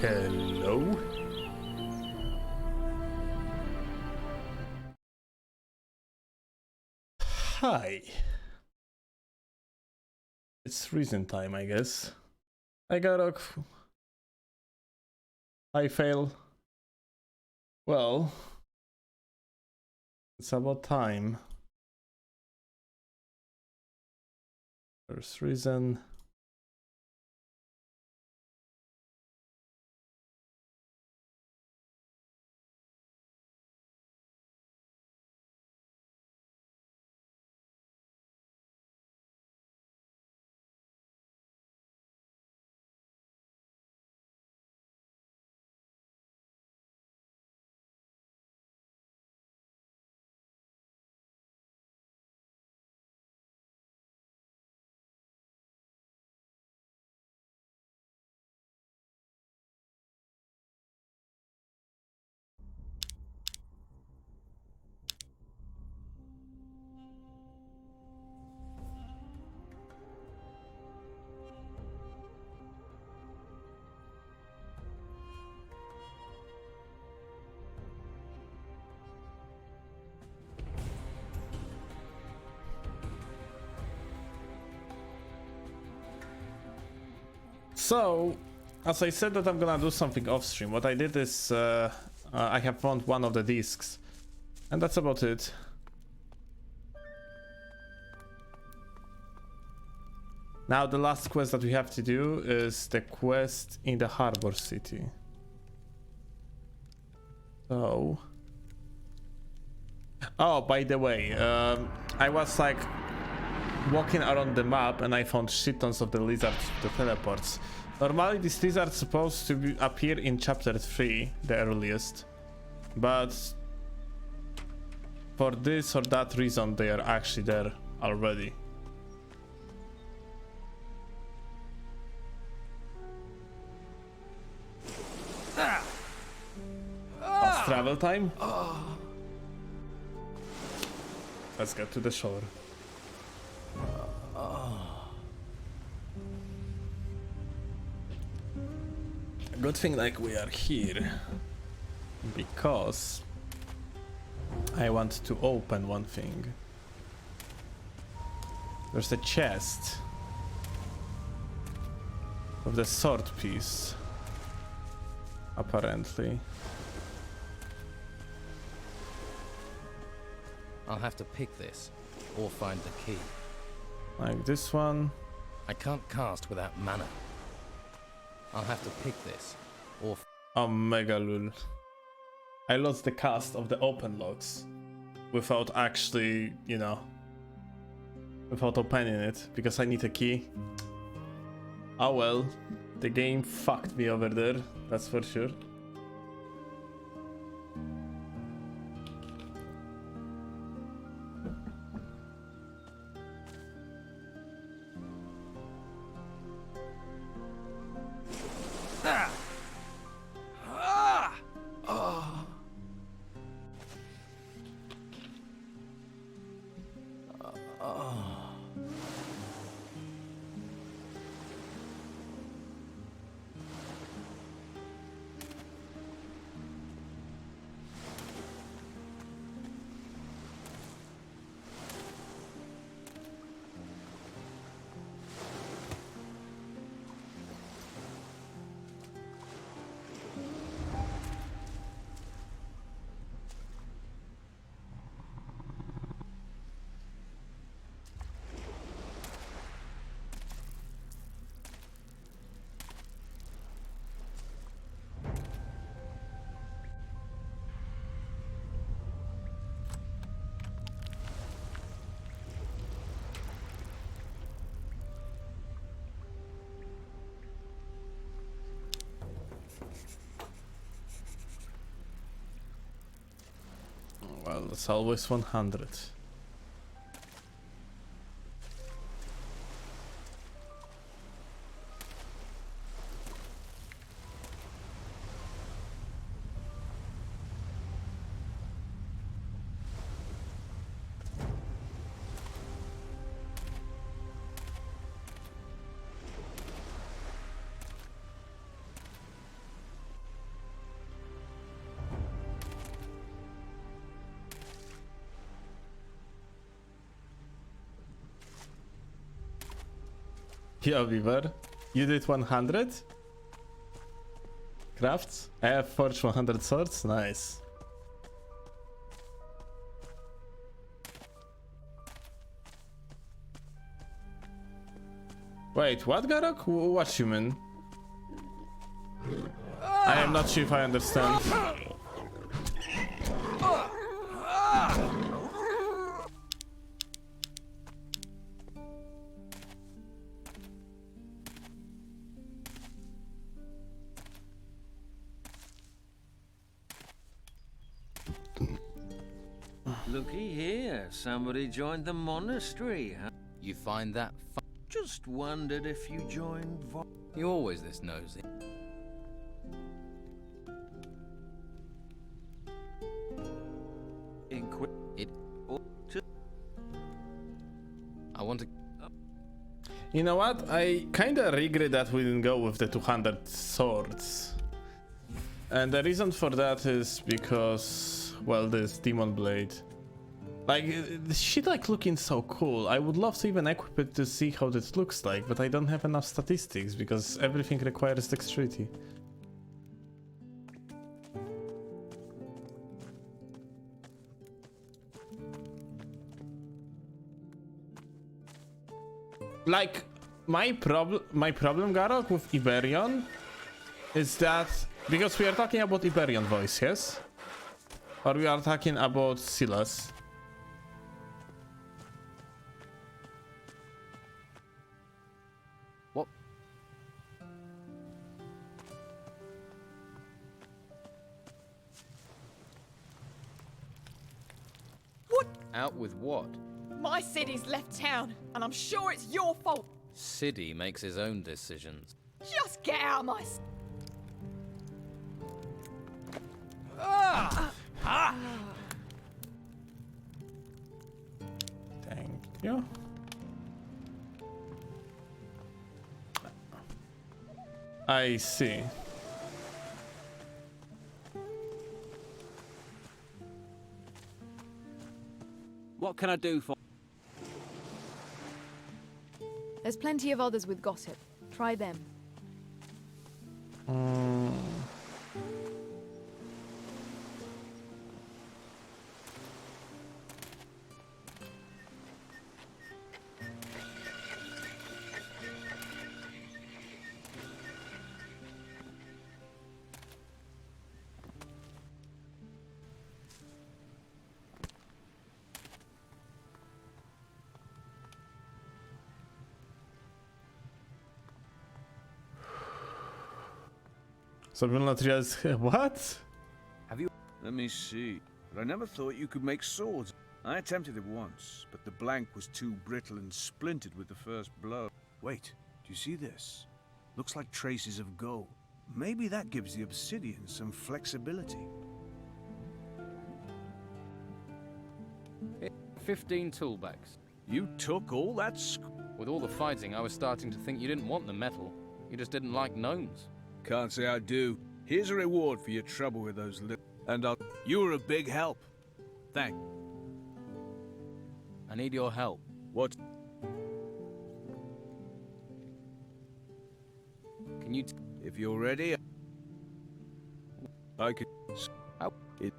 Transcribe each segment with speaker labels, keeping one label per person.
Speaker 1: Hello? Hi. It's reason time, I guess. I got a... I fail. Well, it's about time. First reason. So, as I said that I'm gonna do something off stream, what I did is I have found one of the discs, and that's about it. Now the last quest that we have to do is the quest in the harbor city. So... Oh, by the way, I was like walking around the map and I found shit tons of the lizards, the teleports. Normally these lizards supposed to appear in chapter 3, the earliest, but for this or that reason they are actually there already. Fast travel time? Let's get to the shore. Good thing like we are here, because I want to open one thing. There's a chest of the sword piece, apparently.
Speaker 2: I'll have to pick this, or find the key.
Speaker 1: Like this one.
Speaker 2: I can't cast without mana. I'll have to pick this, or...
Speaker 1: Oh, mega lul. I lost the cast of the open locks without actually, you know, without opening it, because I need a key. Oh well, the game fucked me over there, that's for sure. Well, it's always 100. Yo, Beaver. You did 100? Crafts? I have forged 100 swords? Nice. Wait, what, Garok? What you mean? I am not sure if I understand.
Speaker 3: Looky here, somebody joined the monastery, huh?
Speaker 2: You find that
Speaker 3: Just wondered if you joined
Speaker 2: You always this nosy. I want to...
Speaker 1: You know what? I kinda regret that we didn't go with the 200 swords. And the reason for that is because, well, this demon blade. Like, the shit like looking so cool. I would love to even equip it to see how this looks like, but I don't have enough statistics because everything requires dexterity. Like, my problem, Garok, with Iberion is that because we are talking about Iberion voice, yes? Or we are talking about Silas?
Speaker 2: What?
Speaker 4: What?
Speaker 2: Out with what?
Speaker 4: My city's left town, and I'm sure it's your fault.
Speaker 2: Siddy makes his own decisions.
Speaker 4: Just get out of my...
Speaker 1: Thank you. I see.
Speaker 3: What can I do for?
Speaker 5: There's plenty of others with gossip. Try them.
Speaker 1: What?
Speaker 6: Let me see. But I never thought you could make swords. I attempted it once, but the blank was too brittle and splintered with the first blow. Wait, do you see this? Looks like traces of gold. Maybe that gives the obsidian some flexibility.
Speaker 2: 15 toolbags.
Speaker 6: You took all that
Speaker 2: With all the fighting, I was starting to think you didn't want the metal. You just didn't like gnomes.
Speaker 6: Can't say I do. Here's a reward for your trouble with those little... And you were a big help. Thank.
Speaker 2: I need your help.
Speaker 6: What?
Speaker 2: Can you...
Speaker 6: If you're ready, I could...
Speaker 2: How?
Speaker 6: It...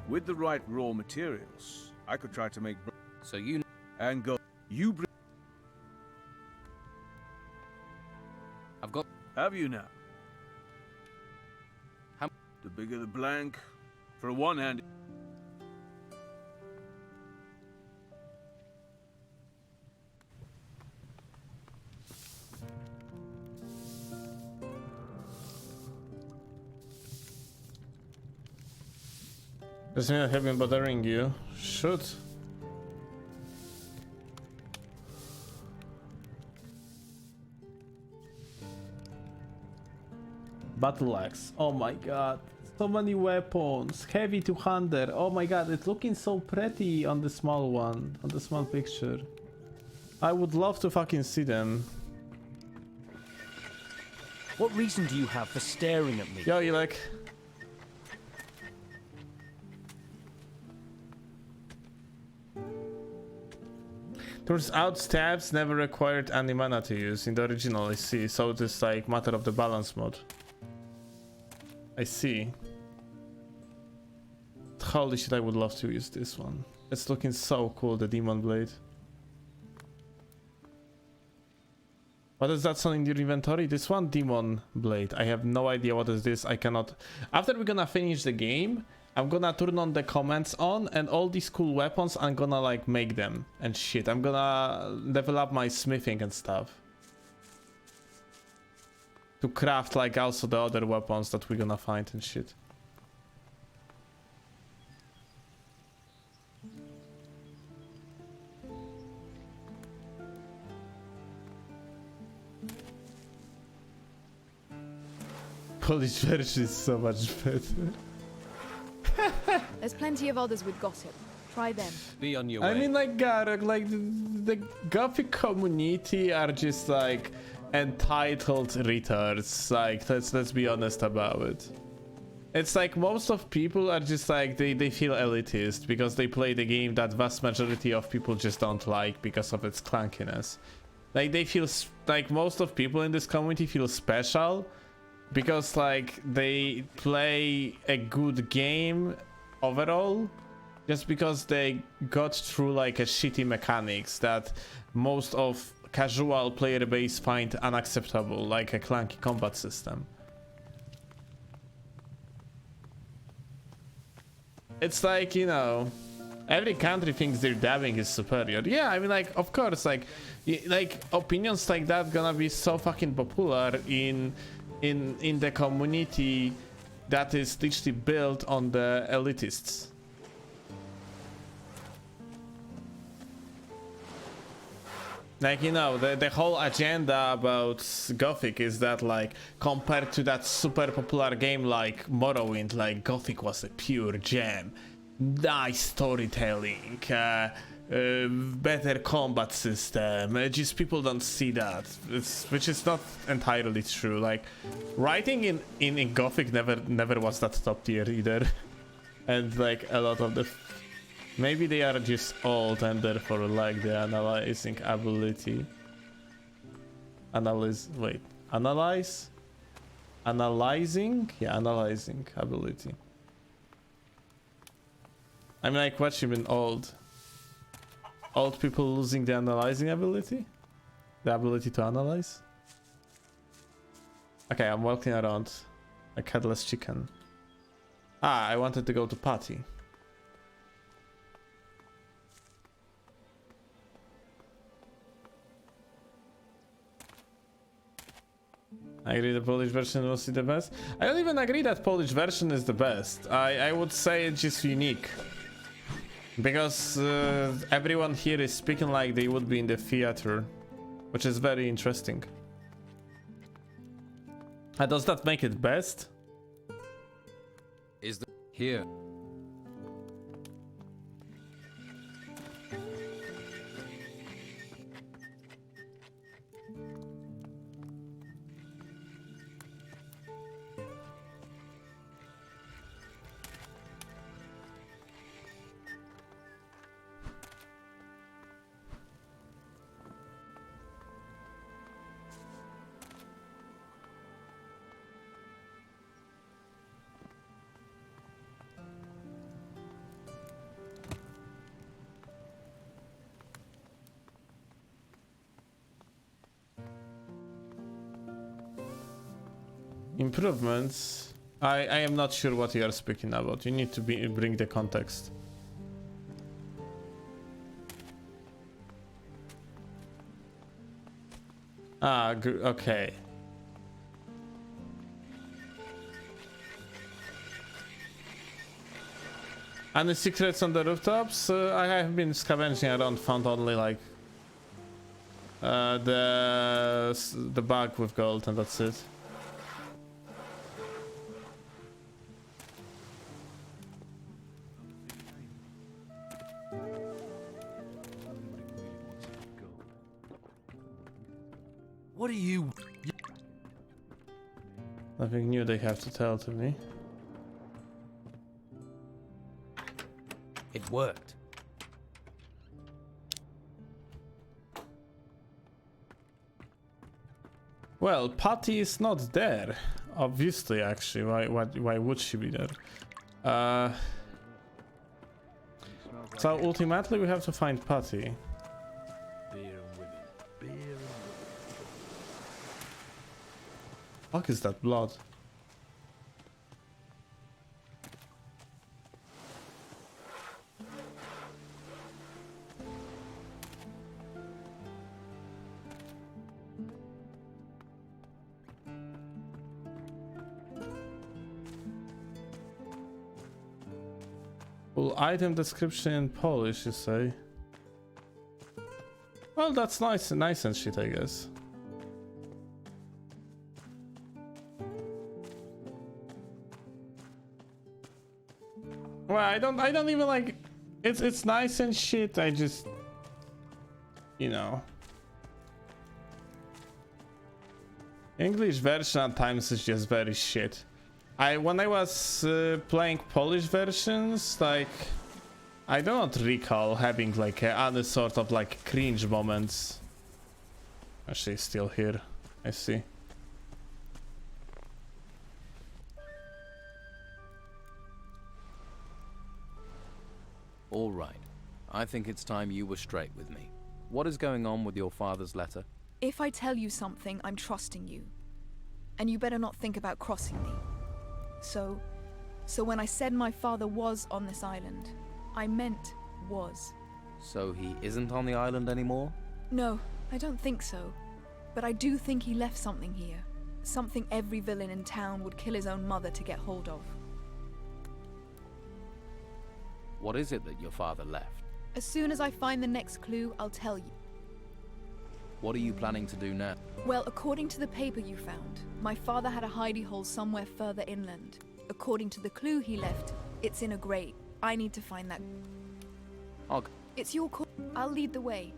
Speaker 6: With the right raw materials, I could try to make...
Speaker 2: So you...
Speaker 6: And go... You bring...
Speaker 2: I've got...
Speaker 6: Have you now?
Speaker 2: How...
Speaker 6: The bigger the blank, for a one-hand...
Speaker 1: Does mean I have been bothering you? Shoot. Battle axe. Oh my god. So many weapons. Heavy 200. Oh my god, it's looking so pretty on the small one. On the small picture. I would love to fucking see them.
Speaker 7: What reason do you have for staring at me?
Speaker 1: Yo, you like... Turns out stabs never required any mana to use in the original, I see. So it is like matter of the balance mode. I see. Holy shit, I would love to use this one. It's looking so cool, the Demon Blade. What is that one in your inventory? This one? Demon Blade. I have no idea what is this. I cannot... After we're gonna finish the game, I'm gonna turn on the comments on, and all these cool weapons, I'm gonna like make them and shit. I'm gonna develop my smithing and stuff. To craft like also the other weapons that we're gonna find and shit. Polish version is so much better.
Speaker 5: There's plenty of others with gossip. Try them.
Speaker 2: Be on your way.
Speaker 1: I mean, like, Garrett, like, the Gothic community are just, like, entitled retards. Like, let's be honest about it. It's like most of people are just, like, they feel elitist because they play the game that vast majority of people just don't like because of its clunkiness. Like, they feel, like, most of people in this community feel special because, like, they play a good game overall just because they got through like a shitty mechanics that most of casual player base find unacceptable, like a clunky combat system. It's like, you know, every country thinks their dabbing is superior. Yeah, I mean, like, of course, like opinions like that gonna be so fucking popular in the community that is literally built on the elitists. Like, you know, the whole agenda about Gothic is that, like, compared to that super popular game like Morrowind, like, Gothic was a pure gem. Nice storytelling, better combat system. Just people don't see that, which is not entirely true. Like, writing in Gothic never was that top tier either. And like a lot of the... Maybe they are just old and therefore like the analyzing ability. Wait. Analyze? Analyzing? Yeah, analyzing ability. I mean, like, what you mean old? Old people losing the analyzing ability? The ability to analyze? Okay, I'm walking around a headless chicken. Ah, I wanted to go to party. I agree the Polish version was the best. I don't even agree that Polish version is the best. I would say it's just unique. Because everyone here is speaking like they would be in the theater. Which is very interesting. Does that make it best?
Speaker 2: Is the here?
Speaker 1: Improvements. I am not sure what you are speaking about. You need to bring the context. Ah, okay. And the secrets on the rooftops? I have been scavenging around, found only like the bag with gold, and that's it.
Speaker 7: What are you...
Speaker 1: Nothing new they have to tell to me.
Speaker 7: It worked.
Speaker 1: Well, Patty is not there. Obviously, actually. Why would she be there? So ultimately we have to find Patty. Fuck is that blood? Full item description in Polish, you say? Well, that's nice and shit, I guess. Well, I don't even like it's nice and shit. I just, you know, English version at times is just very shit. When I was playing Polish versions, like I do not recall having like other sort of like cringe moments. Actually, still here. I see.
Speaker 2: All right. I think it's time you were straight with me. What is going on with your father's letter?
Speaker 5: If I tell you something, I'm trusting you. And you better not think about crossing me. So when I said my father was on this island, I meant was.
Speaker 2: So he isn't on the island anymore?
Speaker 5: No, I don't think so. But I do think he left something here. Something every villain in town would kill his own mother to get hold of.
Speaker 2: What is it that your father left?
Speaker 5: As soon as I find the next clue, I'll tell you.
Speaker 2: What are you planning to do now?
Speaker 5: Well, according to the paper you found, my father had a hidey hole somewhere further inland. According to the clue he left, it's in a grate. I need to find that. It's your call. I'll lead the way.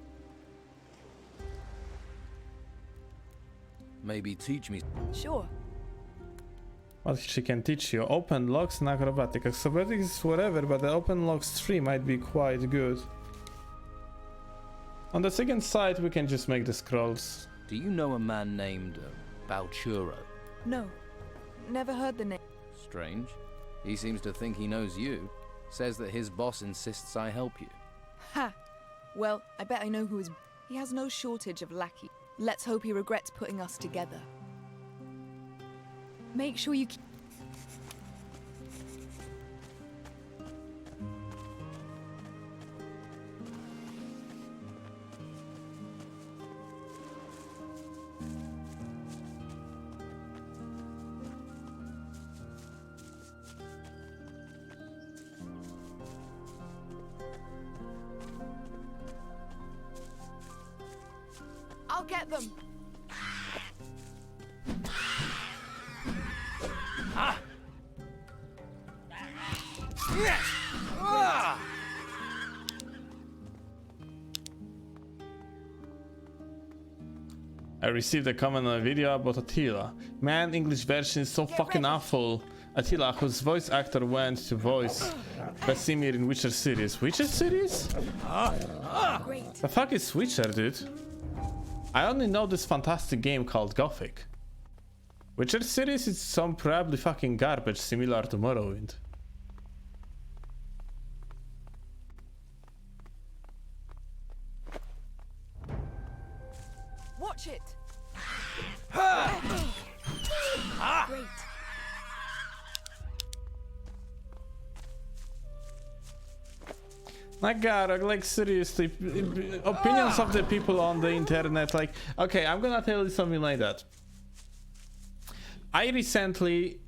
Speaker 2: Maybe teach me.
Speaker 5: Sure.
Speaker 1: What she can teach you? Open locks and acrobatics. Acrobatics is whatever, but the open locks 3 might be quite good. On the second side, we can just make the scrolls.
Speaker 2: Do you know a man named Balchuro?
Speaker 5: No. Never heard the name.
Speaker 2: Strange. He seems to think he knows you. Says that his boss insists I help you.
Speaker 5: Ha! Well, I bet I know who is. He has no shortage of lackey. Let's hope he regrets putting us together. Make sure you keep... I'll get them!
Speaker 1: I received a comment on a video about Attila. Man, English version is so fucking awful. Attila, whose voice actor went to voice Vesemir in Witcher series. Witcher series?
Speaker 5: Great.
Speaker 1: The fuck is Witcher, dude? I only know this fantastic game called Gothic. Witcher series is some probably fucking garbage similar to Morrowind.
Speaker 5: Watch it! Great.
Speaker 1: My god, like seriously, opinions of the people on the internet, like, okay, I'm gonna tell you something like that. I recently,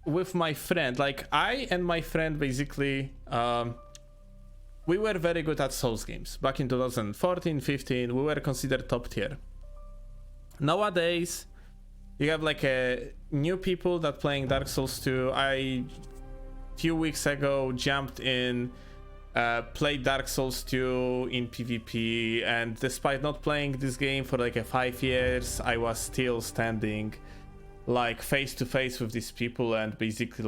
Speaker 1: with my friend, like, I and my friend basically, we were very good at Souls games. Back in 2014, 15, we were considered top tier. Nowadays, you have like new people that playing Dark Souls 2. I, few weeks ago, jumped in, played Dark Souls 2 in PvP, and despite not playing this game for like 5 years, I was still standing like face to face with these people, and basically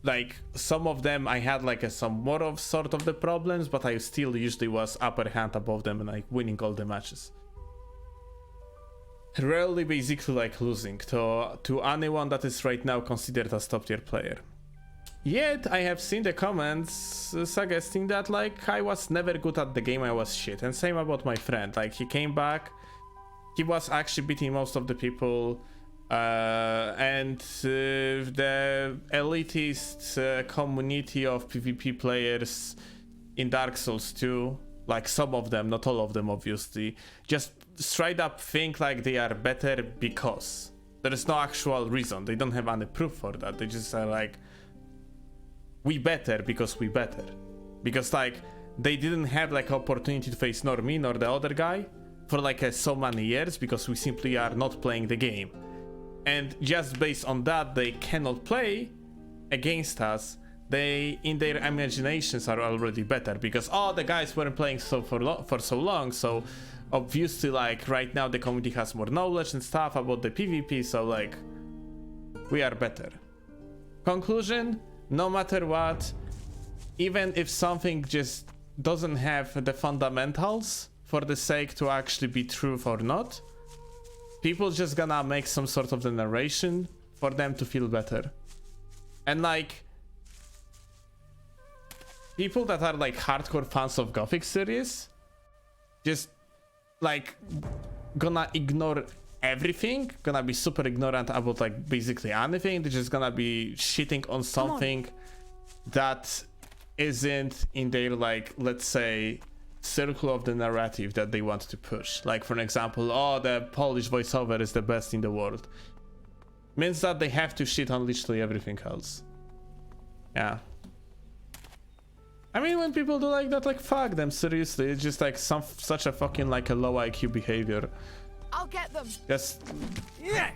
Speaker 1: like some of them I had like some more of sort of the problems, but I still usually was upper hand above them and like winning all the matches. rarely basically like losing to anyone that is right now considered as top tier player. Yet I have seen the comments suggesting that like I was never good at the game, I was shit. And same about my friend, like he came back, he was actually beating most of the people, and the elitist community of PvP players in Dark Souls 2, like some of them, not all of them obviously, just straight up think like they are better because there is no actual reason. They don't have any proof for that. They just are like, we better because we better. Because like they didn't have like opportunity to face nor me nor the other guy for like so many years because we simply are not playing the game. And just based on that, they cannot play against us. They, in their imaginations, are already better because the guys weren't playing for so long, so obviously like right now the community has more knowledge and stuff about the PvP, so like we are better. Conclusion, no matter what, even if something just doesn't have the fundamentals for the sake to actually be true or not, people just gonna make some sort of the narration for them to feel better. And like people that are like hardcore fans of Gothic series just like gonna ignore everything, gonna be super ignorant about like basically anything. They're just gonna be shitting on something that isn't in their like, let's say, circle of the narrative that they want to push. Like for example, the Polish voiceover is the best in the world. Means that they have to shit on literally everything else. Yeah. I mean, when people do like that, like fuck them, seriously. It's just like such a fucking like a low IQ behavior.
Speaker 4: I'll get them.
Speaker 1: Just
Speaker 4: Yeah.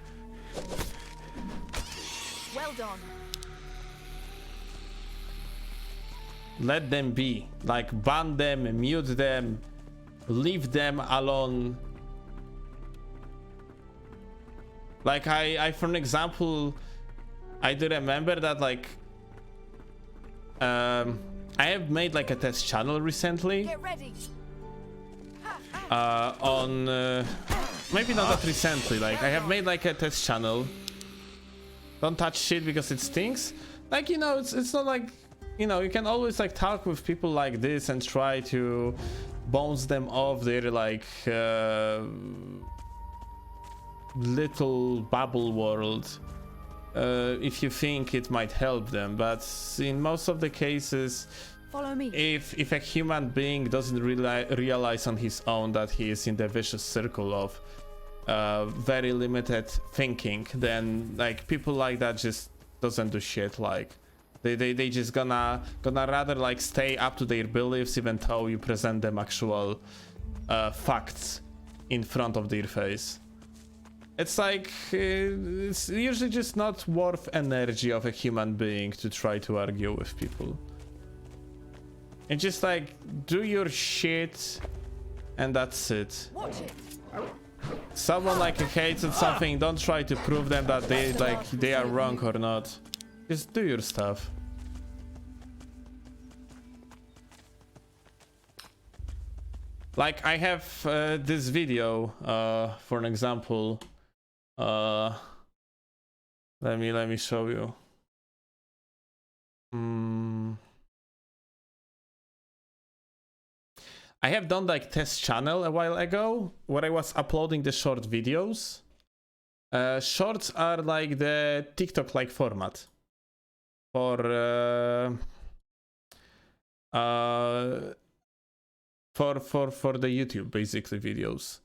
Speaker 4: Well done.
Speaker 1: let them be. Like ban them, mute them, leave them alone. Like I for an example, I do remember that like I have made like a test channel recently.
Speaker 4: Get ready.
Speaker 1: On maybe not that recently, like I have made like a test channel. Don't touch shit because it stinks. Like, you know, it's not like, you know, you can always like talk with people like this and try to bounce them off their like little bubble world if you think it might help them. But in most of the cases,
Speaker 5: Follow me.
Speaker 1: if a human being doesn't realize on his own that he is in the vicious circle of very limited thinking, then like people like that just doesn't do shit. Like they just gonna rather like stay up to their beliefs even though you present them actual facts in front of their face. It's like it's usually just not worth energy of a human being to try to argue with people. And just like do your shit and that's it.
Speaker 4: Watch it.
Speaker 1: Someone like hates at something, don't try to prove them that they are wrong or not. Just do your stuff. Like I have this video for an example. Let me show you. I have done like test channel a while ago where I was uploading the short videos. Shorts are like the TikTok like format for the YouTube basically videos.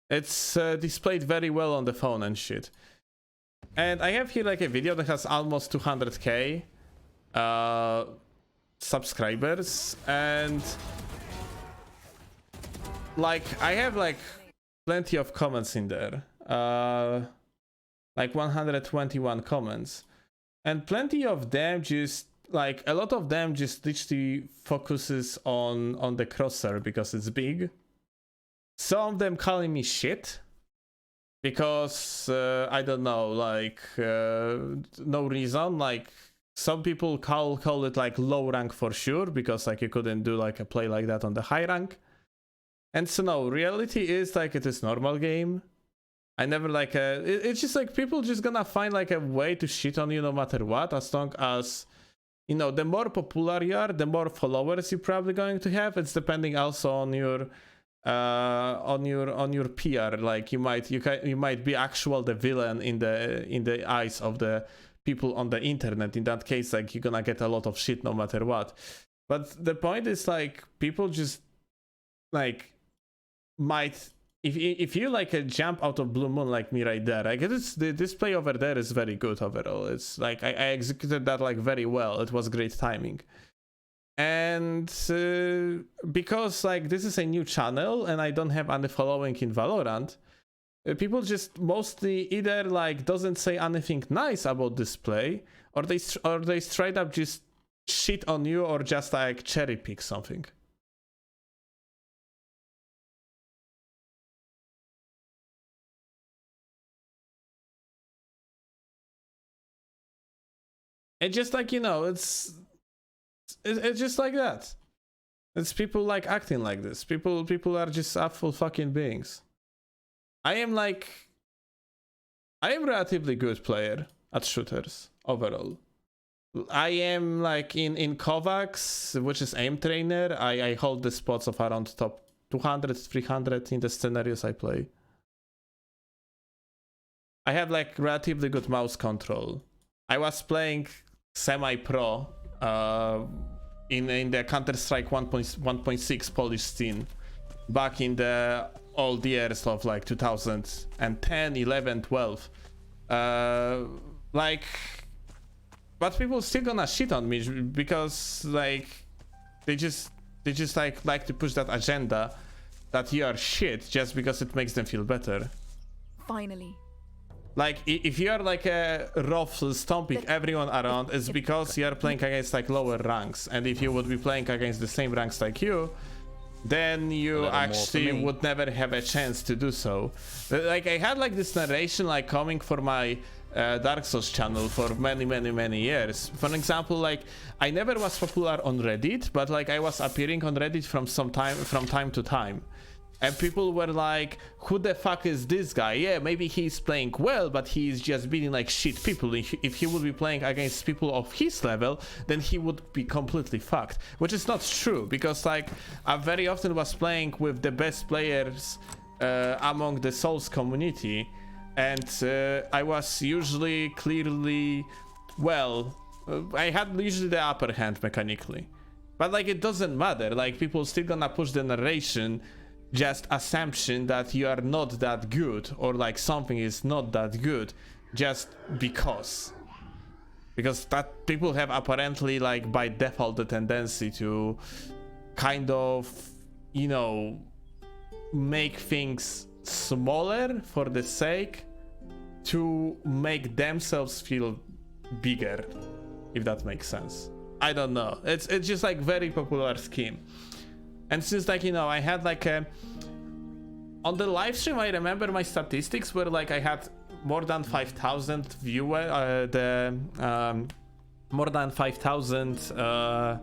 Speaker 1: It's displayed very well on the phone and shit. And I have here like a video that has almost 200k subscribers, and like I have like plenty of comments in there, like 121 comments, and plenty of them just like a lot of them just literally focuses on the crosshair because it's big. Some of them calling me shit because I don't know, like no reason. Like some people call it like low rank for sure because like you couldn't do like a play like that on the high rank. And so no, reality is like it is normal game. I never like it's just like people just gonna find like a way to shit on you no matter what, as long as, you know, the more popular you are, the more followers you're probably going to have. It's depending also on your PR. Like you might be actual the villain in the eyes of the people on the internet. In that case, like you're gonna get a lot of shit no matter what. But the point is, like, people just like might, if you like a jump out of blue moon like me right there, like the display over there is very good overall. It's like I executed that like very well. It was great timing. And because like this is a new channel and I don't have any following in Valorant, people just mostly either like doesn't say anything nice about display, or they straight up just shit on you, or just like cherry pick something. And just like, you know, it's just like that. It's people like acting like this. People are just awful fucking beings. I am relatively good player at shooters overall. I am like in Kovacs, which is aim trainer. I hold the spots of around top 200, 300 in the scenarios I play. I have like relatively good mouse control. I was playing semi-pro in the Counter-Strike 1.6 Polish scene back in the old years of like 2010, 11, 12. Like, but people still gonna shit on me because like they just like to push that agenda that you are shit just because it makes them feel better.
Speaker 5: Finally.
Speaker 1: Like, if you are like a rough stomping everyone around, it's because you are playing against like lower ranks. And if you would be playing against the same ranks like you, then you actually would never have a chance to do so. Like, I had like this narration like coming for my Dark Souls channel for many years. For example, like I never was popular on Reddit, but like I was appearing on Reddit from time to time. And people were like, who the fuck is this guy? Yeah, maybe he's playing well, but he's just beating like shit people. If he would be playing against people of his level, then he would be completely fucked. Which is not true, because like I very often was playing with the best players among the Souls community. And I was usually clearly, well, I had usually the upper hand mechanically. But like it doesn't matter, like people still gonna push the narration, just assumption that you are not that good, or like something is not that good just because that people have apparently like by default the tendency to kind of, you know, make things smaller for the sake to make themselves feel bigger, if that makes sense. I don't know, it's just like very popular scheme. And since like, you know, I had like on the live stream, I remember my statistics were like I had more than 5,000 viewers, more than 5,000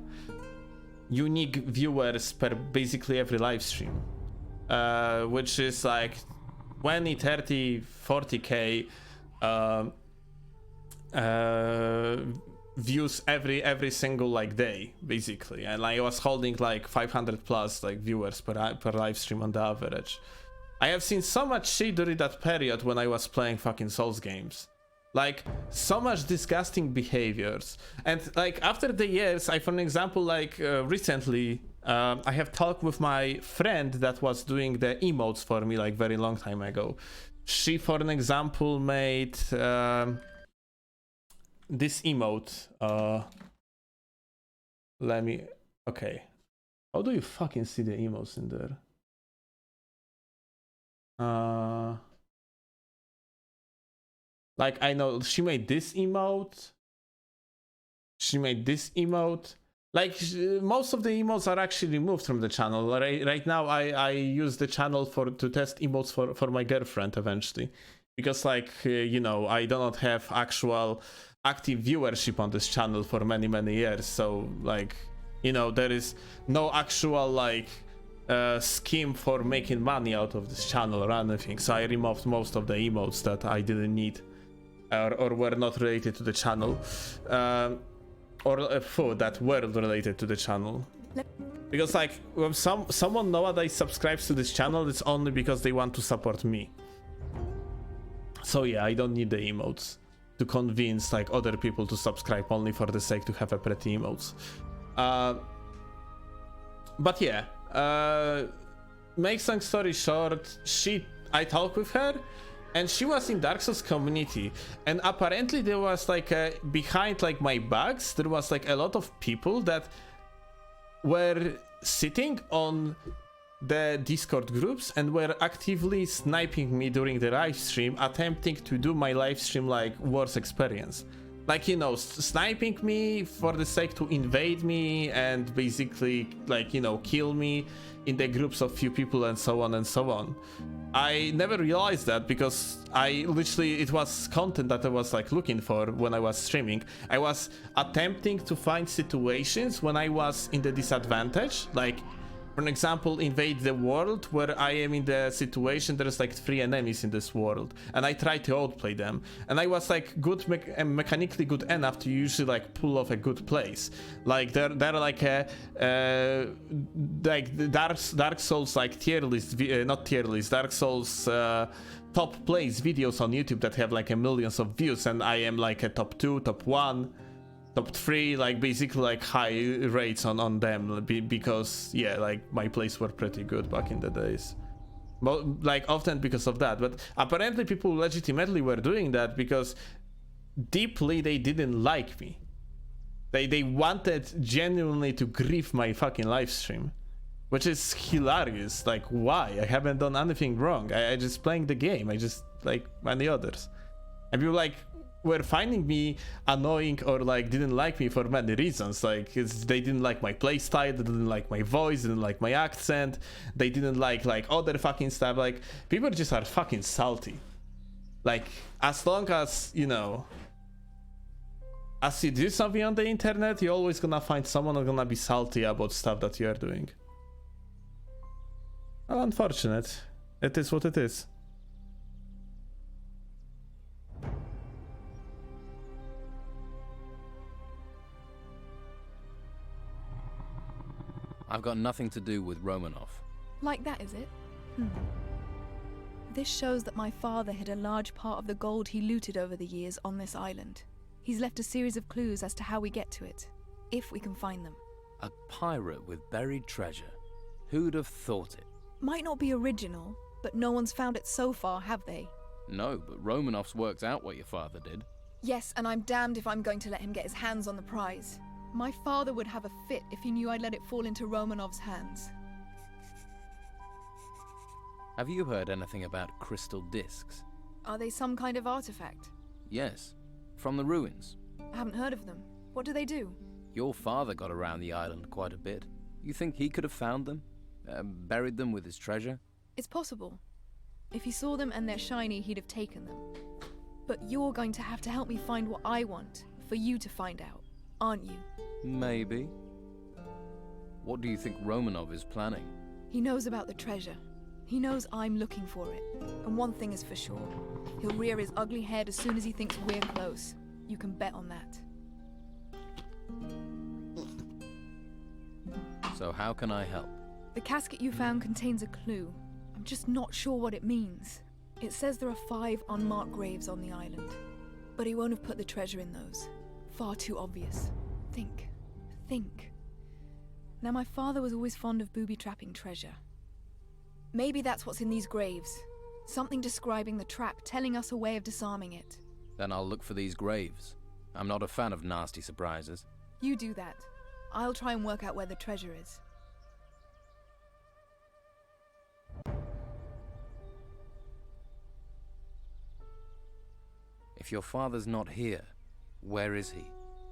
Speaker 1: unique viewers per basically every live stream, which is like 20, 30, 40k views every single like day basically, and I was holding like 500 plus like viewers per live stream on the average. I have seen so much shit during that period when I was playing fucking Souls games, like so much disgusting behaviors. And like after the years, I, for example, like recently I have talked with my friend that was doing the emotes for me like very long time ago. She, for an example, made this emote. Let me, okay, how do you fucking see the emotes in there? Like I know she made this emote, she made this emote. Like most of the emotes are actually removed from the channel. Right now I use the channel to test emotes for my girlfriend eventually, because like you know, I do not have actual active viewership on this channel for many years, so like, you know, there is no actual like scheme for making money out of this channel or anything, so I removed most of the emotes that I didn't need or were not related to the channel, or food that were related to the channel. Because like when someone nowadays subscribes to this channel, it's only because they want to support me. So yeah, I don't need the emotes to convince like other people to subscribe only for the sake to have a pretty emotes. But yeah, make long story short, I talked with her and she was in Dark Souls community, and apparently there was like behind like my backs there was like a lot of people that were sitting on the Discord groups and were actively sniping me during the live stream, attempting to do my live stream like worse experience. Like, you know, sniping me for the sake to invade me and basically like, you know, kill me in the groups of few people and so on and so on. I never realized that because I literally, it was content that I was like looking for when I was streaming. I was attempting to find situations when I was in the disadvantage, like for example, invade the world where I am in the situation there's like 3 enemies in this world, and I try to outplay them, and I was like good mechanically good enough to usually like pull off a good place. Like they're like a like the Dark Souls like tier list, not tier list, Dark Souls top plays videos on YouTube that have like millions of views, and I am like a top 2, top 1, top 3, like basically like high rates on them, because yeah, like my plays were pretty good back in the days. But like often because of that. But apparently people legitimately were doing that because deeply they didn't like me. They wanted genuinely to grief my fucking live stream, which is hilarious. Like, why? I haven't done anything wrong. I just playing the game. I just like many others. And people like were finding me annoying or like didn't like me for many reasons. Like they didn't like my playstyle, they didn't like my voice, they didn't like my accent, they didn't like other fucking stuff. Like people just are fucking salty. Like as long as, you know, as you do something on the internet, you're always gonna find someone who's gonna be salty about stuff that you're doing. Well, unfortunate. It is what it is.
Speaker 2: I've got nothing to do with Romanov.
Speaker 5: Like that, is it? This shows that my father hid a large part of the gold he looted over the years on this island. He's left a series of clues as to how we get to it, if we can find them.
Speaker 2: A pirate with buried treasure. Who'd have thought it?
Speaker 5: Might not be original, but no one's found it so far, have they?
Speaker 2: No, but Romanov's worked out what your father did.
Speaker 5: Yes, and I'm damned if I'm going to let him get his hands on the prize. My father would have a fit if he knew I'd let it fall into Romanov's hands.
Speaker 2: Have you heard anything about crystal discs?
Speaker 5: Are they some kind of artifact?
Speaker 2: Yes, from the ruins.
Speaker 5: I haven't heard of them. What do they do?
Speaker 2: Your father got around the island quite a bit. You think he could have found them? Buried them with his treasure?
Speaker 5: It's possible. If he saw them and they're shiny, he'd have taken them. But you're going to have to help me find what I want, for you to find out, aren't you?
Speaker 2: Maybe. What do you think Romanov is planning?
Speaker 5: He knows about the treasure. He knows I'm looking for it. And one thing is for sure. He'll rear his ugly head as soon as he thinks we're close. You can bet on that.
Speaker 2: So how can I help?
Speaker 5: The casket you found contains a clue. I'm just not sure what it means. It says there are 5 unmarked graves on the island. But he won't have put the treasure in those. Far too obvious. Think. Now my father was always fond of booby-trapping treasure. Maybe that's what's in these graves. Something describing the trap, telling us a way of disarming it.
Speaker 2: Then I'll look for these graves. I'm not a fan of nasty surprises.
Speaker 5: You do that. I'll try and work out where the treasure is.
Speaker 2: If your father's not here, where is he?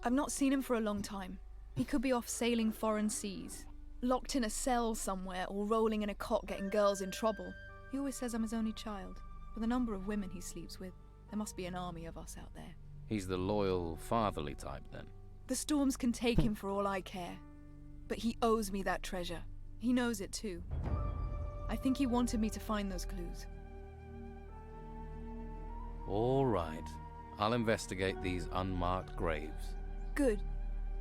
Speaker 5: I've not seen him for a long time. He could be off sailing foreign seas, locked in a cell somewhere, or rolling in a cot getting girls in trouble. He always says I'm his only child. With the number of women he sleeps with, there must be an army of us out there.
Speaker 2: He's the loyal, fatherly type, then?
Speaker 5: The storms can take him for all I care. But he owes me that treasure. He knows it too. I think he wanted me to find those clues.
Speaker 2: All right. I'll investigate these unmarked graves.
Speaker 5: Good.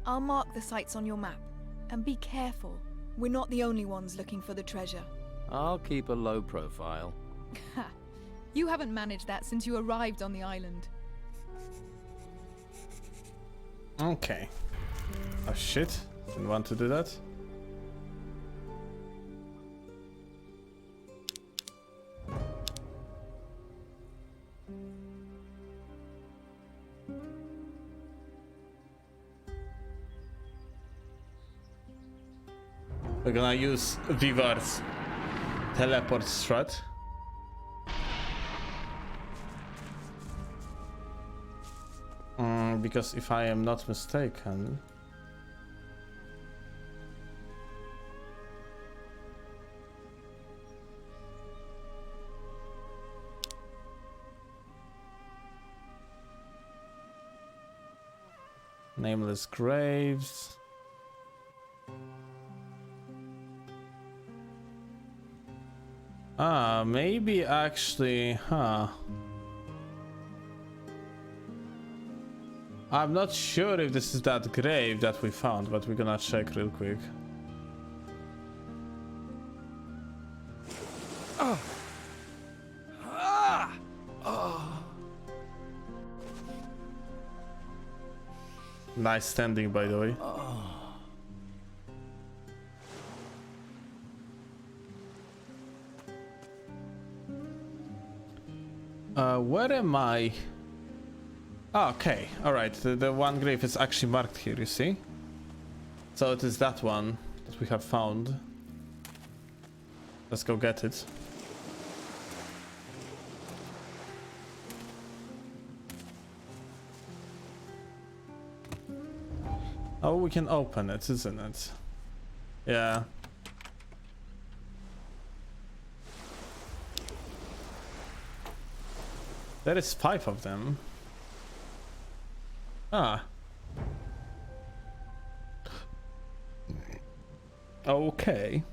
Speaker 5: I'll mark the sites on your map. And be careful. We're not the only ones looking for the treasure.
Speaker 2: I'll keep a low profile.
Speaker 5: Ha! You haven't managed that since you arrived on the island.
Speaker 1: Okay. Oh shit. Didn't want to do that. We're gonna use Vivar's teleport strat. Because if I am not mistaken, Nameless Graves. Maybe actually, I'm not sure if this is that grave that we found, but we're gonna check real quick. Nice standing, by the way. Where am I? Oh, okay, alright, the one grave is actually marked here, you see? So it is that one that we have found. Let's go get it. Oh, we can open it, isn't it? Yeah. There is 5 of them. Ah. Okay.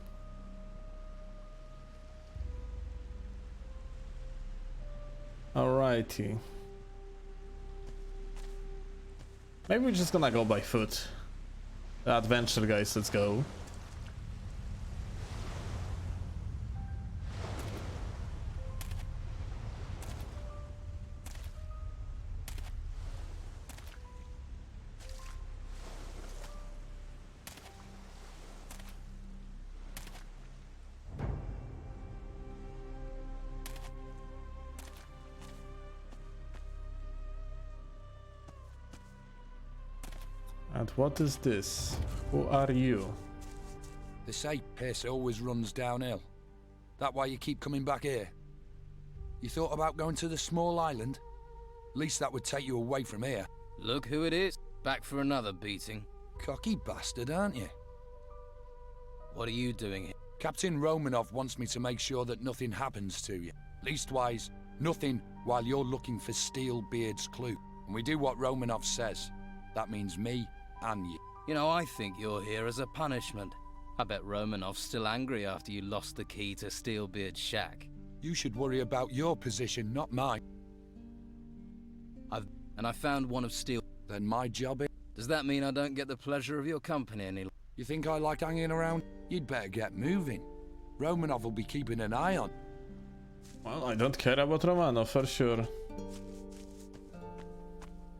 Speaker 1: Alrighty. Maybe we're just gonna go by foot. Adventure, guys, let's go. And what is this? Who are you?
Speaker 7: They say pace always runs downhill. That why you keep coming back here? You thought about going to the small island? At least that would take you away from here.
Speaker 2: Look who it is. Back for another beating.
Speaker 7: Cocky bastard, aren't you?
Speaker 2: What are you doing here?
Speaker 7: Captain Romanov wants me to make sure that nothing happens to you. Leastwise, nothing while you're looking for Steelbeard's clue. And we do what Romanov says. That means me and you.
Speaker 2: You know, I think you're here as a punishment. I bet Romanov's still angry after you lost the key to Steelbeard's shack.
Speaker 7: You should worry about your position, not mine.
Speaker 2: I found one of Steel.
Speaker 7: Then my job is...
Speaker 2: Does that mean I don't get the pleasure of your company any longer?
Speaker 7: You think I like hanging around? You'd better get moving. Romanov will be keeping an eye on.
Speaker 1: Well, I don't care about Romanov for sure.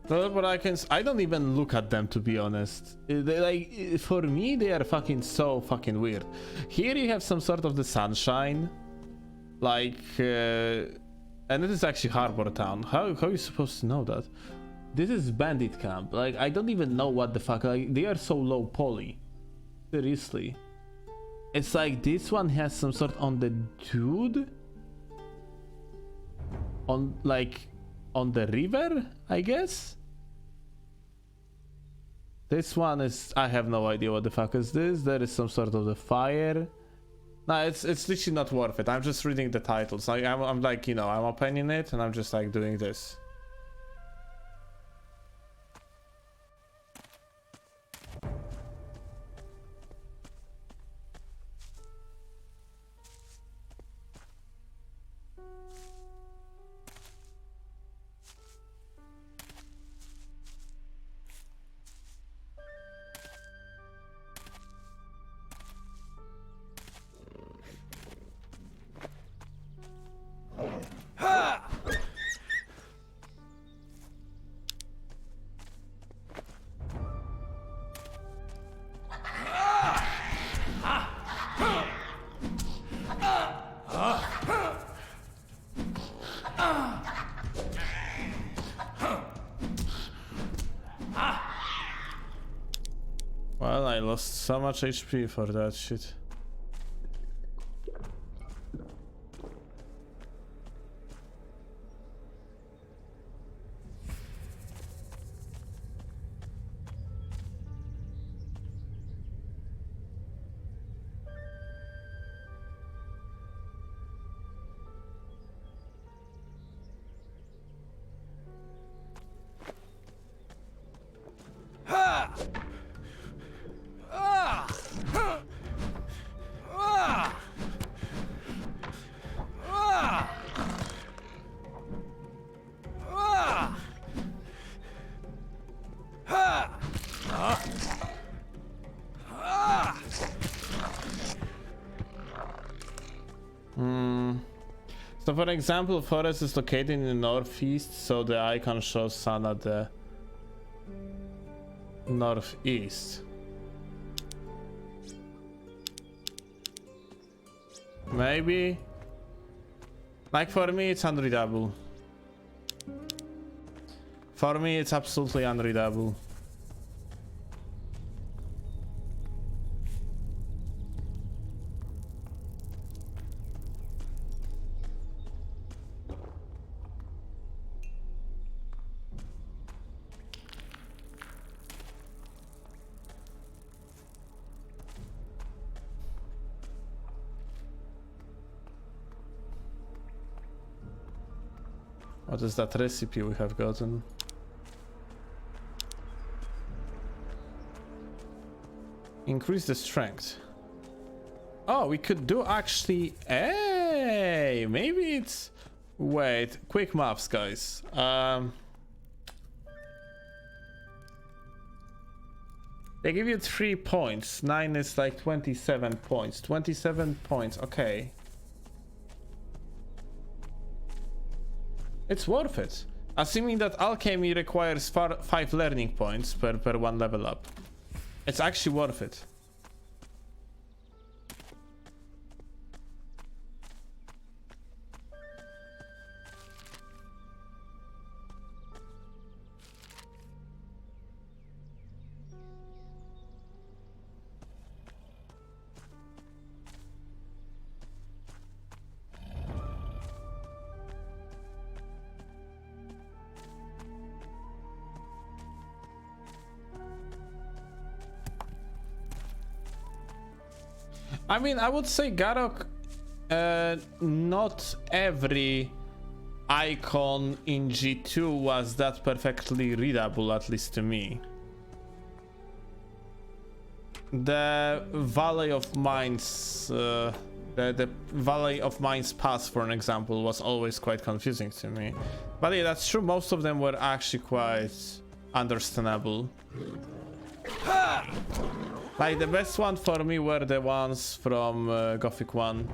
Speaker 1: No, but I don't even look at them, to be honest. They, like, for me, they are fucking so fucking weird. Here you have some sort of the sunshine, like, and it is actually Harbor Town. How are you supposed to know that? This is Bandit Camp. Like, I don't even know what the fuck. Like, they are so low poly. Seriously. It's like this one has some sort on the dude, on like on the river, I guess. This one is, I have no idea what the fuck is this. There is some sort of the fire. No, it's literally not worth it. I'm just reading the titles. Like I'm like, you know, I'm opening it and I'm just like doing this. lost so much HP for that shit. So for example, forest is located in the northeast, so the icon shows sun at the northeast. Maybe. Like for me, it's unreadable. For me, it's absolutely unreadable. What is that recipe we have gotten? Increase the strength. Oh, we could do actually. Hey, maybe it's. Wait, quick maths, guys. They give you 3 points. 9 is like 27 points. 27 points. Okay. It's worth it. Assuming that alchemy requires 5 learning points per 1 level up. It's actually worth it. I mean, I would say Garok, not every icon in G2 was that perfectly readable, at least to me. The Valley of Mines, the Valley of Mines pass, for an example, was always quite confusing to me. But yeah, that's true, most of them were actually quite understandable. Like, the best one for me were the ones from Gothic 1.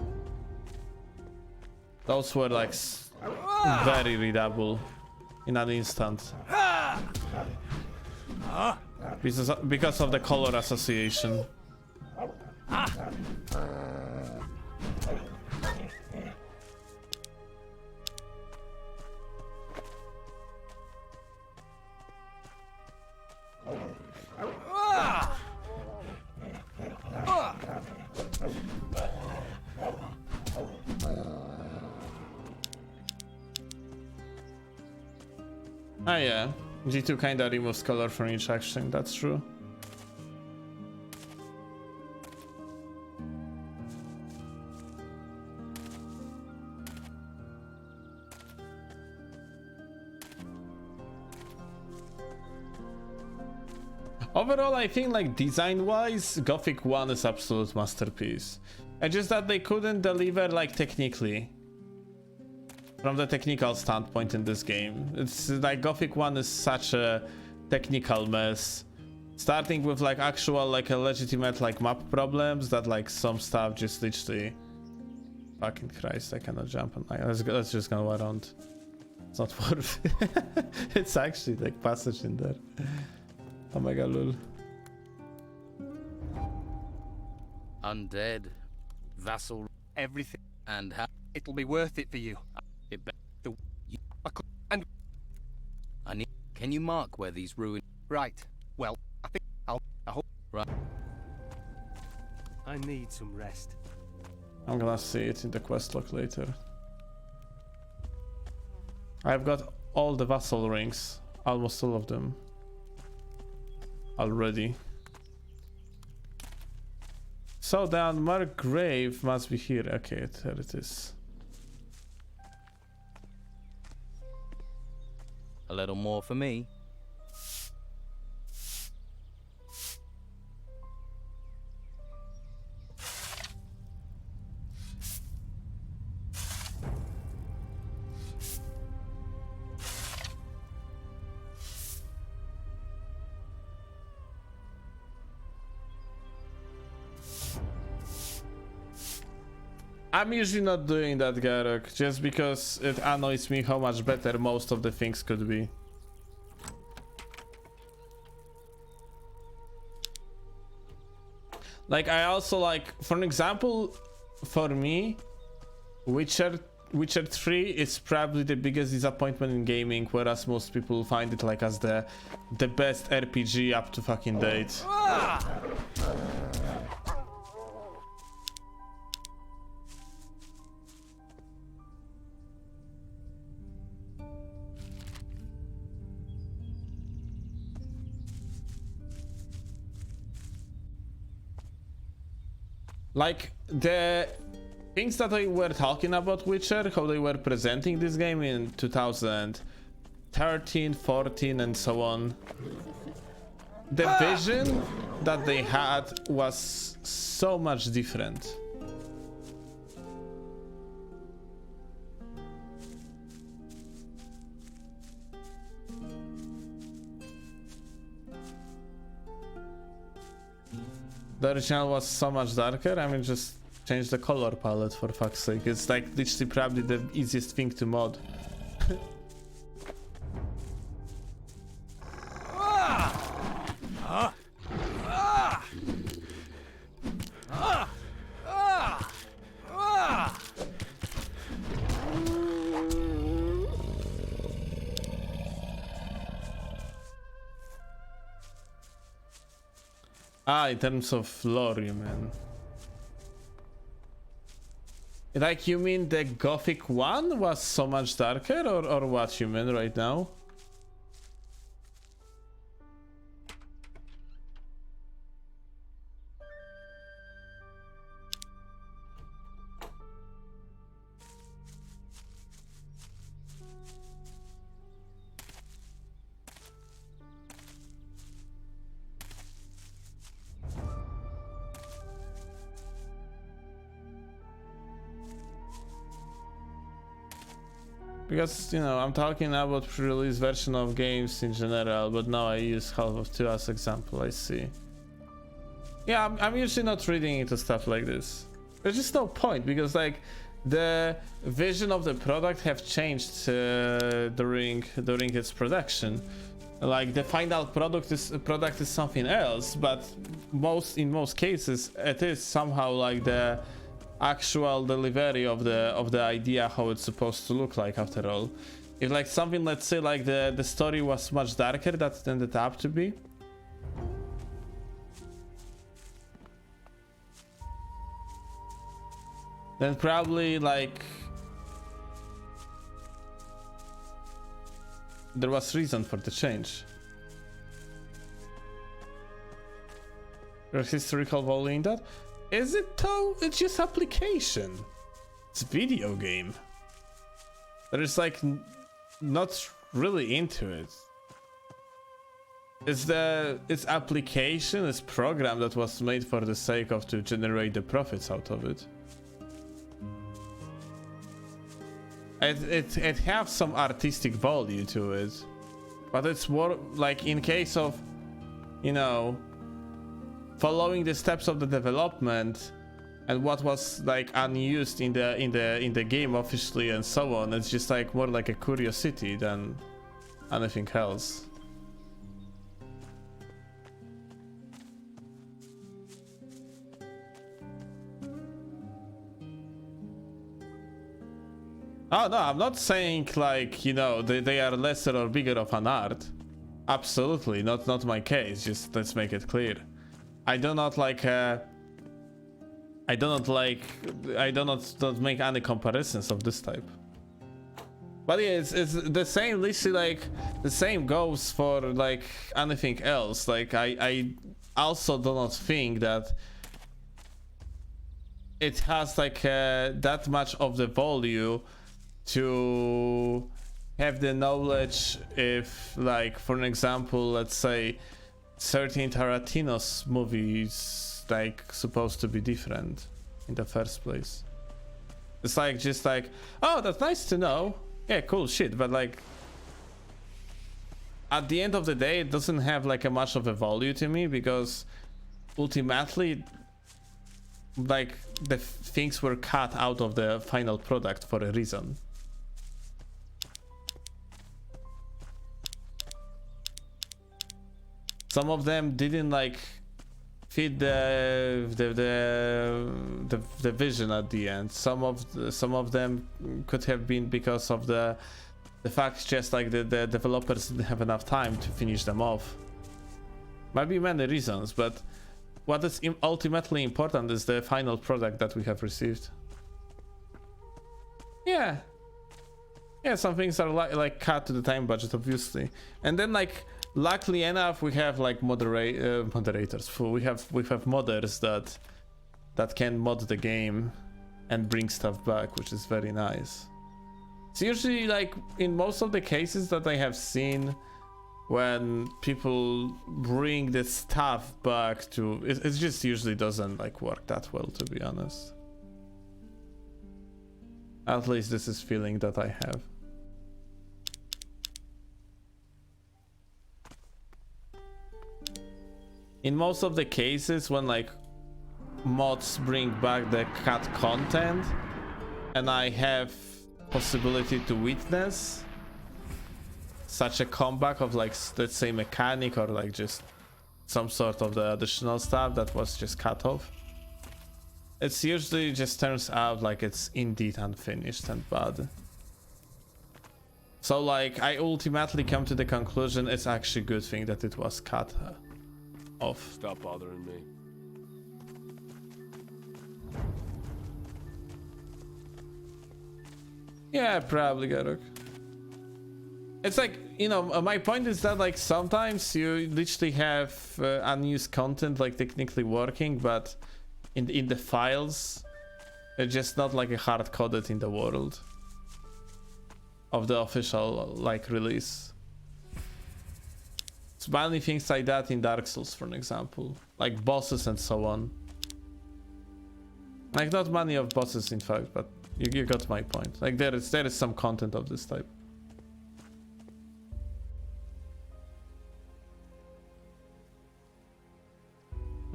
Speaker 1: Those were like very readable in an instant. Because of the color association. Ah yeah, G2 kinda removes color from each action, that's true. Overall, I think like design-wise, Gothic 1 is absolute masterpiece. It's just that they couldn't deliver like technically. From the technical standpoint in this game. It's like Gothic 1 is such a technical mess. Starting with like actual like a legitimate like map problems that like some stuff just literally... Fucking Christ, I cannot jump on. Let's just go around. It's not worth it. It's actually like passage in there. Oh my god, lol.
Speaker 2: Undead, vassal,
Speaker 8: Everything.
Speaker 2: and how
Speaker 8: It'll be worth it for you.
Speaker 2: it be-
Speaker 8: And
Speaker 2: Can you mark where these ruins?
Speaker 8: right. Well, I think I'll. I hope.
Speaker 2: Right.
Speaker 8: I need some rest.
Speaker 1: I'm gonna see it in the quest log later. I've got all the vassal rings, almost all of them already. So the unmarked grave must be here. Okay, there it is.
Speaker 2: A little more for me.
Speaker 1: I'm usually not doing that, Garruk, just because it annoys me how much better most of the things could be. Like, I also like, for an example, for me, Witcher 3 is probably the biggest disappointment in gaming, whereas most people find it like as the best RPG up to fucking date. Like, the things that they were talking about Witcher, how they were presenting this game in 2013, 14 and so on, the vision that they had was so much different. The original was so much darker. I mean, just change the color palette for fuck's sake. It's like literally probably the easiest thing to mod. Ah, in terms of lore, you mean? Like, you mean the Gothic one was so much darker, or what you mean right now? Because, you know, I'm talking about pre-release version of games in general, but now I use Half-Life 2 as example, I see. Yeah, I'm usually not reading into stuff like this. There's just no point, because like the vision of the product have changed during its production. Like the final product is something else, but in most cases it is somehow like the actual delivery of the idea how it's supposed to look like after all. If like something, let's say like the story was much darker than it ended up to be, then probably like there was reason for the change. There's historical value in that. Is it though? It's just application. It's a video game. There's like not really into it. It's application, it's program that was made for the sake of to generate the profits out of it. It has some artistic value to it, but it's more like in case of, you know, following the steps of the development and what was like unused in the game officially and so on. It's just like more like a curiosity than anything else. Oh no, I'm not saying like, you know, they are lesser or bigger of an art. Absolutely, not my case. Just let's make it clear. I do not like I do not don't make any comparisons of this type. But yeah, it's the same, literally, like the same goes for like anything else. Like I also do not think that it has like that much of the value to have the knowledge if, like, for an example, let's say certain Tarantino's movies like supposed to be different in the first place. It's like just like, oh, that's nice to know. Yeah, cool shit, but like at the end of the day, it doesn't have like a much of a value to me, because ultimately, like, the things were cut out of the final product for a reason. Some of them didn't like fit the vision at the end. Some of them could have been because of the fact just like the developers didn't have enough time to finish them off. Might be many reasons, but what is ultimately important is the final product that we have received. Yeah, some things are like cut to the time budget, obviously, and then like luckily enough we have like moderators. We have modders that can mod the game and bring stuff back, which is very nice. It's usually like in most of the cases that I have seen, when people bring this stuff back to it just usually doesn't like work that well, to be honest. At least this is feeling that I have. In most of the cases when like mods bring back the cut content and I have possibility to witness such a comeback of like, let's say, mechanic or like just some sort of the additional stuff that was just cut off, it's usually just turns out like it's indeed unfinished and bad. So like I ultimately come to the conclusion it's actually a good thing that it was cut off.
Speaker 8: Stop bothering me.
Speaker 1: Yeah, probably, Garuk. It's like, you know, my point is that like sometimes you literally have unused content like technically working, but in the files it's just not like a hard coded in the world of the official like release. It's mainly things like that in Dark Souls, for an example, like bosses and so on. Like not many of bosses in fact, but you got my point. Like there is some content of this type.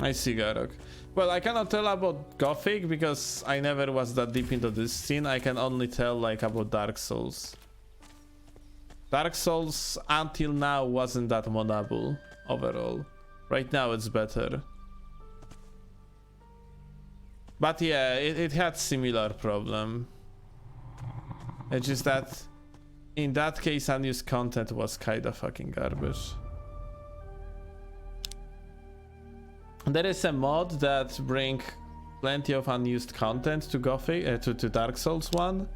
Speaker 1: I see, Garok. Well, I cannot tell about Gothic because I never was that deep into this scene. I can only tell like about Dark Souls. Dark Souls until now wasn't that modable overall. Right now it's better. But yeah, it had similar problem. It's just that in that case unused content was kinda fucking garbage. There is a mod that bring plenty of unused content to Gothic, to Dark Souls 1,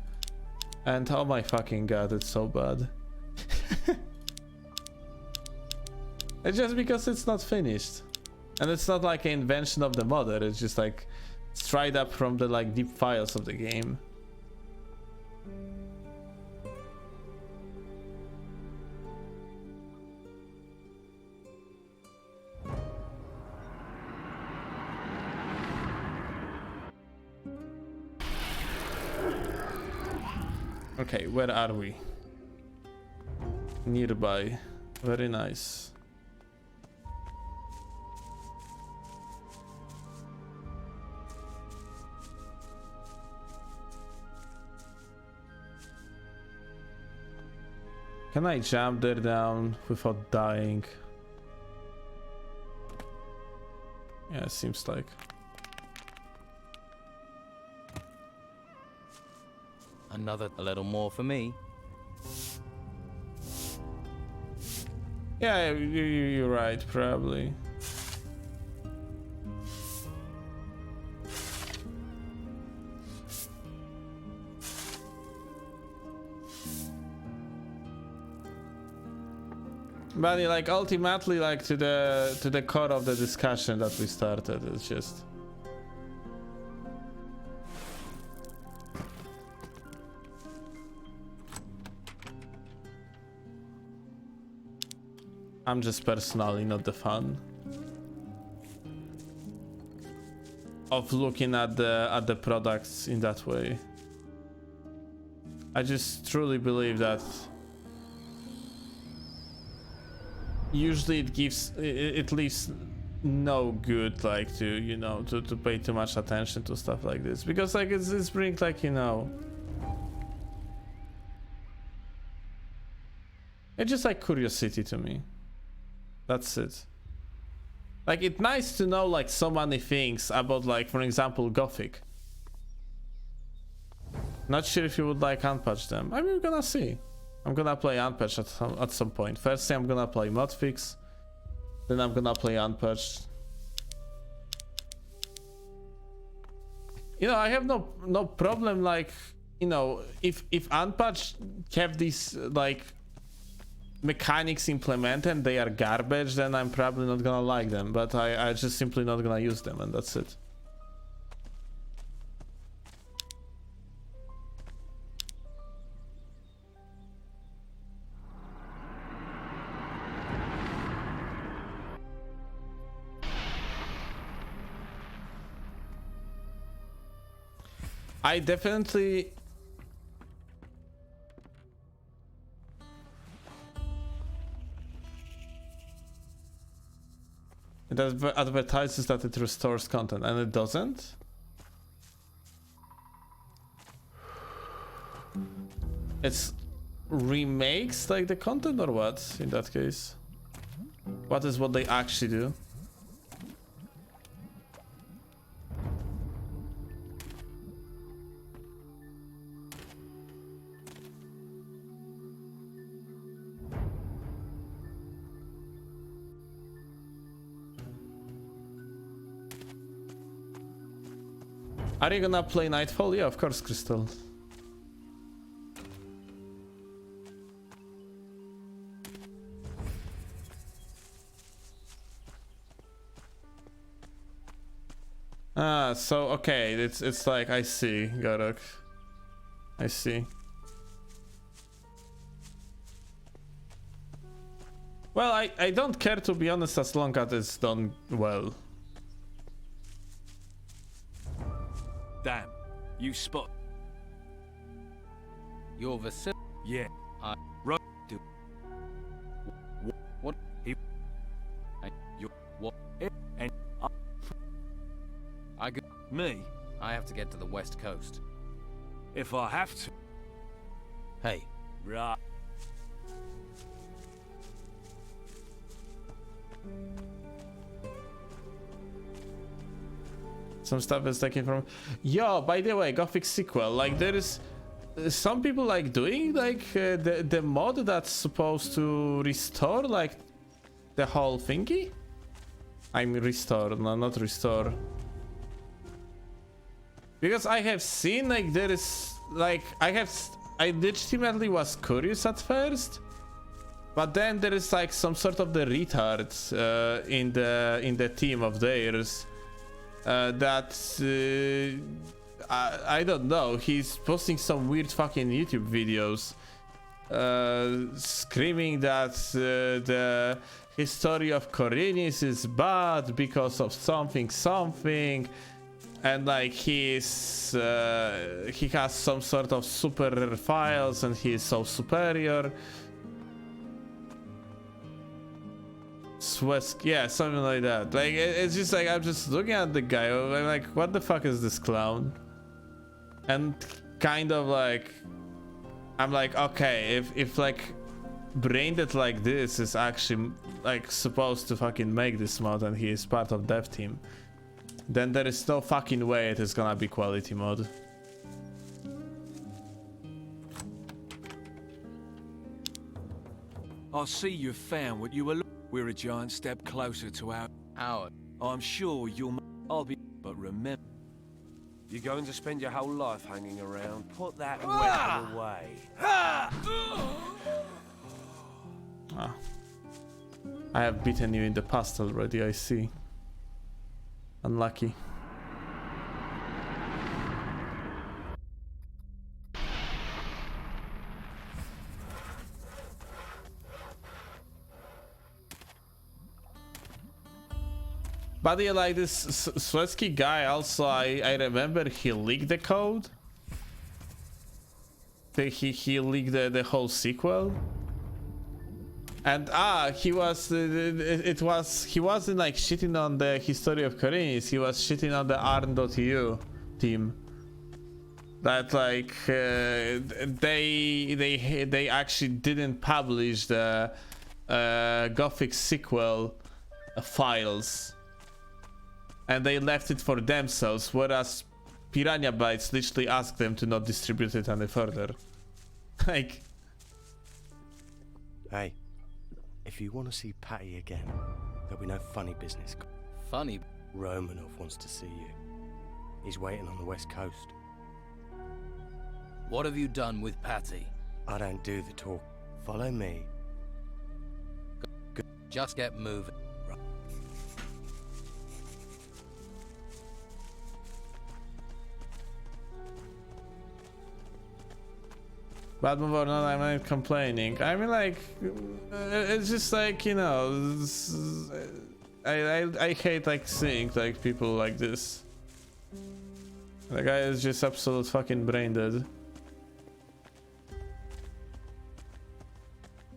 Speaker 1: and oh my fucking god, it's so bad. It's just because it's not finished, and it's not like an invention of the modder. It's just like straight up from the like deep files of the game. Okay, where are we? Nearby. Very nice. Can I jump there down without dying? Yeah, it seems like.
Speaker 2: A little more for me.
Speaker 1: Yeah, you're right, probably. But like ultimately, like to the core of the discussion that we started, it's just. I'm just personally not the fan of looking at the products in that way. I just truly believe that usually it leaves no good, like to, you know, to pay too much attention to stuff like this, because like it's brings like, you know, it's just like curiosity to me. That's it. Like it's nice to know like so many things about, like, for example, Gothic. Not sure if you would like unpatch them. I mean, we're gonna see. I'm gonna play unpatched at some point. Firstly, I'm gonna play modfix. Then I'm gonna play unpatched. You know, I have no problem, like, you know, if unpatched have these like mechanics implemented, they are garbage, then I'm probably not gonna like them. But I just simply not gonna use them, and that's it. I definitely it advertises that it restores content, and it doesn't. It's remakes like the content, or what in that case? What is what they actually do? Are you gonna play Nightfall? Yeah, of course, Crystal. Ah, so okay, it's like, I see, Garok. I see. Well, I don't care, to be honest, as long as it's done well.
Speaker 6: Damn, you spot.
Speaker 2: Your vicinity.
Speaker 6: Yeah. Right. Do.
Speaker 2: What?
Speaker 6: He. You.
Speaker 2: What?
Speaker 6: And.
Speaker 2: I go.
Speaker 6: Me.
Speaker 2: I have to get to the west coast.
Speaker 6: If I have to.
Speaker 2: Hey.
Speaker 6: Right.
Speaker 1: Some stuff is taken from. Yo, by the way, Gothic sequel. Like, there is some people like doing like the mod that's supposed to restore like the whole thingy. I mean, restore, no, not restore. Because I have seen like there is like I legitimately was curious at first, but then there is like some sort of the retards in the team of theirs. That I don't know, he's posting some weird fucking YouTube videos screaming that the history of Korinis is bad because of something, and like he has some sort of super files and he is so superior. Swesk, yeah, something like that. Like it's just like I'm just looking at the guy. I'm like, what the fuck is this clown? And kind of like, I'm like, okay, if like Braindead like this is actually like supposed to fucking make this mod and he is part of dev team, then there is no fucking way it is gonna be quality mod.
Speaker 6: I see you've found what you were looking. We're a giant step closer to our. I'm sure you'll. I'll be. But remember.
Speaker 8: You're going to spend your whole life hanging around. Put that weapon away.
Speaker 1: Ah. I have beaten you in the past already, I see. Unlucky. But yeah, like this Swetsky guy also, I remember he leaked the code. He leaked the whole sequel. And he was he wasn't like shitting on the history of Koreans, he was shitting on the arn.eu team. That like they actually didn't publish the Gothic sequel files. And they left it for themselves, whereas Piranha Bytes literally asked them to not distribute it any further. Like,
Speaker 9: hey, if you want to see Patty again, there'll be no funny business.
Speaker 2: Funny?
Speaker 9: Romanov wants to see you. He's waiting on the west coast.
Speaker 2: What have you done with Patty?
Speaker 9: I don't do the talk. Follow me.
Speaker 2: Just get moving.
Speaker 1: But move on, I'm not complaining. I mean, like, it's just like, you know, I hate like seeing like people like this. The guy is just absolute fucking brain dead.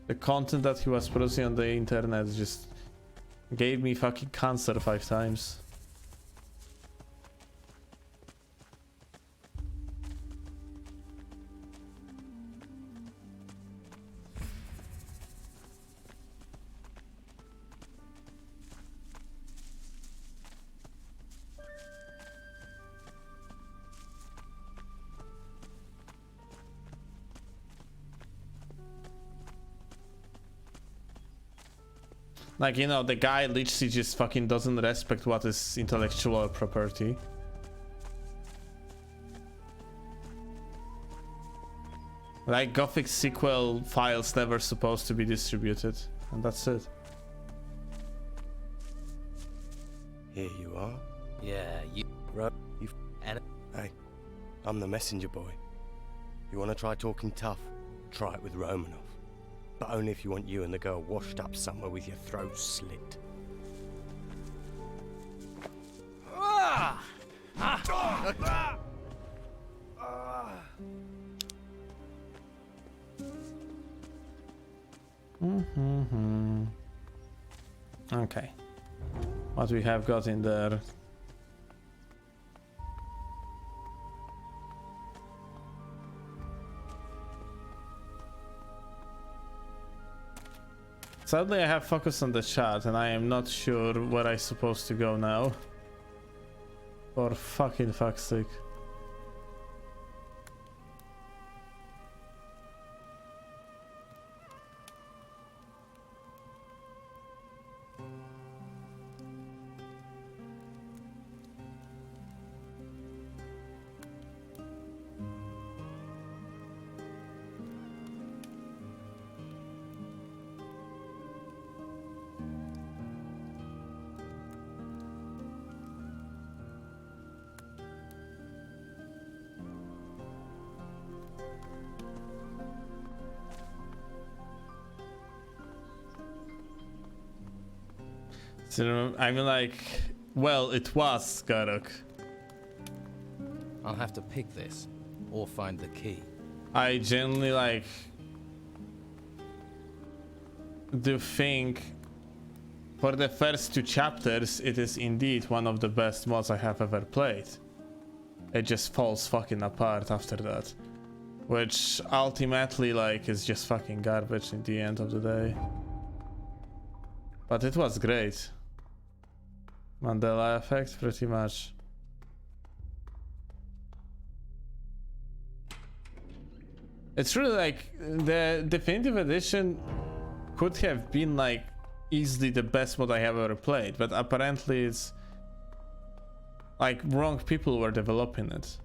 Speaker 1: The content that he was producing on the internet just gave me fucking cancer 5 times. Like, you know, the guy literally just fucking doesn't respect what is intellectual property. Like, Gothic sequel files never supposed to be distributed, and that's it.
Speaker 9: Here you are.
Speaker 2: Yeah, you...
Speaker 9: And... Hey, I'm the messenger boy. You want to try talking tough? Try it with Romanov. But only if you want you and the girl washed up somewhere with your throat slit.
Speaker 1: Okay. What we have got in there? Sadly, I have focused on the chat and I am not sure where I'm supposed to go now. For fucking fuck's sake. So, I mean, like, well, it was Garok.
Speaker 2: I'll have to pick this, or find the key.
Speaker 1: I genuinely, like, do think for the first 2 chapters, it is indeed one of the best mods I have ever played. It just falls fucking apart after that. Which ultimately, like, is just fucking garbage in the end of the day. But it was great. Mandela effect, pretty much. It's really like the definitive edition could have been like easily the best mod I have ever played, but apparently it's like wrong people were developing it.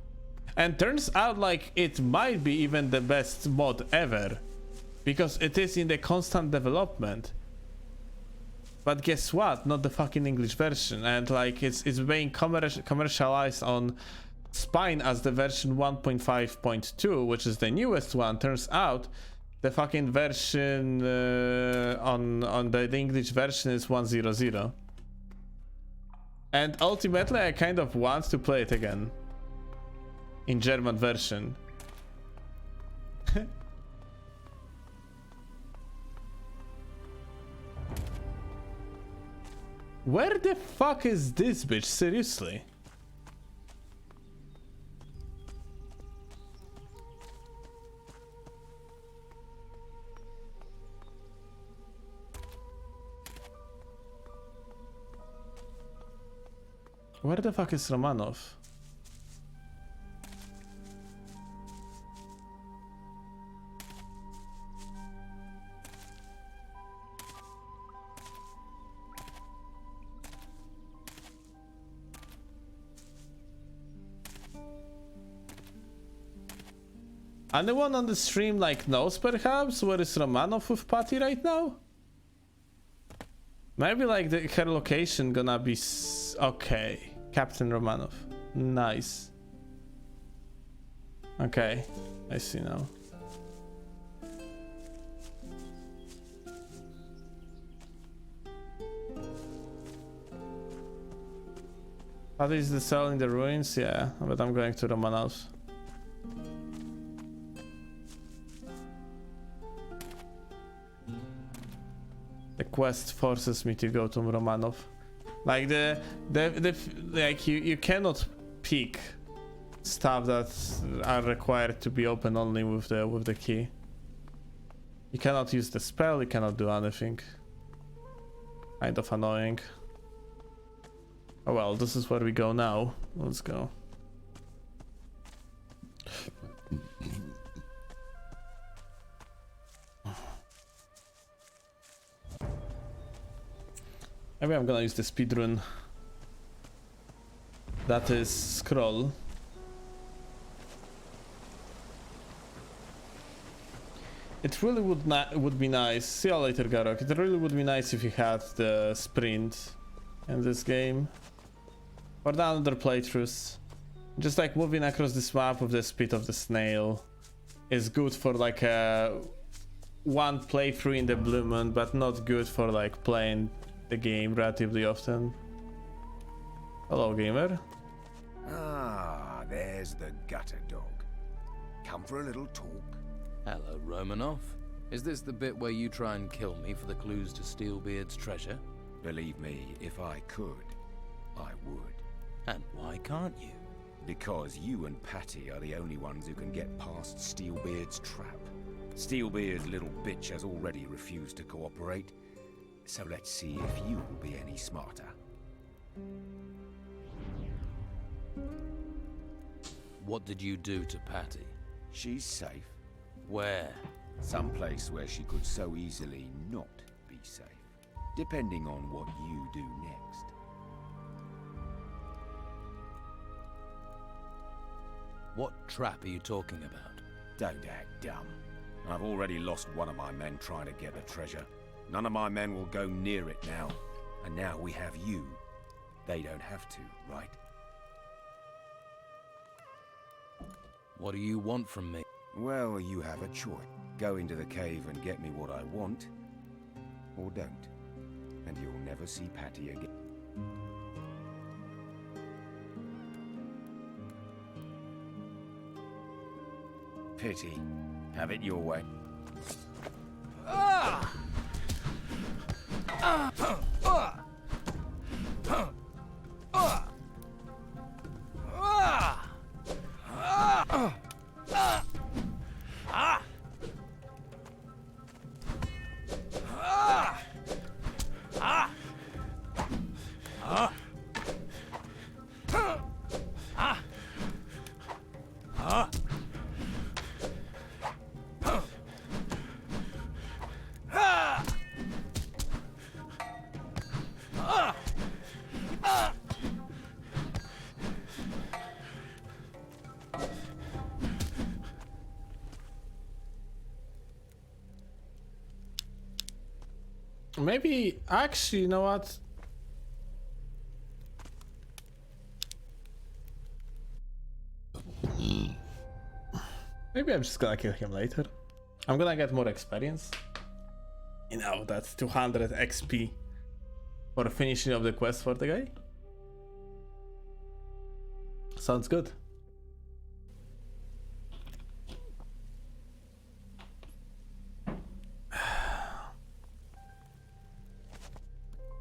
Speaker 1: And turns out like it might be even the best mod ever, because it is in the constant development. but guess what? Not the fucking English version, and like it's being commercialized on Spine as the version 1.5.2, which is the newest one. Turns out the fucking version on the English version is 1.0.0. And ultimately I kind of want to play it again in German version. Where the fuck is this bitch? Seriously? Where the fuck is Romanov? Anyone on the stream like knows perhaps where is Romanov with Patty right now? Maybe like her location gonna be okay. Captain Romanov. Nice. Okay, I see now. Patty is the cell in the ruins? Yeah, but I'm going to Romanov's. The quest forces me to go to Romanov. Like like you cannot pick stuff that are required to be open only with the key. You cannot use the spell, you cannot do anything. Kind of annoying. Oh well, this is where we go now. Let's go. Maybe I'm gonna use the speedrun. That is scroll. It really would be nice. See you later, Garok. It really would be nice if you had the sprint in this game. For the other playthroughs. Just like moving across this map with the speed of the snail is good for like a one playthrough in the Blue Moon, but not good for like playing the game relatively often. Hello, gamer.
Speaker 10: Ah, there's the gutter dog. Come for a little talk.
Speaker 2: Hello, Romanov. Is this the bit where you try and kill me for the clues to Steelbeard's treasure?
Speaker 10: Believe me, if I could, I would.
Speaker 2: And why can't you?
Speaker 10: Because you and Patty are the only ones who can get past Steelbeard's trap. Steelbeard's little bitch has already refused to cooperate. So let's see if you'll be any smarter.
Speaker 2: What did you do to Patty?
Speaker 10: She's safe.
Speaker 2: Where?
Speaker 10: Someplace where she could so easily not be safe. Depending on what you do next.
Speaker 2: What trap are you talking about?
Speaker 10: Don't act dumb. I've already lost one of my men trying to get the treasure. None of my men will go near it now. And now we have you. They don't have to, right?
Speaker 2: What do you want from me?
Speaker 10: Well, you have a choice. Go into the cave and get me what I want, or don't. And you'll never see Patty again. Pity. Have it your way.
Speaker 7: Ah!
Speaker 1: Maybe, actually, you know what? Maybe I'm just gonna kill him later. I'm gonna get more experience. You know, that's 200 XP for finishing of the quest for the guy. Sounds good.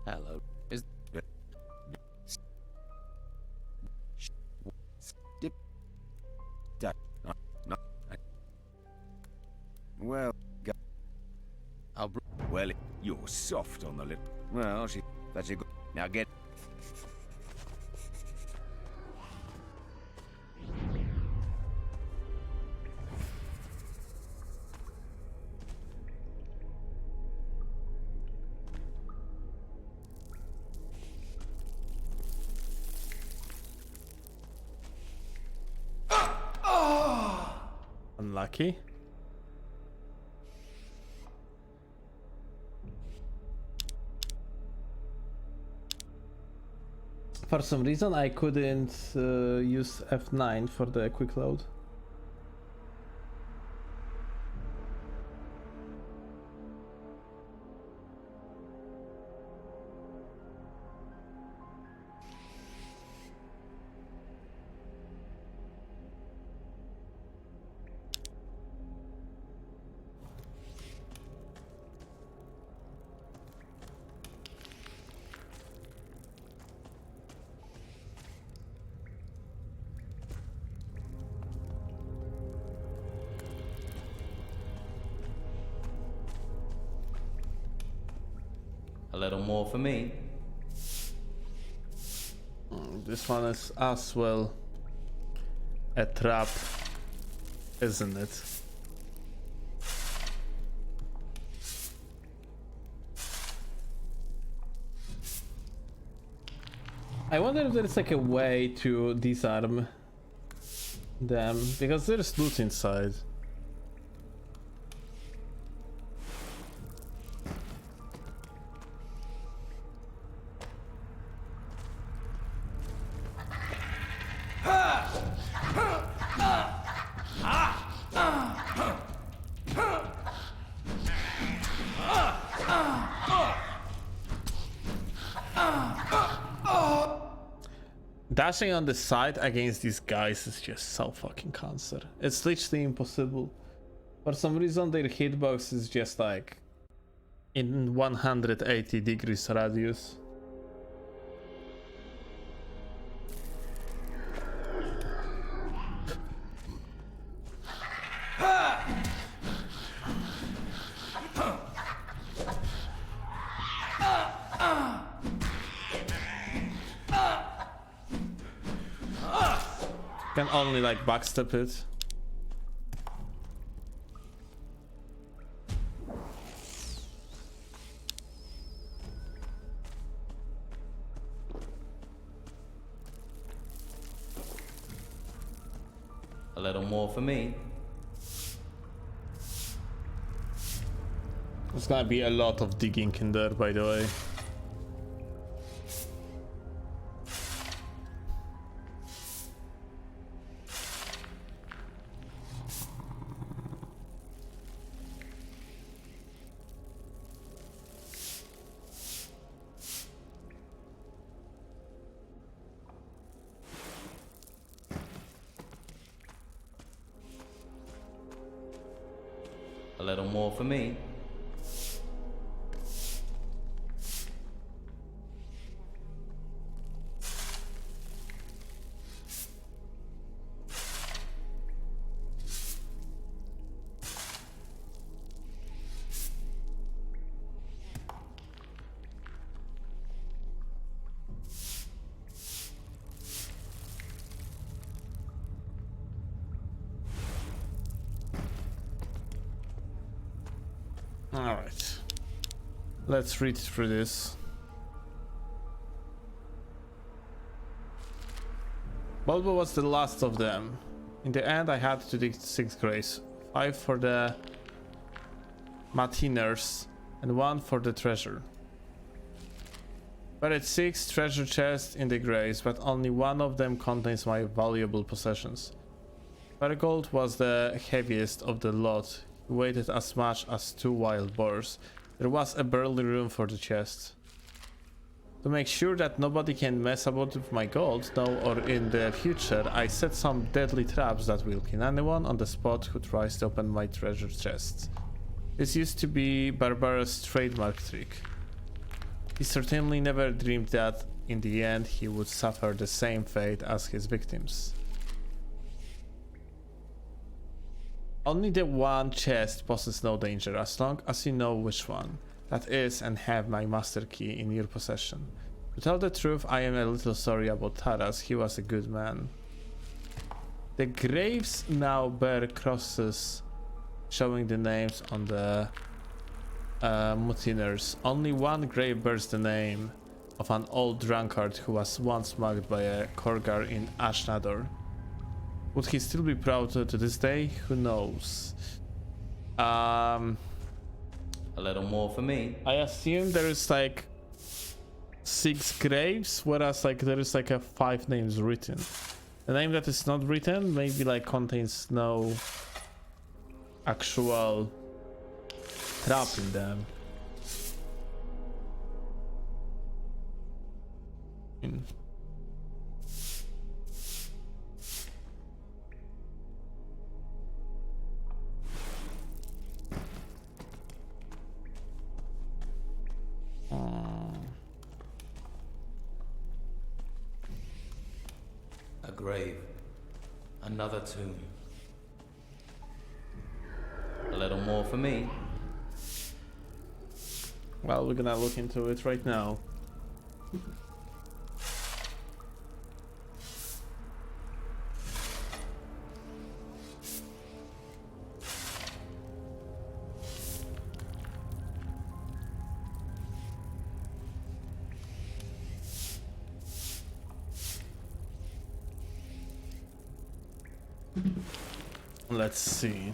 Speaker 2: Hello. Is
Speaker 10: Well,
Speaker 2: I'll
Speaker 10: well, you're soft on the lip. Well, that's a good. Now get.
Speaker 1: Unlucky. For some reason I couldn't use F9 for the quick load.
Speaker 11: A little more for me.
Speaker 1: This one is as well a trap, isn't it? I wonder if there's like a way to disarm them, because there's loot inside. Dashing on the side against these guys is just so fucking cancer. It's literally impossible. For some reason their hitbox is just like in 180 degrees radius. Can only like backstep it.
Speaker 11: A little more for me.
Speaker 1: There's gonna be a lot of digging in there, by the way.
Speaker 11: A little more for me.
Speaker 1: Alright. Let's read through this. Bulbo was the last of them. In the end I had to dig 6 graves. 5 for the Matiners and 1 for the treasure. Buried 6 treasure chests in the graves, but only one of them contains my valuable possessions. Marigold was the heaviest of the lot. He weighed as much as 2 wild boars. There was barely room for the chest. To make sure that nobody can mess about with my gold now or in the future, I set some deadly traps that will kill anyone on the spot who tries to open my treasure chests. This used to be Barbara's trademark trick. He certainly never dreamed that in the end he would suffer the same fate as his victims. Only the one chest poses no danger as long as you know which one that is and have my master key in your possession. To tell the truth, I am a little sorry about Taras. He was a good man. The graves now bear crosses showing the names on the mutineers. Only one grave bears the name of an old drunkard who was once mugged by a Khorgar in Ashnador. Would he still be proud to this day? Who knows?
Speaker 11: A little more for me.
Speaker 1: I assume there is like 6 graves, whereas like there is like a 5 names written. The name that is not written maybe like contains no actual trap in them.
Speaker 11: A grave. Another tomb. A little more for me.
Speaker 1: Well, we're gonna look into it right now. Let's see.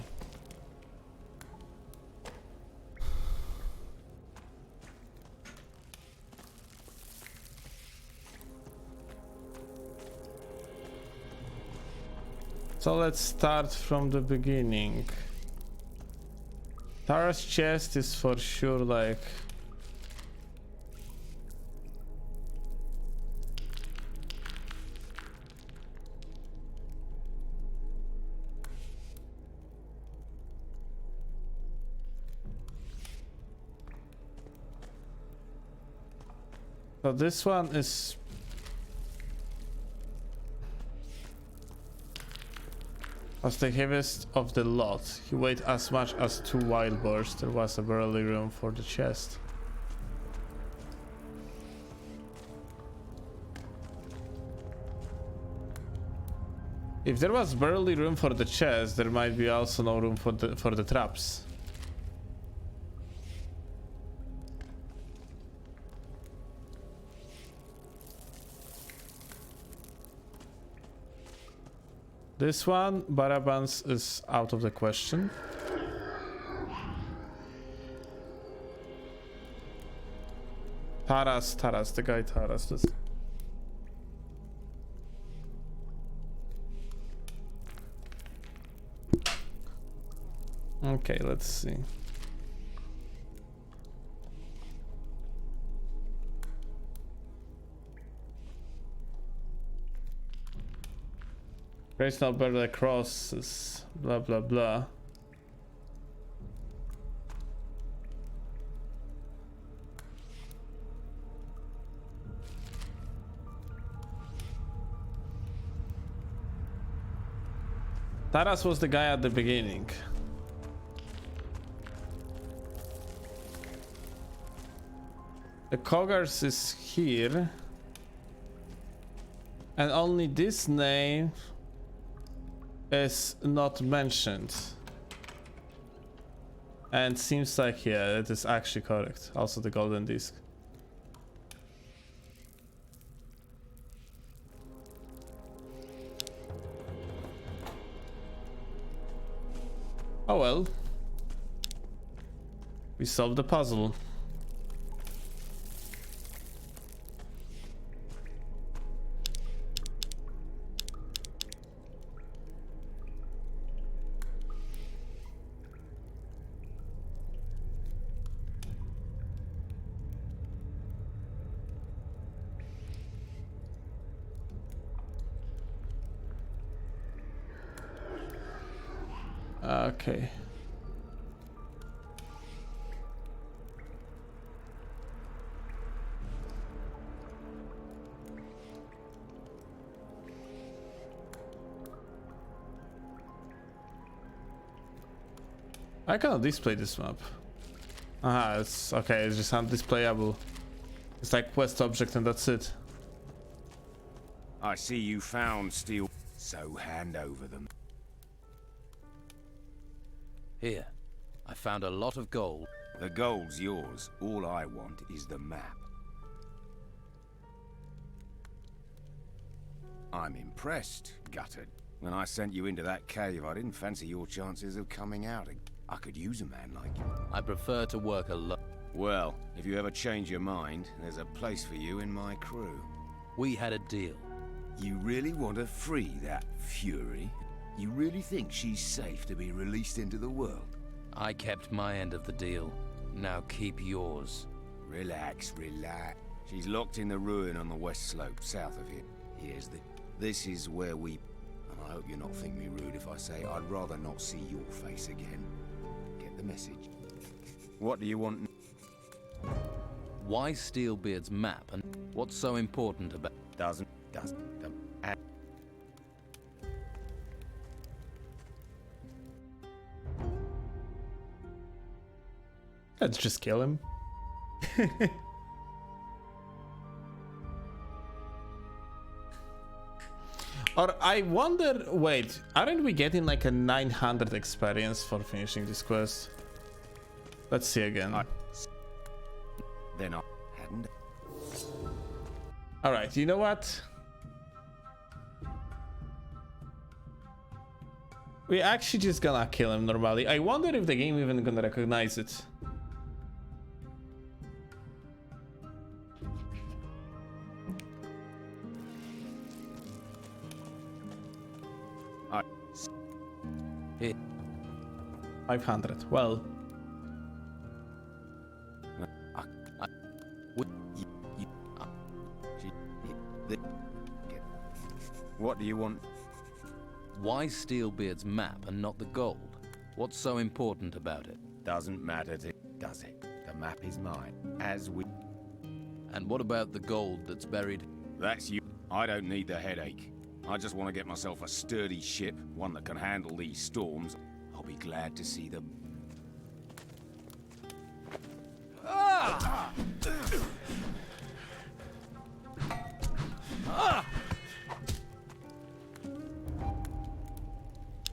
Speaker 1: So let's start from the beginning. Tara's chest is for sure like so this one is was the heaviest of the lot. He weighed as much as 2 wild boars. There was barely room for the chest. If there was barely room for the chest, there might be also no room for the traps. This one, Barabans, is out of the question. Taras, the guy Taras. This. Okay, let's see. Grace now bear the crosses, blah blah blah. Taras was the guy at the beginning. The Khorgars is here. And only this name is not mentioned, and seems like yeah, it is actually correct. Also the golden disc. Oh well. We solved the puzzle. Okay. I cannot display this map. Aha, it's okay, it's just undisplayable. It's like quest object and that's it.
Speaker 10: I see you found steel, so hand over them.
Speaker 2: Here, I found a lot of gold.
Speaker 10: The gold's yours. All I want is the map. I'm impressed, gutted. When I sent you into that cave, I didn't fancy your chances of coming out. I could use a man like you.
Speaker 2: I prefer to work alone.
Speaker 10: Well, if you ever change your mind, there's a place for you in my crew.
Speaker 2: We had a deal.
Speaker 10: You really want to free that Fury? You really think she's safe to be released into the world?
Speaker 2: I kept my end of the deal. Now keep yours.
Speaker 10: Relax, relax. She's locked in the ruin on the west slope, south of here. This is where we... And I hope you're not thinking me rude if I say I'd rather not see your face again. Get the message. What do you want?
Speaker 2: Why Steelbeard's map and what's so important about...
Speaker 10: Doesn't.
Speaker 1: Let's just kill him. Or I wonder, wait, aren't we getting like a 900 experience for finishing this quest? Let's see again.
Speaker 10: Then I hadn't.
Speaker 1: Alright, you know what? We're actually just gonna kill him normally. I wonder if the game even gonna recognize it.
Speaker 2: Here.
Speaker 1: 500. Well.
Speaker 10: What do you want?
Speaker 2: Why Steelbeard's map and not the gold? What's so important about it?
Speaker 10: Doesn't matter to does it? The map is mine. As we...
Speaker 2: And what about the gold that's buried?
Speaker 10: That's you. I don't need the headache. I just want to get myself a sturdy ship, one that can handle these storms. I'll be glad to see them.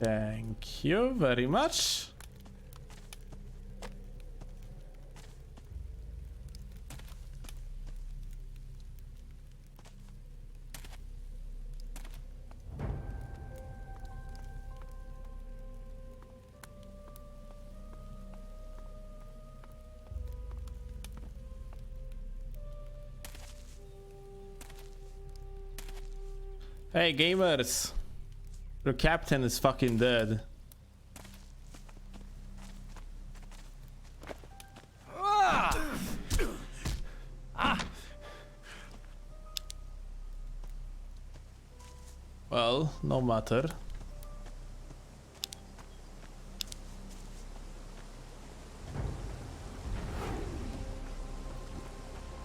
Speaker 1: Thank you very much. Hey gamers, your captain is fucking dead. Well, no matter.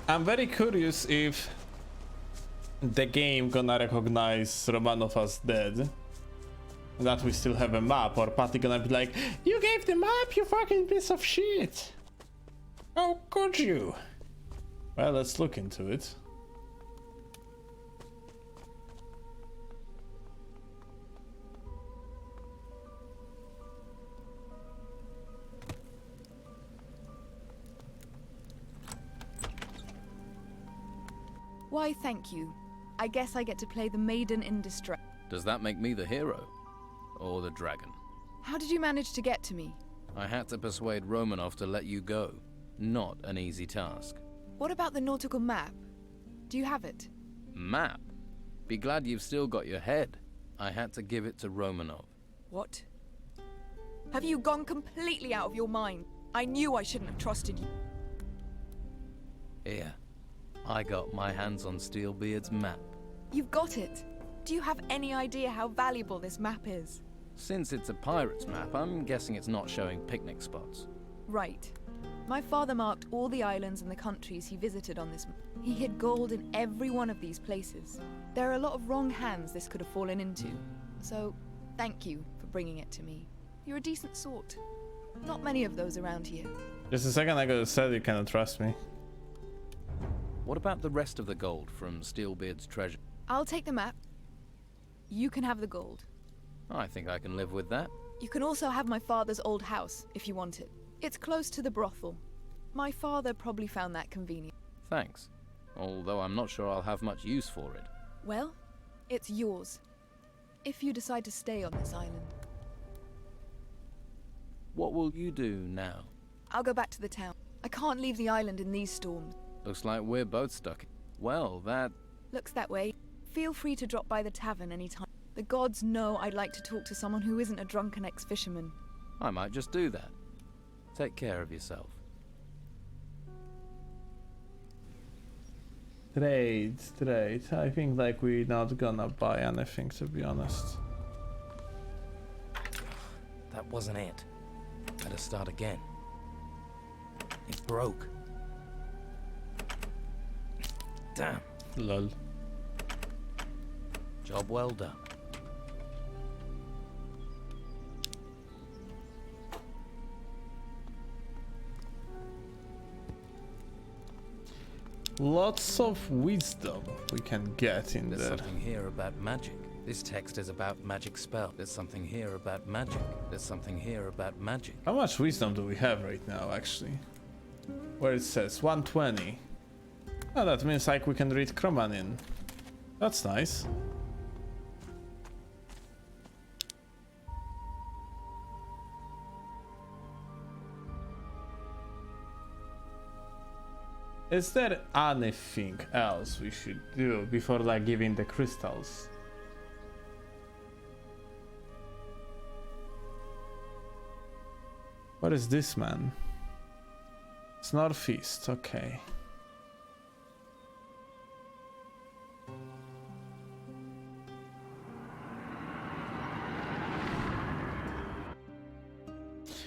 Speaker 1: I'm very curious if the game gonna recognize Romanov as dead, that we still have a map, or Patty gonna be like, you gave the map, you fucking piece of shit. How could you? Well, let's look into it.
Speaker 5: Why, thank you. I guess I get to play the maiden in distress.
Speaker 2: Does that make me the hero? Or the dragon?
Speaker 5: How did you manage to get to me?
Speaker 2: I had to persuade Romanov to let you go. Not an easy task.
Speaker 5: What about the nautical map? Do you have it?
Speaker 2: Map? Be glad you've still got your head. I had to give it to Romanov.
Speaker 5: What? Have you gone completely out of your mind? I knew I shouldn't have trusted you.
Speaker 2: Here. I got my hands on Steelbeard's map.
Speaker 5: You've got it. Do you have any idea how valuable this map is?
Speaker 2: Since it's a pirate's map, I'm guessing it's not showing picnic spots.
Speaker 5: Right. My father marked all the islands and the countries he visited on this map. He hid gold in every one of these places. There are a lot of wrong hands this could have fallen into. So, thank you for bringing it to me. You're a decent sort. Not many of those around here.
Speaker 1: Just a second ago, you said you cannot trust me.
Speaker 2: What about the rest of the gold from Steelbeard's treasure?
Speaker 5: I'll take the map. You can have the gold.
Speaker 2: I think I can live with that.
Speaker 5: You can also have my father's old house, if you want it. It's close to the brothel. My father probably found that convenient.
Speaker 2: Thanks. Although I'm not sure I'll have much use for it.
Speaker 5: Well, it's yours. If you decide to stay on this island.
Speaker 2: What will you do now?
Speaker 5: I'll go back to the town. I can't leave the island in these storms.
Speaker 2: Looks like we're both stuck. Well, that...
Speaker 5: Looks that way. Feel free to drop by the tavern anytime. The gods know I'd like to talk to someone who isn't a drunken ex-fisherman.
Speaker 2: I might just do that. Take care of yourself.
Speaker 1: Trade. I think like we're not gonna buy anything, to be honest.
Speaker 11: That wasn't it. Better start again. It broke. Damn.
Speaker 1: Lol.
Speaker 11: Job well done.
Speaker 1: Lots of wisdom we can get in
Speaker 11: There's
Speaker 1: there.
Speaker 11: something here about magic. This text is about magic spell. There's something here about magic. There's something here about magic.
Speaker 1: How much wisdom do we have right now, actually? Where it says 120. Oh, that means like we can read Cromanin. That's nice. Is there anything else we should do before like giving the crystals? What is this, man? It's northeast, okay.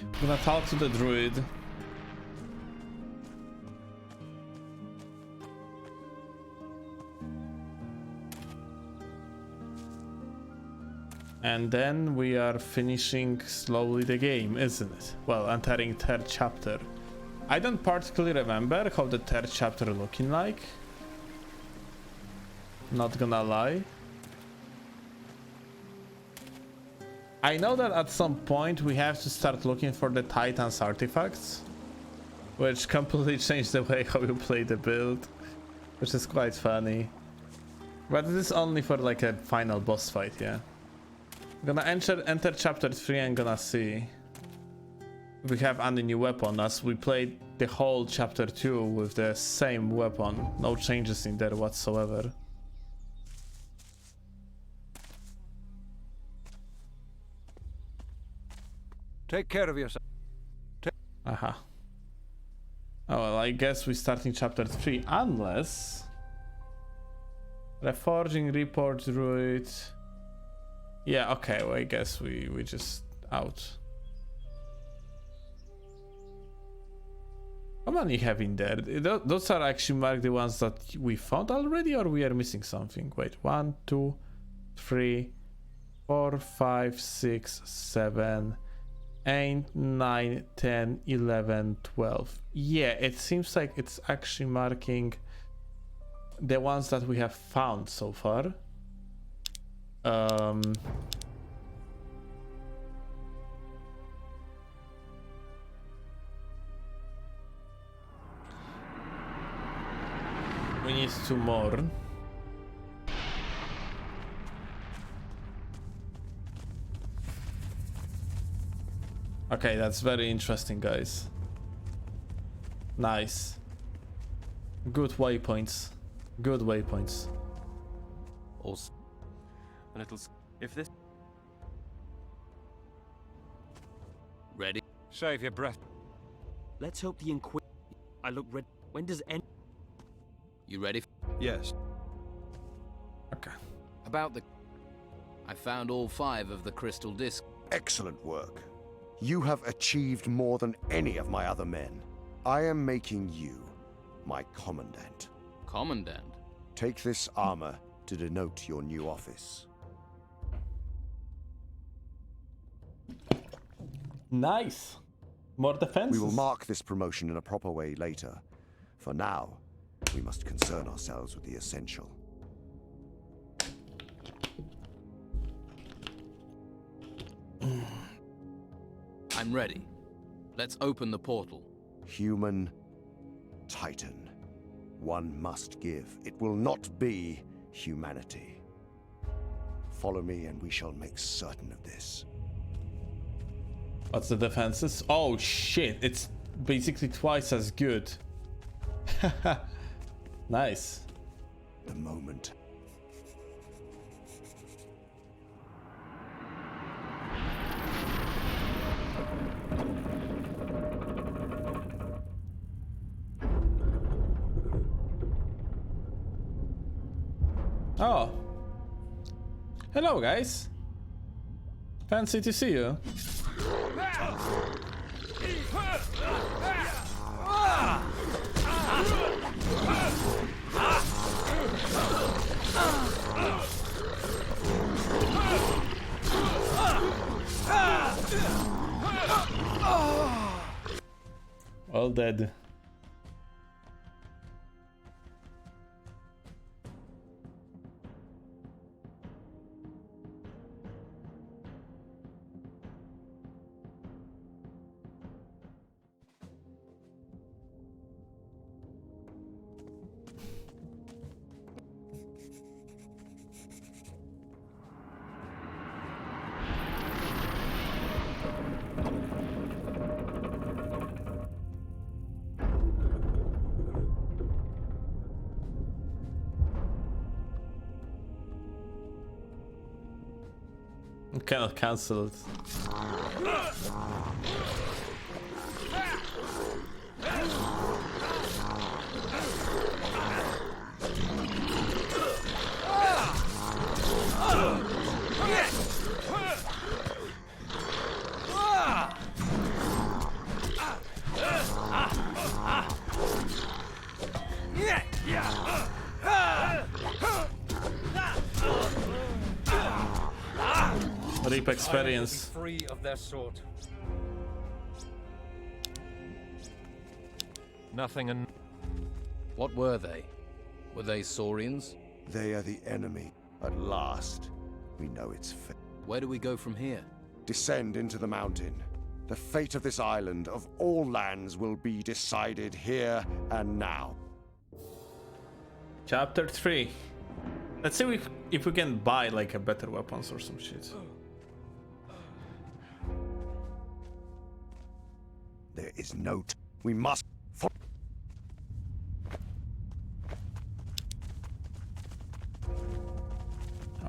Speaker 1: I'm gonna talk to the druid. And then we are finishing slowly the game, isn't it? Well, entering third chapter. I don't particularly remember how the third chapter looking like. Not gonna lie. I know that at some point we have to start looking for the Titan's artifacts, which completely changed the way how you play the build, which is quite funny. But it is only for like a final boss fight, yeah. I'm gonna enter chapter 3 and gonna see if we have any new weapon, as we played the whole chapter 2 with the same weapon. No changes in there whatsoever.
Speaker 6: Take care of yourself.
Speaker 1: Aha. Oh, well, I guess we start in chapter 3, unless... Reforging, report, druid... Yeah, okay, well, I guess we just out. How many you have in there? Those are actually marked the ones that we found already, or we are missing something? Wait, 1, 2, 3, 4, 5, 6, 7, 8, 9, 10, 11, 12. Yeah, it seems like it's actually marking the ones that we have found so far. We need 2 more. Okay, that's very interesting, guys. Nice. Good waypoints. Good waypoints.
Speaker 11: Also,
Speaker 3: A little. If this.
Speaker 11: ready?
Speaker 8: Save your breath.
Speaker 3: Let's hope the Inquisitor. I look red. When does end?
Speaker 11: You ready?
Speaker 6: Yes.
Speaker 1: Okay.
Speaker 2: About the... I found all 5 of the crystal discs.
Speaker 12: Excellent work. You have achieved more than any of my other men. I am making you my commandant.
Speaker 2: Commandant?
Speaker 12: Take this armor to denote your new office.
Speaker 1: Nice. More defenses.
Speaker 12: We will mark this promotion in a proper way later. For now, we must concern ourselves with the essential.
Speaker 2: I'm ready. Let's open the portal.
Speaker 12: Human Titan. One must give. It will not be humanity. Follow me and we shall make certain of this.
Speaker 1: What's the defenses? Oh shit, it's basically twice as good. Nice.
Speaker 12: The moment.
Speaker 1: Oh. Hello, guys. Fancy to see you. All dead. Cannot cancel it. Deep experience.
Speaker 8: Free of their sort. Nothing and...
Speaker 2: What were they? Were they Saurians?
Speaker 12: They are the enemy. At last, we know its fate.
Speaker 2: Where do we go from here?
Speaker 12: Descend into the mountain. The fate of this island, of all lands, will be decided here and now.
Speaker 1: Chapter 3. Let's see if we can buy like a better weapons or some shit.
Speaker 12: There is no we must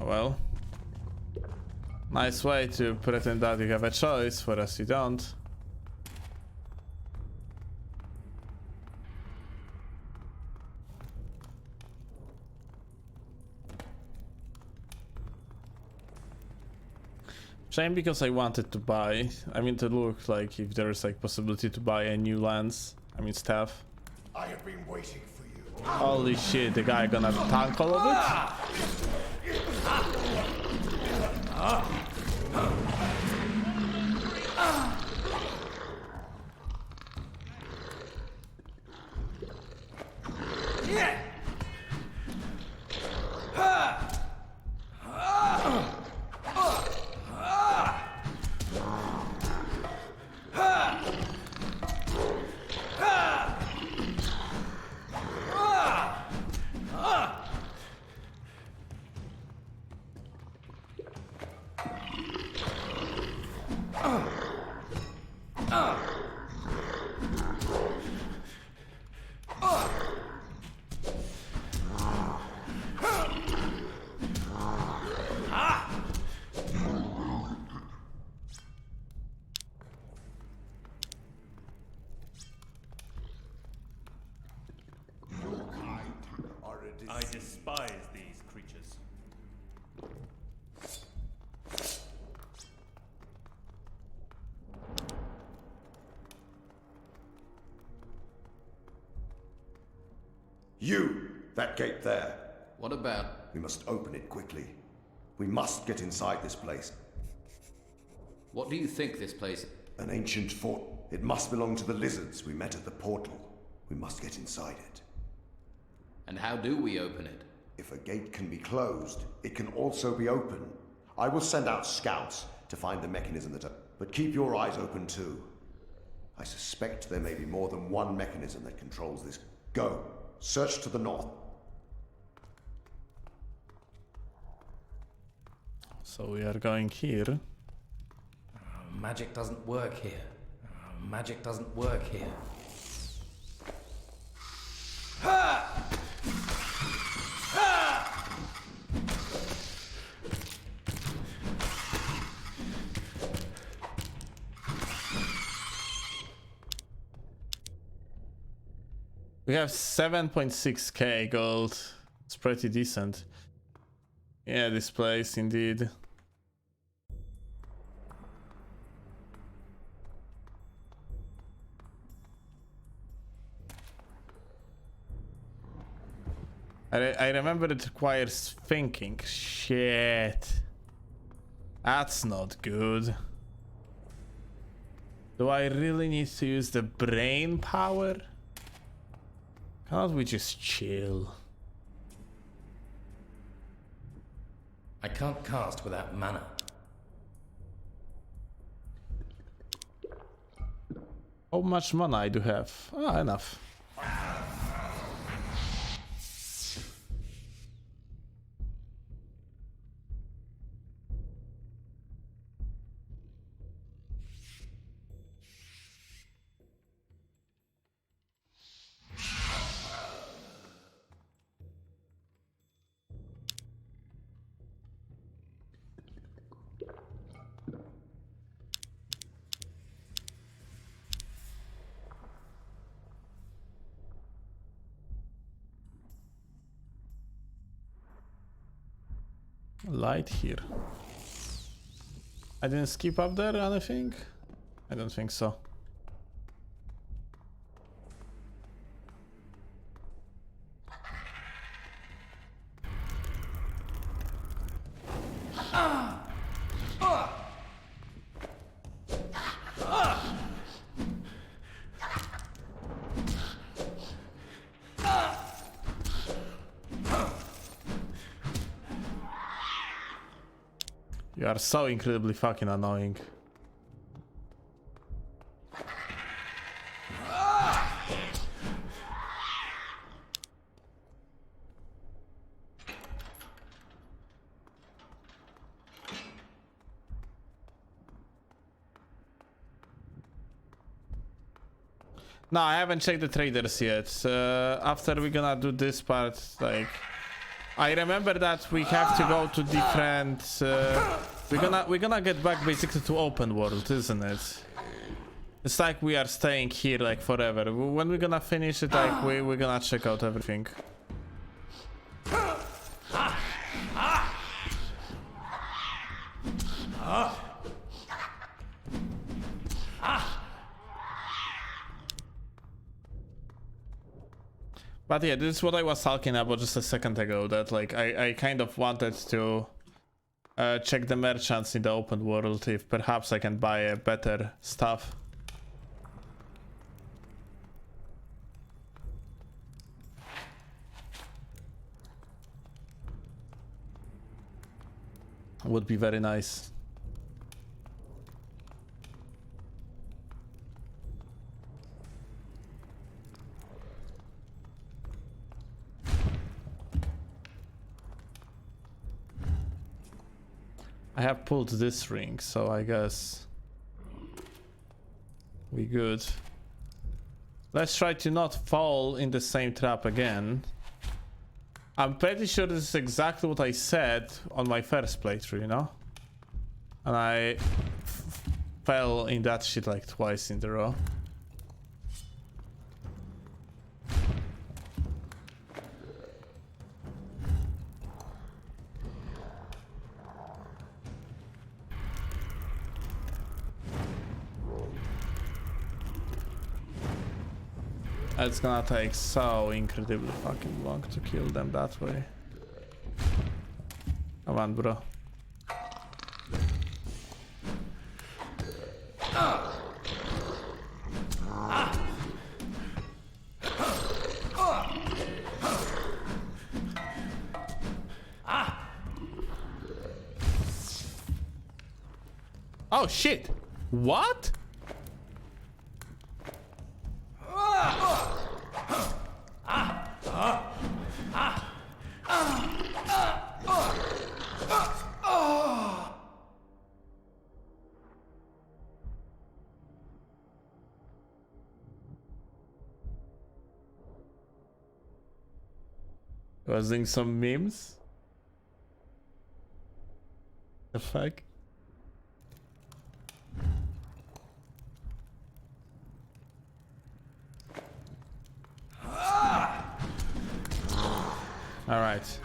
Speaker 1: Oh well. Nice way to pretend that you have a choice, whereas you don't. Shame because I wanted to buy, to look like if there's like possibility to buy a new lance, staff.
Speaker 12: I have been waiting for you.
Speaker 1: Holy shit, the guy gonna tank all of it?
Speaker 12: You! That gate there.
Speaker 11: What about?
Speaker 12: We must open it quickly. We must get inside this place.
Speaker 11: What do you think this place?
Speaker 12: An ancient fort. It must belong to the lizards we met at the portal. We must get inside it.
Speaker 11: And how do we open it?
Speaker 12: If a gate can be closed, it can also be opened. I will send out scouts to find the mechanism that... But keep your eyes open too. I suspect there may be more than one mechanism that controls this. Go. Search to the north.
Speaker 1: So we are going here.
Speaker 11: Magic doesn't work here. Magic doesn't work here.
Speaker 1: We have 7.6k gold. It's pretty decent. Yeah, this place indeed. I remember it requires thinking. Shit. That's not good. Do I really need to use the brain power? Can't we just chill?
Speaker 11: I can't cast without mana.
Speaker 1: How much mana I do have? Ah, enough. Light here. I didn't skip up there anything? I don't think so. You are so incredibly fucking annoying. No, I haven't checked the traders yet. After we're gonna do this part, like... I remember that we have to go to different... we're gonna get back basically to open world, isn't it? It's like we are staying here like forever. When we're gonna finish it, like we're gonna check out everything. But yeah, this is what I was talking about just a second ago, that like I kind of wanted to check the merchants in the open world, if perhaps I can buy a better stuff. Would be very nice. I have pulled this ring, so I guess we good. Let's try to not fall in the same trap again. I'm pretty sure this is exactly what I said on my first playthrough, you know? And I fell in that shit like twice in a row. It's gonna take so incredibly fucking long to kill them that way. Come on, bro. Oh shit! What? I was doing some memes. The fuck? All right.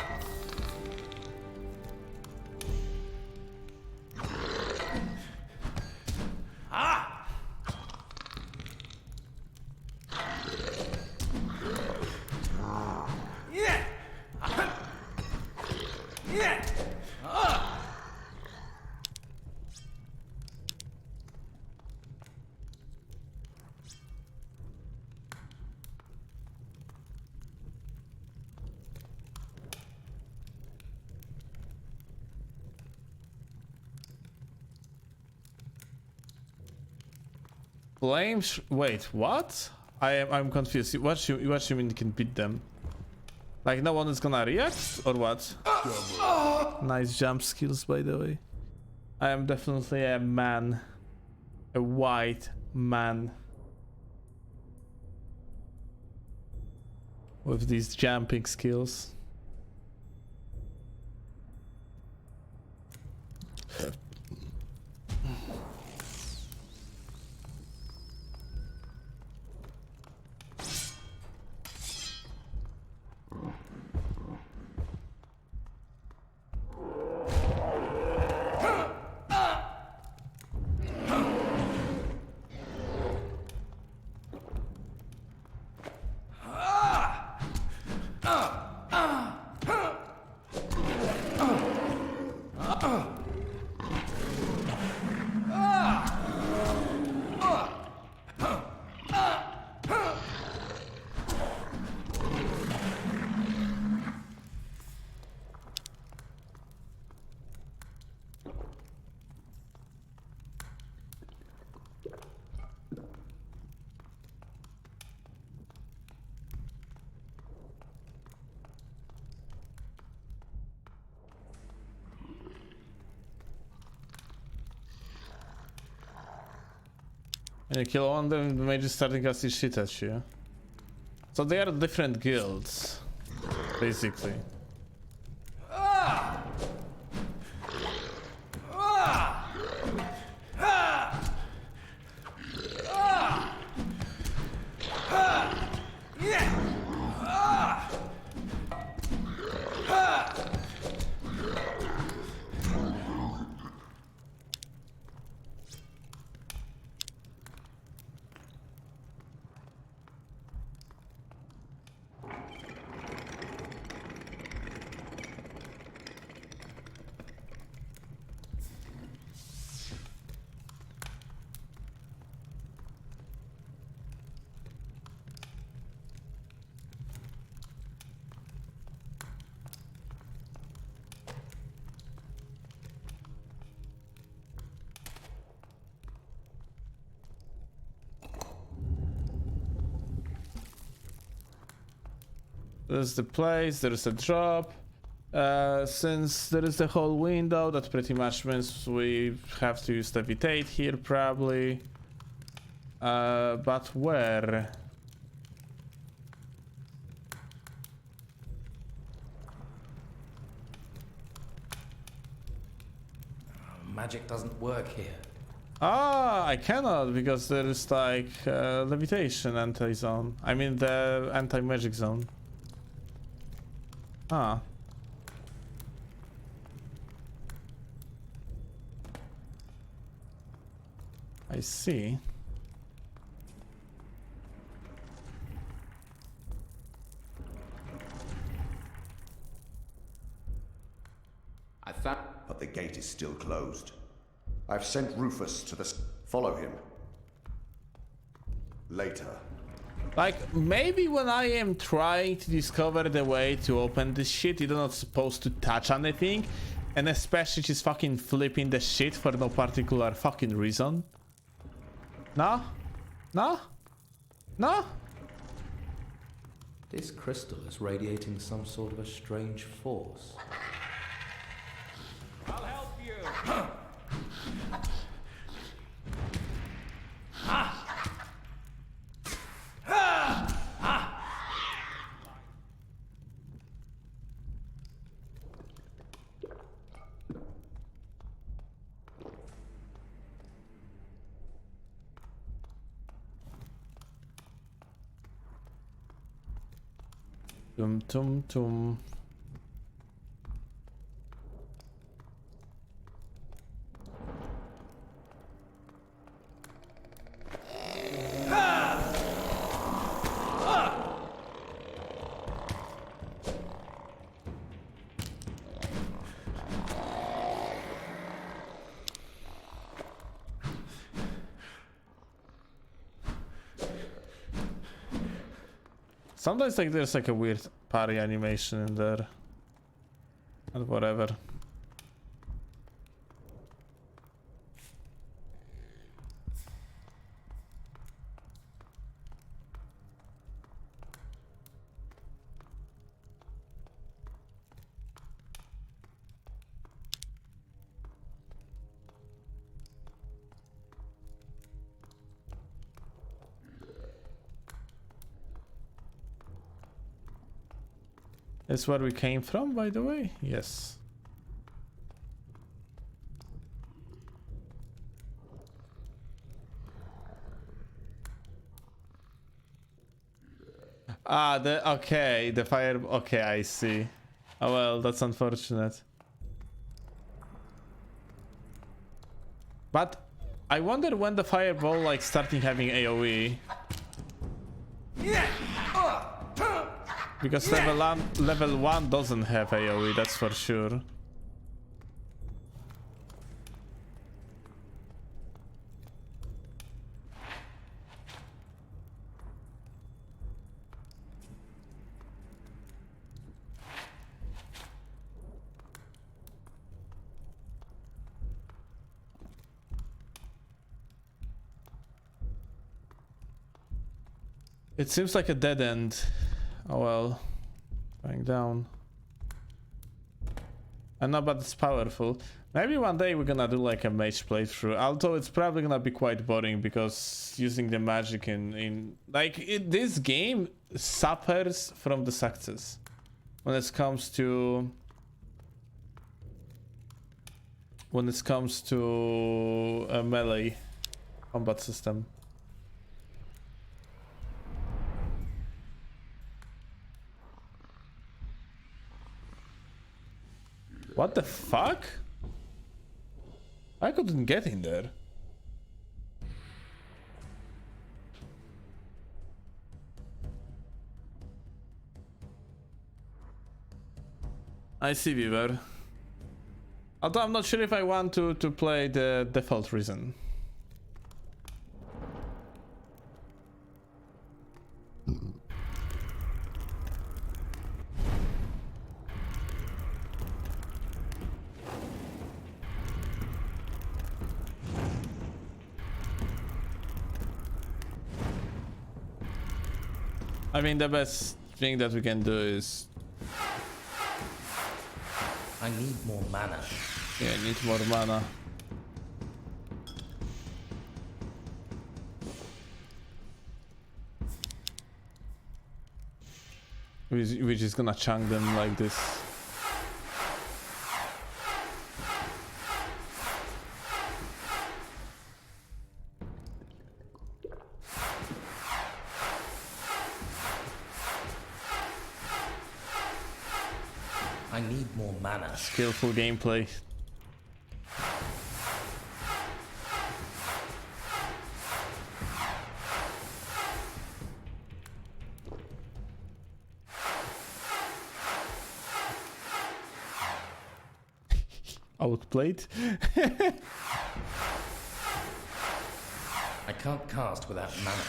Speaker 1: Flames. Wait, what? I'm confused. What you mean you can beat them? Like no one is gonna react or what? Nice jump skills, by the way. I am definitely a man, a white man with these jumping skills. And you kill one, then the mage is starting to see shit at you. So they are different guilds, basically. There's the place, there's a drop. Since there is the whole window, that pretty much means we have to use levitate here probably. But where?
Speaker 11: Magic doesn't work here.
Speaker 1: Ah, I cannot because there is like levitation anti-zone. I mean the anti-magic zone. Ah. I see.
Speaker 12: the gate is still closed. I've sent Rufus to the... Follow him. Later.
Speaker 1: Like, maybe when I am trying to discover the way to open this shit, you're not supposed to touch anything. And especially just fucking flipping the shit for no particular fucking reason. No? No? No?
Speaker 11: This crystal is radiating some sort of a strange force.
Speaker 8: I'll help you.
Speaker 1: Tum tum tum. Sometimes like there's like a weird parry animation in there. And whatever. That's where we came from, by the way? Yes. Ah, okay, the fire, okay, I see. Oh well, that's unfortunate. But I wonder when the fireball like starting having AoE. Because level 1 doesn't have AoE, that's for sure. It seems like a dead end. Oh well. Going down. I know, but it's powerful. Maybe one day we're gonna do like a mage playthrough. Although it's probably gonna be quite boring because using the magic in this game suffers from the success when it comes to a melee combat system. What the fuck? I couldn't get in there. I see, Weaver. Although I'm not sure if I want to play the default reason. I mean, the best thing that we can do is...
Speaker 11: I need more mana.
Speaker 1: Yeah, I need more mana. We're just gonna chunk them like this.
Speaker 11: I need more mana.
Speaker 1: Skillful gameplay. Outplayed.
Speaker 11: I can't cast without mana.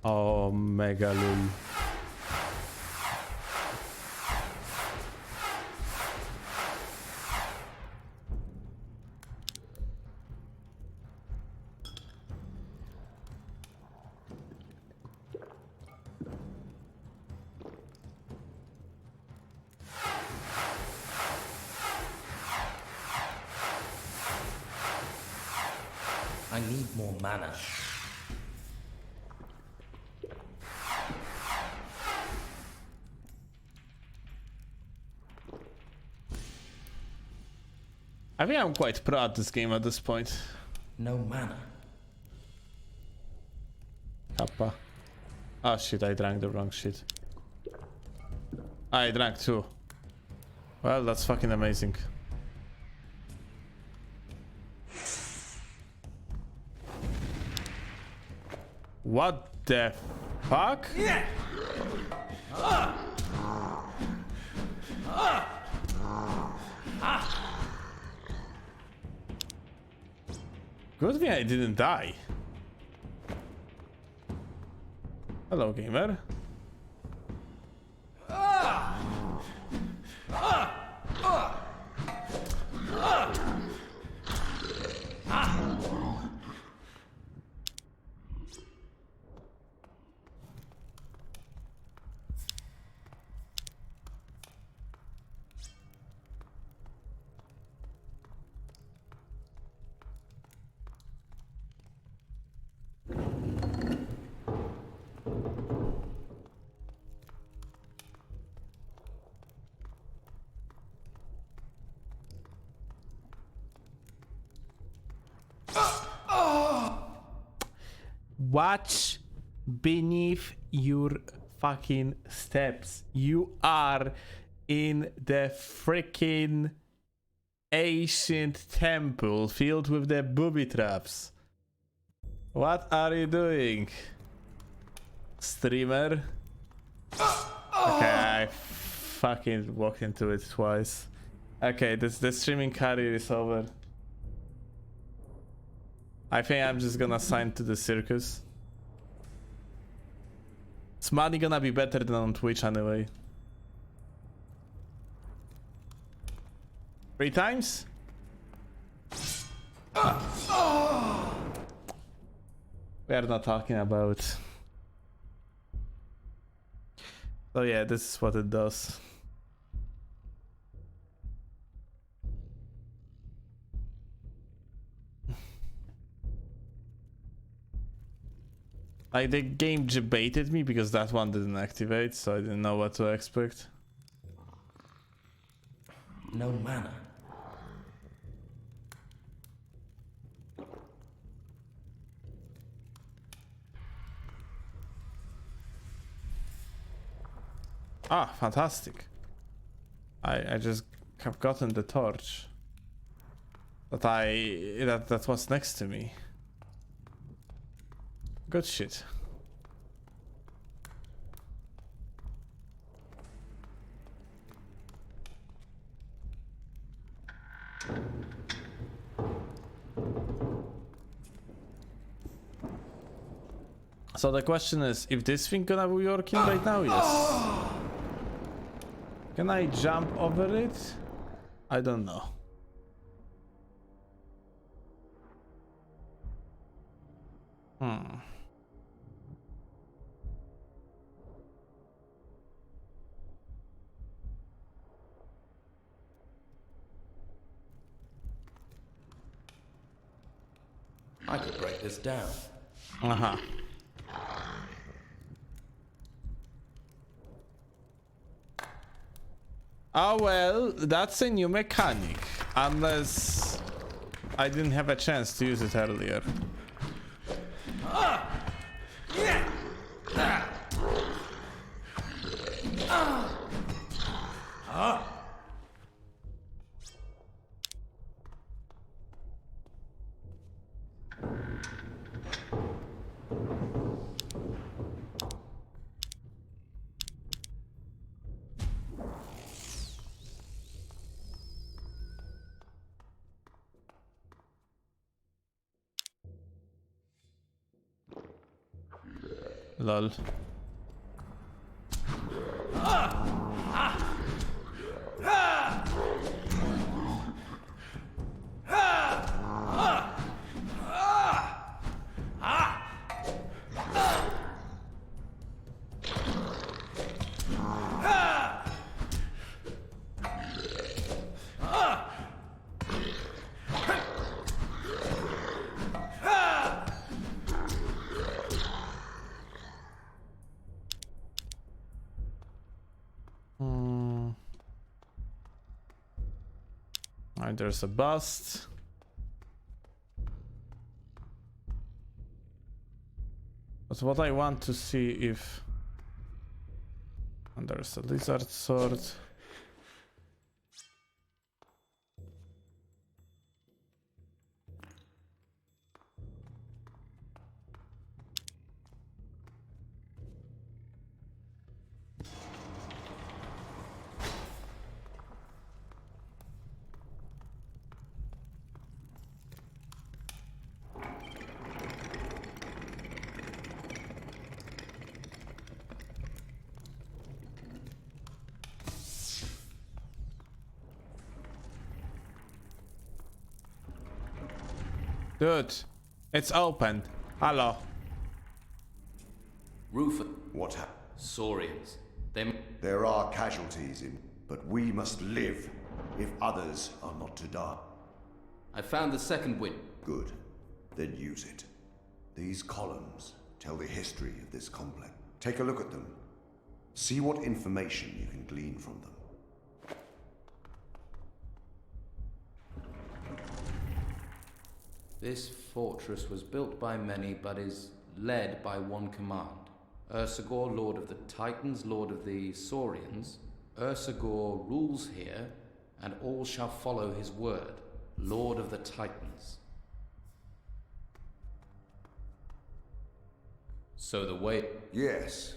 Speaker 1: Oh, mega lul.
Speaker 11: I need more mana.
Speaker 1: I think I'm quite proud of this game at this point.
Speaker 11: No mana.
Speaker 1: Kappa. Oh shit, I drank the wrong shit. I drank two. Well, that's fucking amazing. What the fuck? Yeah. Good thing I didn't die. Hello, gamer. Watch beneath your fucking steps. You are in the freaking ancient temple filled with the booby traps. What are you doing, streamer? Okay, I fucking walked into it twice. Okay, the streaming career is over. I think I'm just gonna sign to the circus. It's money gonna be better than on Twitch anyway. 3 times? We are not talking about. So yeah, this is what it does. Like, the game baited me because that one didn't activate, so I didn't know what to expect.
Speaker 11: No mana.
Speaker 1: Ah, fantastic. I just have gotten the torch. That was next to me. Good shit. So the question is, if this thing gonna be working right now? Yes. Can I jump over it? I don't know.
Speaker 11: I could break this down.
Speaker 1: Uh-huh. Oh well, that's a new mechanic. Unless I didn't have a chance to use it earlier. Lol. Alright, there's a bust. But what I want to see if... And there's a lizard sword. Dude, it's open. Hello.
Speaker 13: Rufus.
Speaker 12: What happened?
Speaker 13: Saurians.
Speaker 12: There are casualties but we must live if others are not to die.
Speaker 13: I found the second wind.
Speaker 12: Good. Then use it. These columns tell the history of this complex. Take a look at them. See what information you can glean from them.
Speaker 11: This fortress was built by many, but is led by one command. Ursagor, Lord of the Titans, Lord of the Saurians. Ursagor rules here, and all shall follow his word. Lord of the Titans. So the way...
Speaker 12: Yes.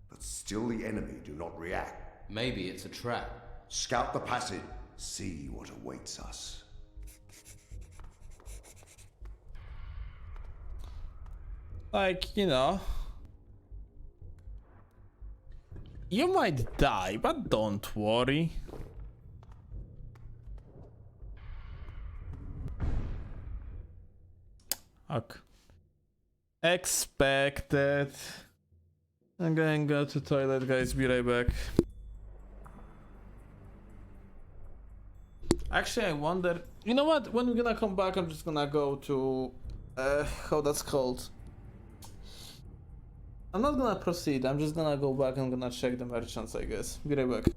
Speaker 12: But still the enemy do not react.
Speaker 11: Maybe it's a trap.
Speaker 12: Scout the passage. See what awaits us.
Speaker 1: Like, you know, you might die, but don't worry. Okay. Expected. I'm gonna go to toilet, guys. Be right back. Actually, I wonder. You know what? When we're gonna come back, I'm just gonna go to how that's called. I'm not gonna proceed, I'm just gonna go back and gonna check the merchants, I guess. Be right back.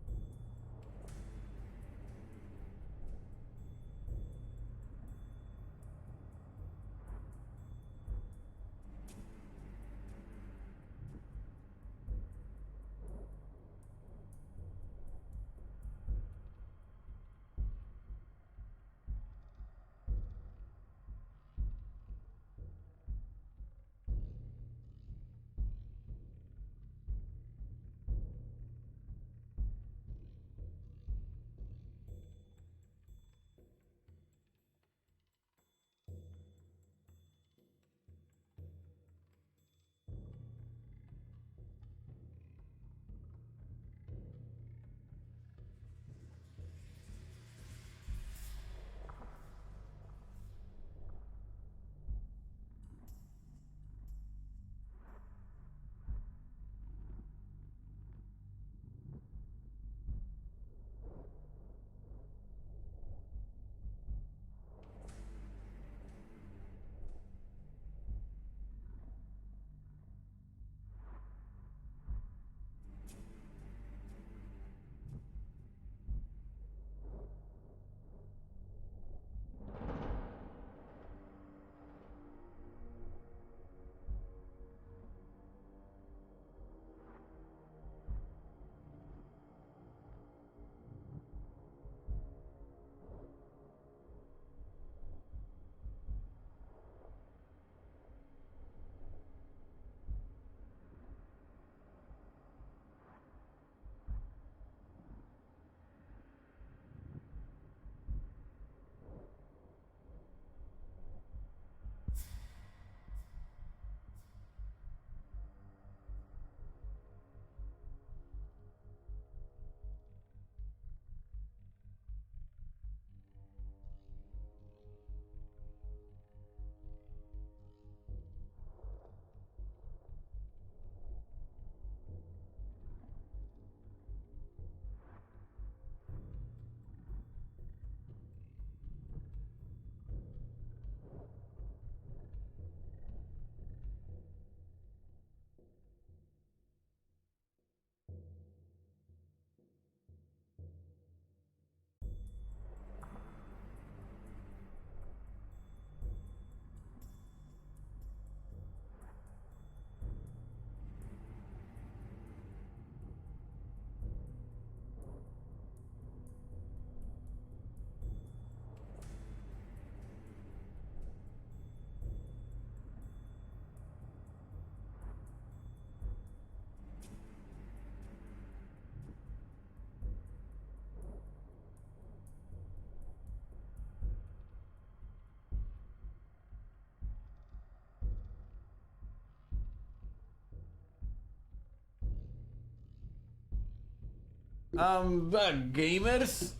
Speaker 1: I'm back, gamers.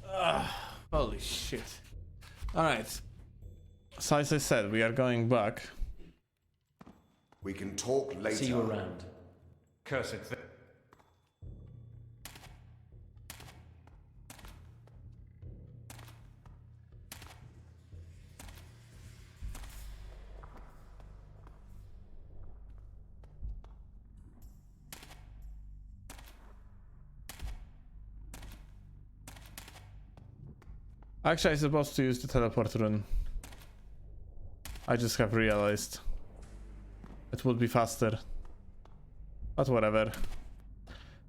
Speaker 1: Holy shit. Alright. So as I said, we are going back.
Speaker 12: We can talk later.
Speaker 14: See you around.
Speaker 15: Cursed thing.
Speaker 1: Actually, I'm supposed to use the teleport rune. I just have realized. It would be faster. But whatever.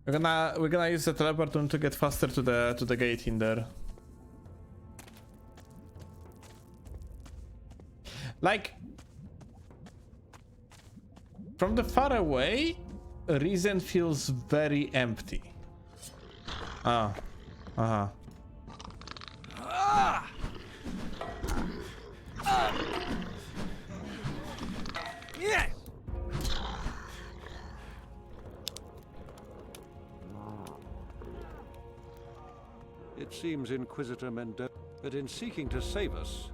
Speaker 1: We're gonna use the teleport rune to get faster to the gate in there. Like, from the far away, Reason feels very empty. Ah. Uh-huh.
Speaker 6: Yes.
Speaker 8: It seems Inquisitor Mendoza, but in seeking to save us,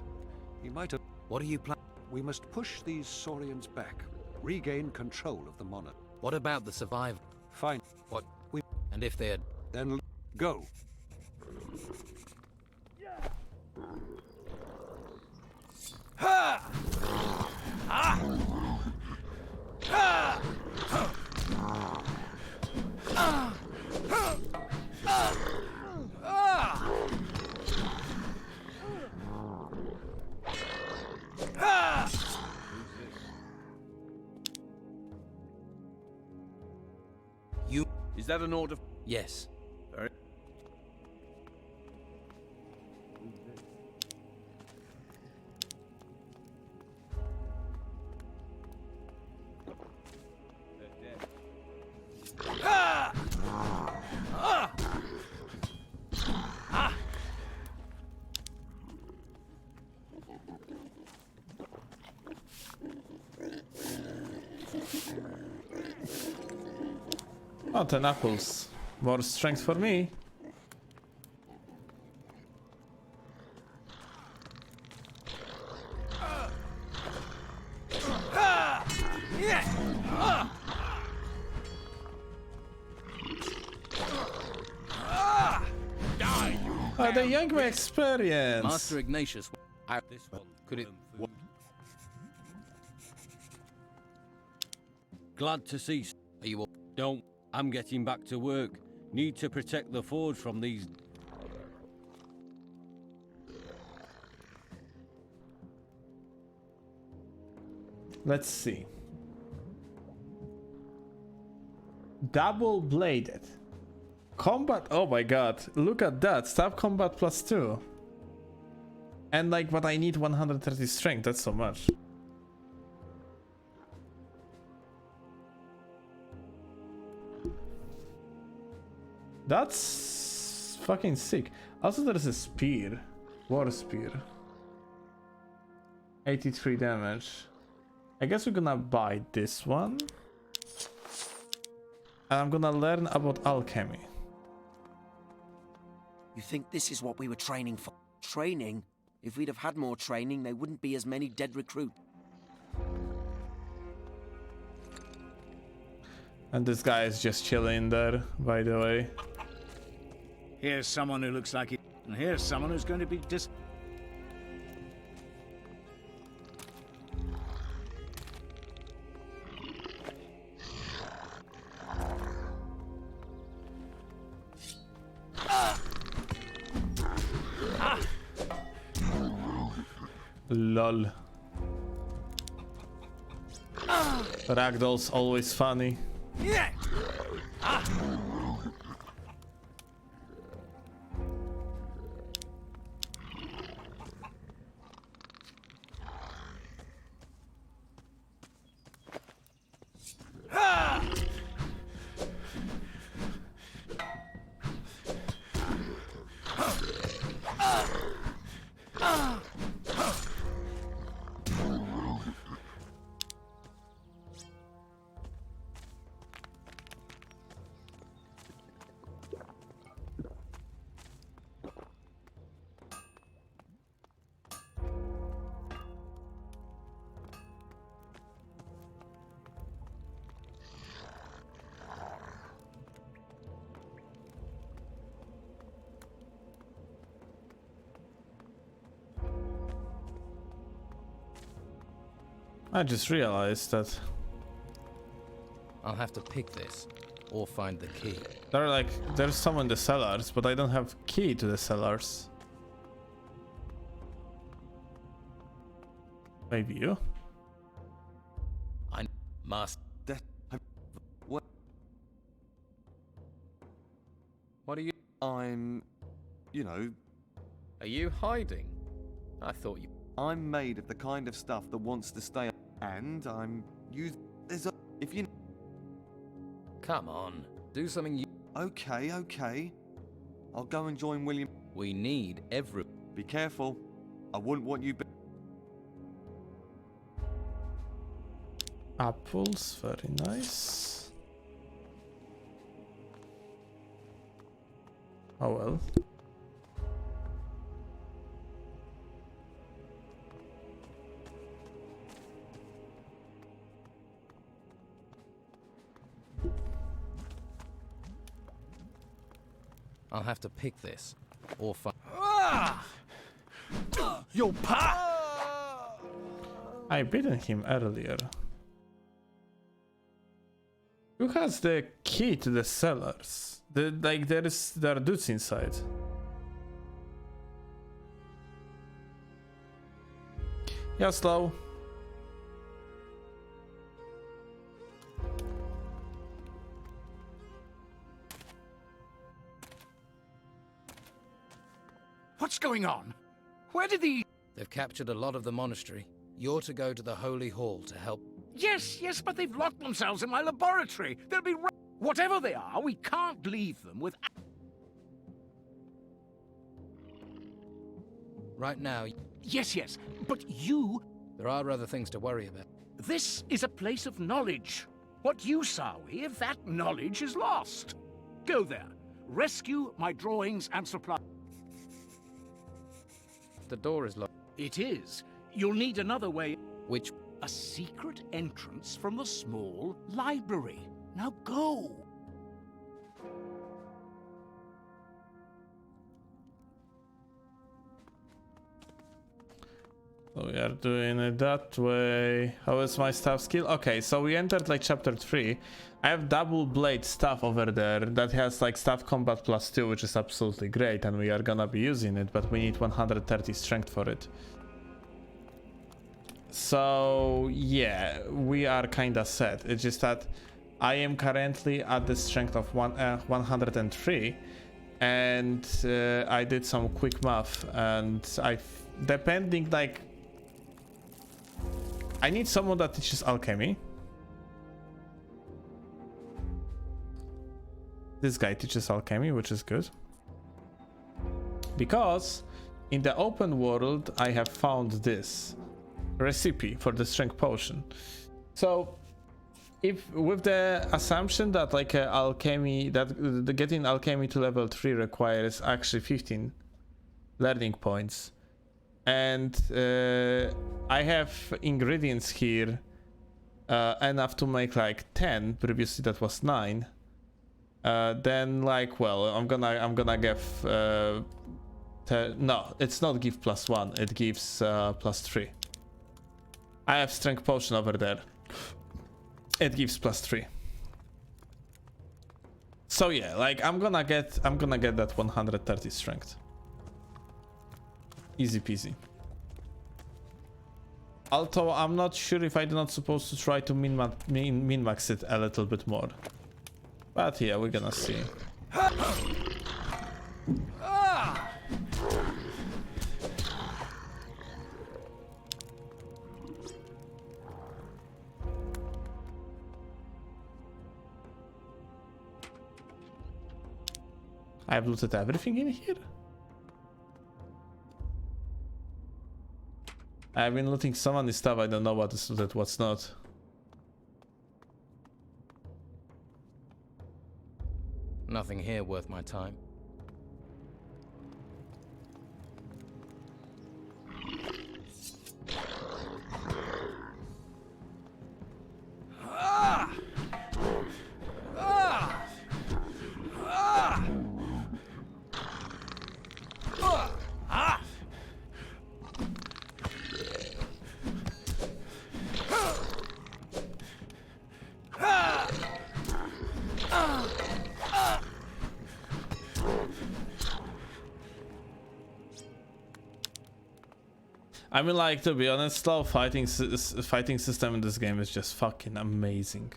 Speaker 8: he might have...
Speaker 2: What are you planning?
Speaker 8: We must push these Saurians back, regain control of the monarch.
Speaker 2: What about the survivor?
Speaker 8: Fine.
Speaker 2: What? And if they had...
Speaker 8: Then go.
Speaker 6: Ha! Ah! Ah! Ah!
Speaker 2: You...
Speaker 6: Is that an order?
Speaker 2: Yes.
Speaker 6: Very... Ah! Ah! Ah!
Speaker 1: Oh, 10 apples. More strength for me. They yank my experience.
Speaker 2: Master Ignatius.
Speaker 8: This one.
Speaker 2: Could it...
Speaker 3: Glad to see.
Speaker 2: Are you all...
Speaker 3: Don't. I'm getting back to work. Need to protect the forge from these.
Speaker 1: Let's see. Double bladed. Combat. Oh my god. Look at that. Stab combat +2. And like, but I need 130 strength. That's so much. That's fucking sick. Also, there's a spear. War spear. 83 damage. I guess we're gonna buy this one. And I'm gonna learn about alchemy.
Speaker 16: You think this is what we were training for? Training? If we'd have had more training, there wouldn't be as many dead recruits.
Speaker 1: And this guy is just chilling there, by the way.
Speaker 6: Here's someone who looks like it, and here's someone who's going to be
Speaker 1: Lol. Ragdoll's always funny.
Speaker 6: Yeah.
Speaker 1: I just realized that
Speaker 2: I'll have to pick this or find the key.
Speaker 1: there's some in the cellars, but I don't have key to the cellars. Maybe you?
Speaker 2: I must.
Speaker 14: What?
Speaker 2: What are you?
Speaker 14: I'm, you know.
Speaker 2: Are you hiding? I thought you.
Speaker 14: I'm made of the kind of stuff that wants to stay, and I'm used. If you.
Speaker 2: Come on, do something you.
Speaker 14: Okay. I'll go and join William.
Speaker 2: We need every.
Speaker 14: Be careful. I wouldn't want you.
Speaker 1: Apples, very nice. Oh well.
Speaker 2: I'll have to pick this or find.
Speaker 6: Your pa!
Speaker 1: I beaten him earlier. Who has the key to the cellars? There are dudes inside. Yeah, slow.
Speaker 7: What's going on? Where did the...
Speaker 2: They've captured a lot of the monastery. You're to go to the Holy Hall to help.
Speaker 7: Yes, but they've locked themselves in my laboratory. They'll be... Whatever they are, we can't leave them with...
Speaker 2: Right now...
Speaker 7: Yes, but you...
Speaker 2: There are other things to worry about.
Speaker 7: This is a place of knowledge. What use are we if that knowledge is lost? Go there. Rescue my drawings and supply...
Speaker 2: The door is locked.
Speaker 7: It is. You'll need another way.
Speaker 2: Which?
Speaker 7: A secret entrance from the small library. Now go.
Speaker 1: So we are doing it that way. How is my staff skill? Okay, so we entered like chapter 3. I have double blade staff over there that has like staff combat +2, which is absolutely great, and we are gonna be using it, but we need 130 strength for it. So yeah, we are kinda set. It's just that I am currently at the strength of 103, and I did some quick math, and depending like I need someone that teaches alchemy. This guy teaches alchemy, which is good. Because in the open world, I have found this recipe for the strength potion. So if with the assumption that like alchemy, that getting alchemy to level 3 requires actually 15 learning points. And I have ingredients here enough to make like 10. Previously that was 9. Then like, well, I'm gonna give no, it's not give +1, it gives +3. I have strength potion over there. It gives +3. So yeah, like I'm gonna get that 130 strength. Easy peasy. Although I'm not sure if I'm not supposed to try to min-max it a little bit more. But yeah, we're gonna see. I've looted everything in here. I've been looting so many stuff, I don't know what is looted, what's not.
Speaker 2: Nothing here worth my time.
Speaker 1: I mean, like, to be honest, though, fighting system in this game is just fucking amazing.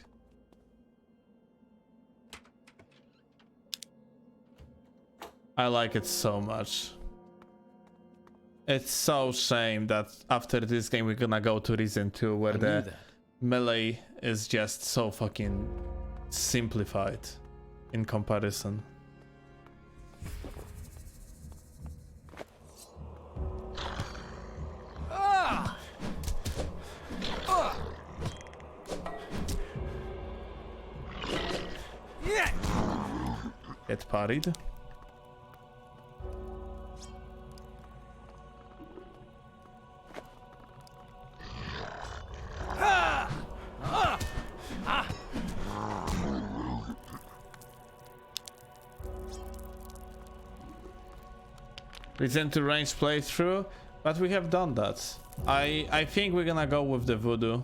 Speaker 1: I like it so much. It's so shame that after this game we're gonna go to Reason 2 where the melee is just so fucking simplified in comparison. Get parried. Return to range playthrough, but we have done that. I think we're gonna go with the voodoo.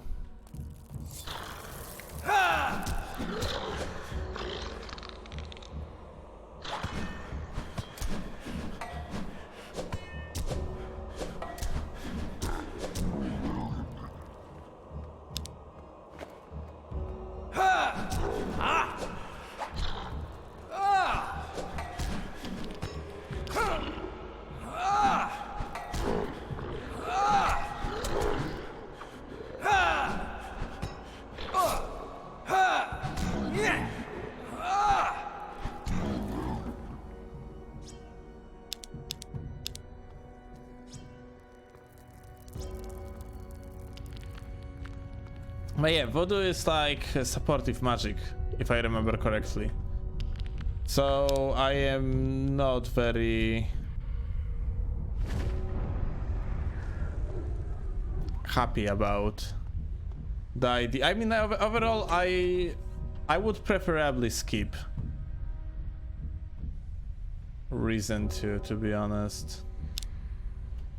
Speaker 1: But yeah, voodoo is like a supportive magic, if I remember correctly. So I am not very happy about the idea. I mean, overall, I would preferably skip Reason 2, to be honest.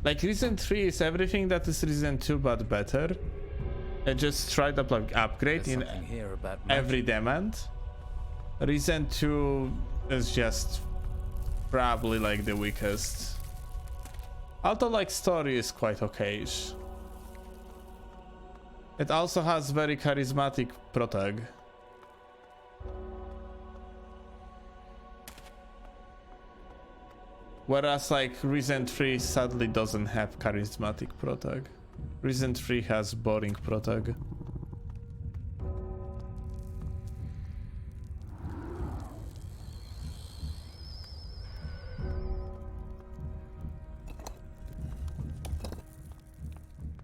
Speaker 1: Like, Reason 3 is everything that is Reason 2, but better. And just straight up like upgrade in every demand. Reason 2 is just probably like the weakest. Although like story is quite okay-ish. It also has very charismatic protag. Whereas like Reason 3 sadly doesn't have charismatic protag. Reason 3 has boring protag.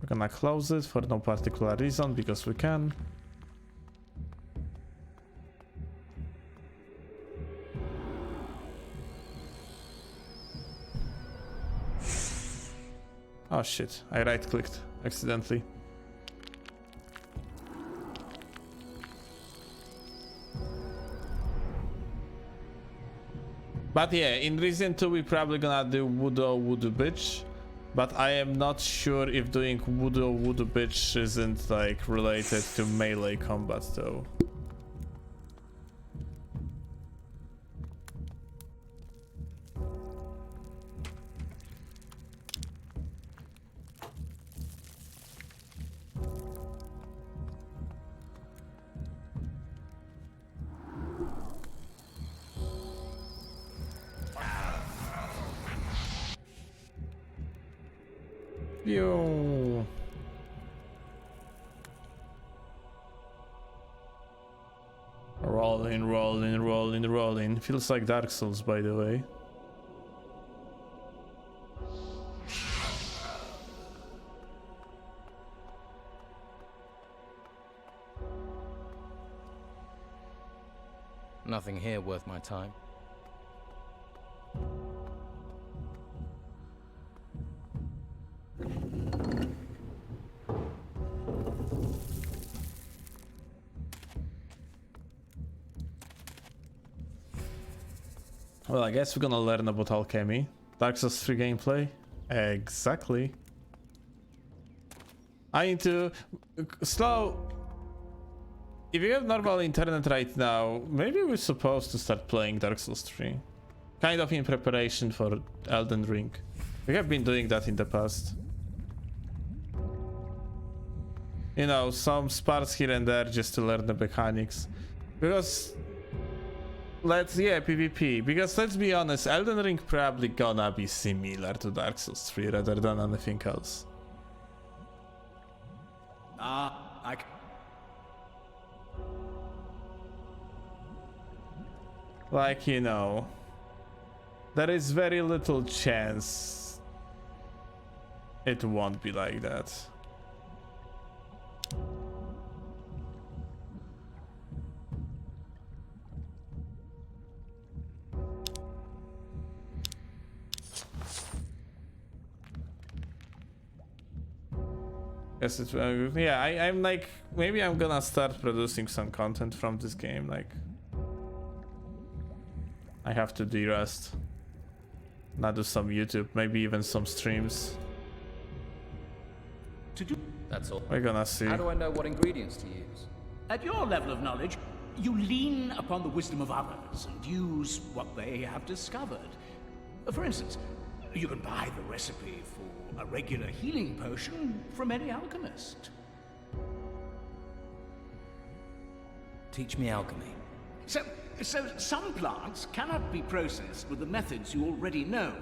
Speaker 1: We're gonna close it for no particular reason, because we can. Oh shit, I right-clicked accidentally. But yeah, in Reason 2 we're probably gonna do Voodoo Bitch. But I am not sure if doing Voodoo Bitch isn't like related to melee combat though. Yo. Rolling. Feels like Dark Souls, by the way.
Speaker 2: Nothing here worth my time.
Speaker 1: Well, I guess we're gonna learn about alchemy. Dark Souls 3 gameplay? Exactly. I need to slow. If you have normal internet right now, maybe we're supposed to start playing Dark Souls 3. Kind of in preparation for Elden Ring. We have been doing that in the past. you know, some sparks here and there just to learn the mechanics. Because PvP. Because let's be honest, Elden Ring probably gonna be similar to Dark Souls 3 rather than anything else. Like, you know, there is very little chance it won't be like that. Yes, it's yeah. I'm like, maybe I'm gonna start producing some content from this game. Like, I have to de-rest, not do some YouTube, maybe even some streams.
Speaker 11: That's all.
Speaker 1: We're gonna see.
Speaker 11: How do I know what ingredients to use?
Speaker 15: At your level of knowledge, you lean upon the wisdom of others and use what they have discovered. For instance, you can buy the recipe for a regular healing potion from any alchemist.
Speaker 11: Teach me alchemy.
Speaker 15: So some plants cannot be processed with the methods you already know.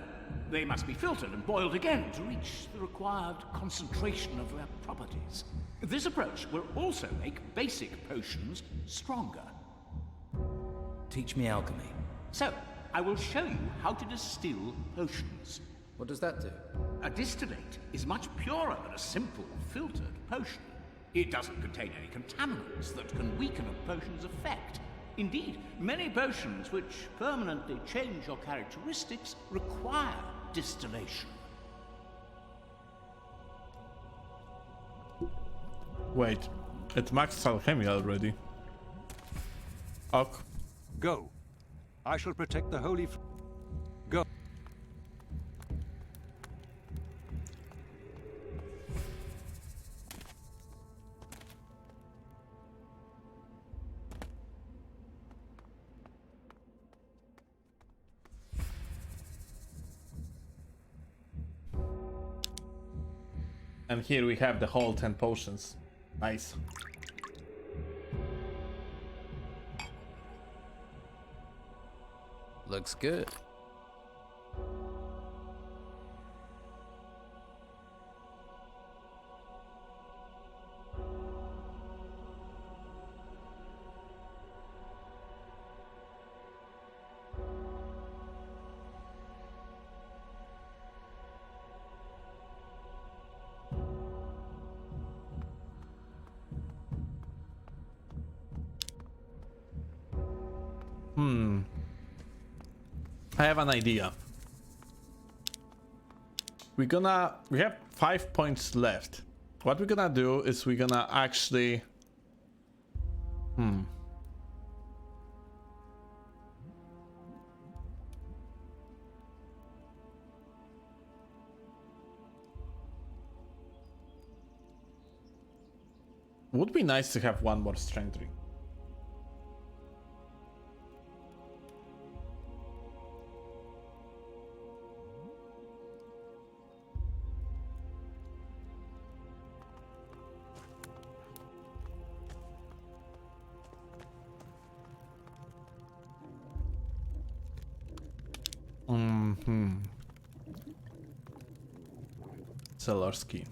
Speaker 15: They must be filtered and boiled again to reach the required concentration of their properties. This approach will also make basic potions stronger.
Speaker 11: Teach me alchemy.
Speaker 15: So, I will show you how to distill potions.
Speaker 11: What does that do?
Speaker 15: A distillate is much purer than a simple filtered potion. It doesn't contain any contaminants that can weaken a potion's effect. Indeed, many potions which permanently change your characteristics require distillation.
Speaker 1: Wait, it maxed alchemy already. Ok.
Speaker 8: Go. I shall protect the holy... Go.
Speaker 1: And here we have the whole 10 potions. Nice.
Speaker 11: Looks good.
Speaker 1: I have an idea. We have 5 points left. What we're gonna do is we're gonna actually... Would be nice to have one more strength ring. Zelorski.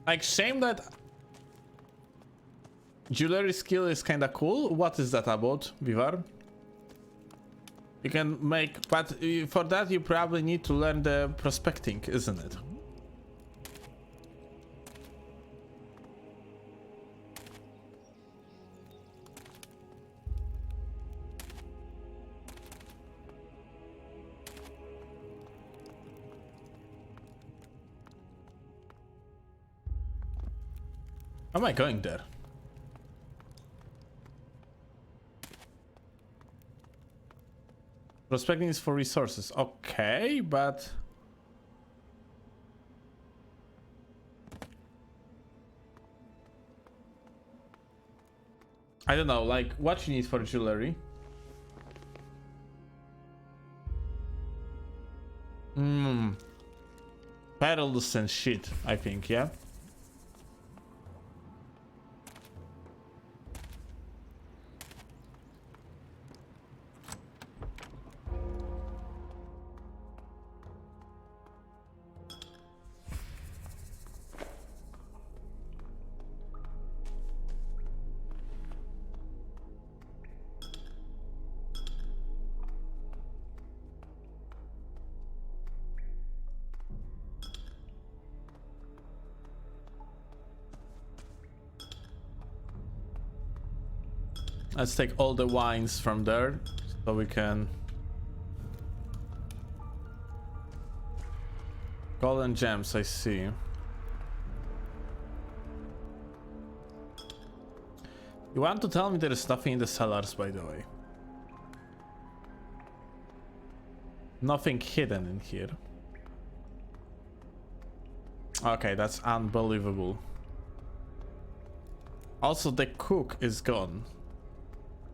Speaker 1: Like, shame that jewelry skill is kinda cool. What is that about, Vivar? You can make, but for that you probably need to learn the prospecting, isn't it? How am I going there? Prospecting is for resources. Okay, but... I don't know, like, what you need for jewelry? Perilous and shit, I think, yeah? Let's take all the wines from there so we can... Golden gems, I see. You want to tell me there is nothing in the cellars, by the way? Nothing hidden in here. Okay, that's unbelievable. Also, the cook is gone.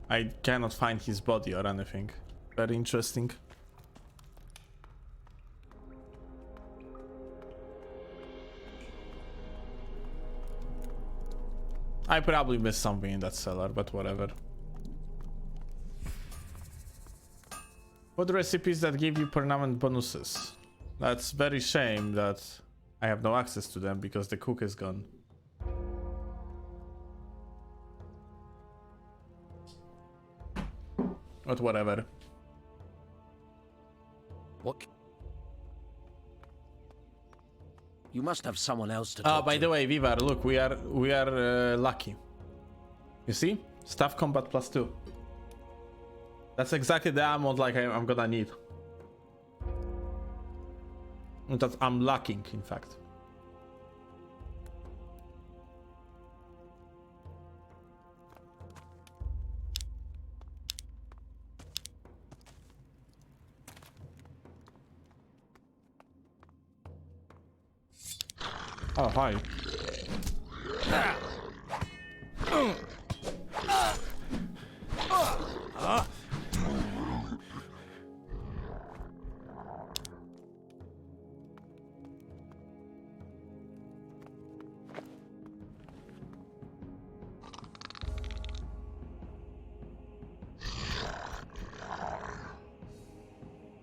Speaker 1: I cannot find his body or anything. Very interesting. I probably missed something in that cellar, but whatever. Food recipes that give you permanent bonuses. That's very shame that I have no access to them because the cook is gone. But whatever.
Speaker 16: What? You must have someone else to
Speaker 1: Oh,
Speaker 16: talk
Speaker 1: by
Speaker 16: to.
Speaker 1: the way, Vivar, look, we are lucky. You see? Staff combat +2. That's exactly the amount like I'm gonna need. And that I'm lacking, in fact. Oh, hi.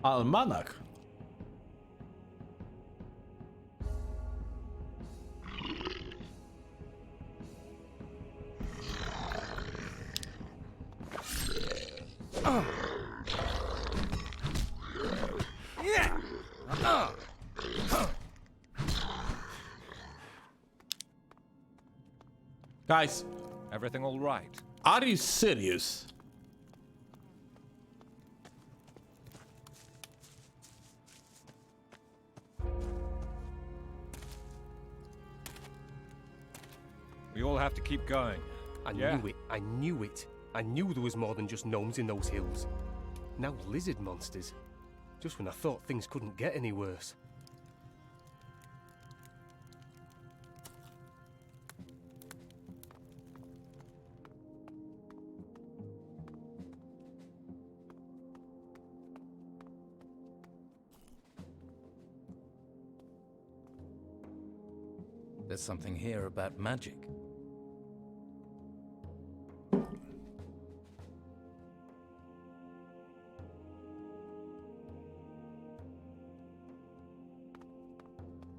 Speaker 1: Almanac. Guys,
Speaker 8: everything all right?
Speaker 1: Are you serious?
Speaker 8: We all have to keep going.
Speaker 17: I knew it. I knew it. I knew there was more than just gnomes in those hills. Now lizard monsters. Just when I thought things couldn't get any worse.
Speaker 2: There's something here about magic.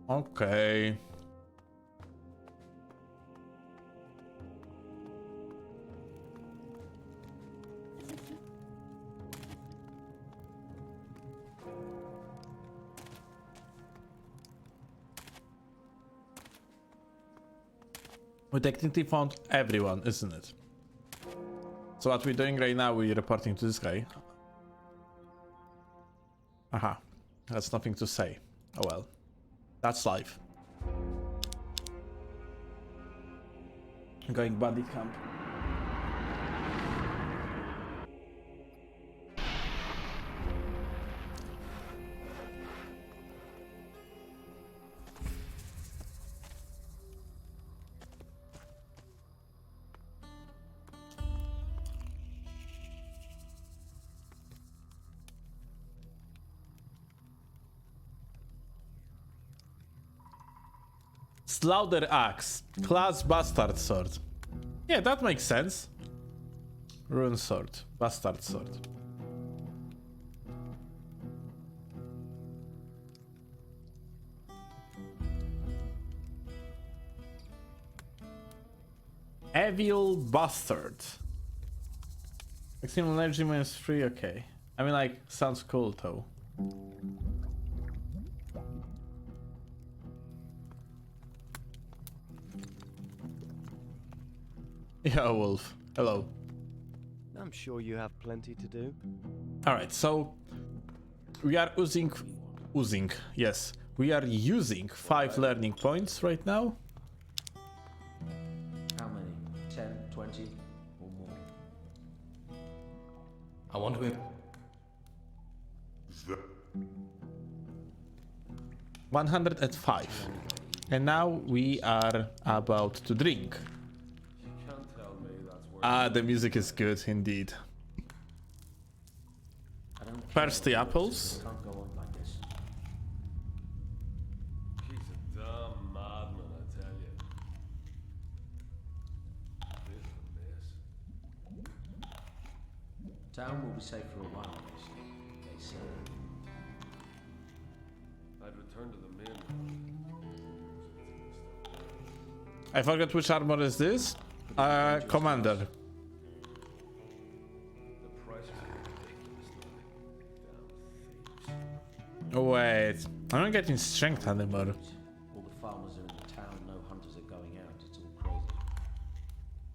Speaker 1: Okay. We technically found everyone, isn't it? So what we're doing right now, we're reporting to this guy. Aha. That's nothing to say. Oh well. That's life. Going buddy camp. Slaughter Axe. Class Bastard Sword. Yeah, that makes sense. Rune Sword. Bastard Sword. Evil Bastard. Maximum energy minus 3, okay. I mean, like, sounds cool though. Yeah, Wolf. Hello.
Speaker 9: I'm sure you have plenty to do.
Speaker 1: Alright, so we are using, yes. We are using 5 learning points right now.
Speaker 11: How many? 10, 20, or more? I want to...
Speaker 1: 105. And now we are about to drink. Ah, the music is good indeed. First the apples.
Speaker 11: Can't go on like this.
Speaker 8: He's a dumb madman, I tell you. This is a mess.
Speaker 11: Town will be safe for a while, they say.
Speaker 8: I'd return to the men.
Speaker 1: I forgot which armor is this. Commander.
Speaker 8: The price is ridiculous. Damn thieves.
Speaker 1: Wait, I'm not getting strength anymore.
Speaker 11: All the farmers are in the town, no hunters are going out, it's all crazy.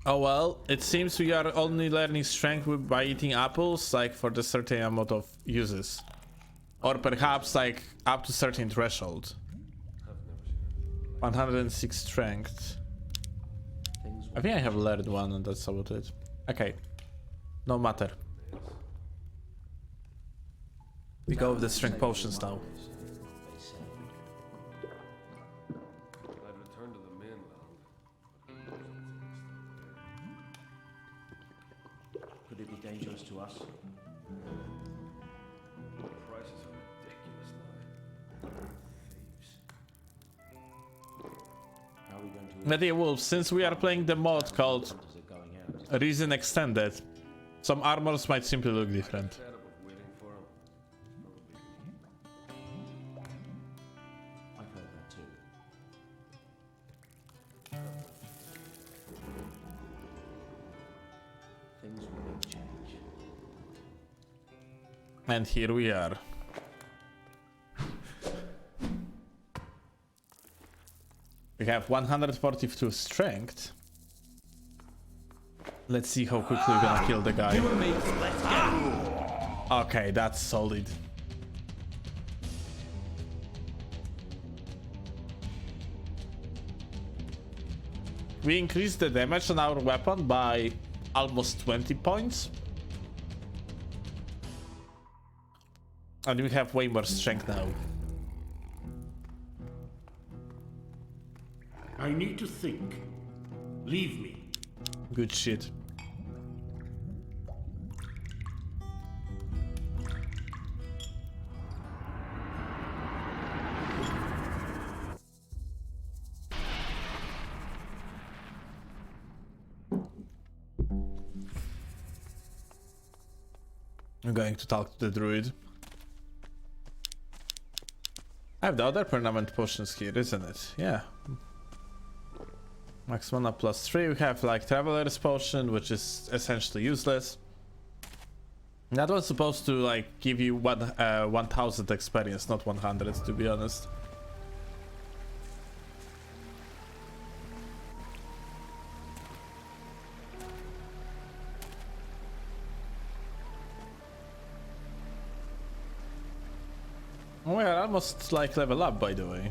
Speaker 1: Oh well, it seems we are only learning strength by eating apples, like for the certain amount of uses. Or perhaps like up to certain threshold. 106 strength. I think I have learned one and that's about it. Okay. No matter. We go with the strength potions now.
Speaker 8: I'd return to the mainland.
Speaker 11: Could it be dangerous to us?
Speaker 8: The prices are ridiculous now. Thieves.
Speaker 11: How are we going to...
Speaker 1: Media Wolf, since we are playing the mod called
Speaker 11: Hunters are going out.
Speaker 1: Reason Extended, some armors might simply look different.
Speaker 8: Fed up with waiting for him.
Speaker 11: I've heard that too. Things will change.
Speaker 1: And here we are. We have 142 strength. Let's see how quickly we're gonna kill the guy. Okay, that's solid. We increased the damage on our weapon by almost 20 points. And we have way more strength now.
Speaker 15: I need to think. Leave me.
Speaker 1: Good shit. I'm going to talk to the druid. I have the other permanent potions here, isn't it? Yeah. Max mana plus 3. We have like Traveler's Potion, which is essentially useless. That was supposed to like give you 1000 experience, not 100 to be honest. Oh, we are almost like level up, by the way.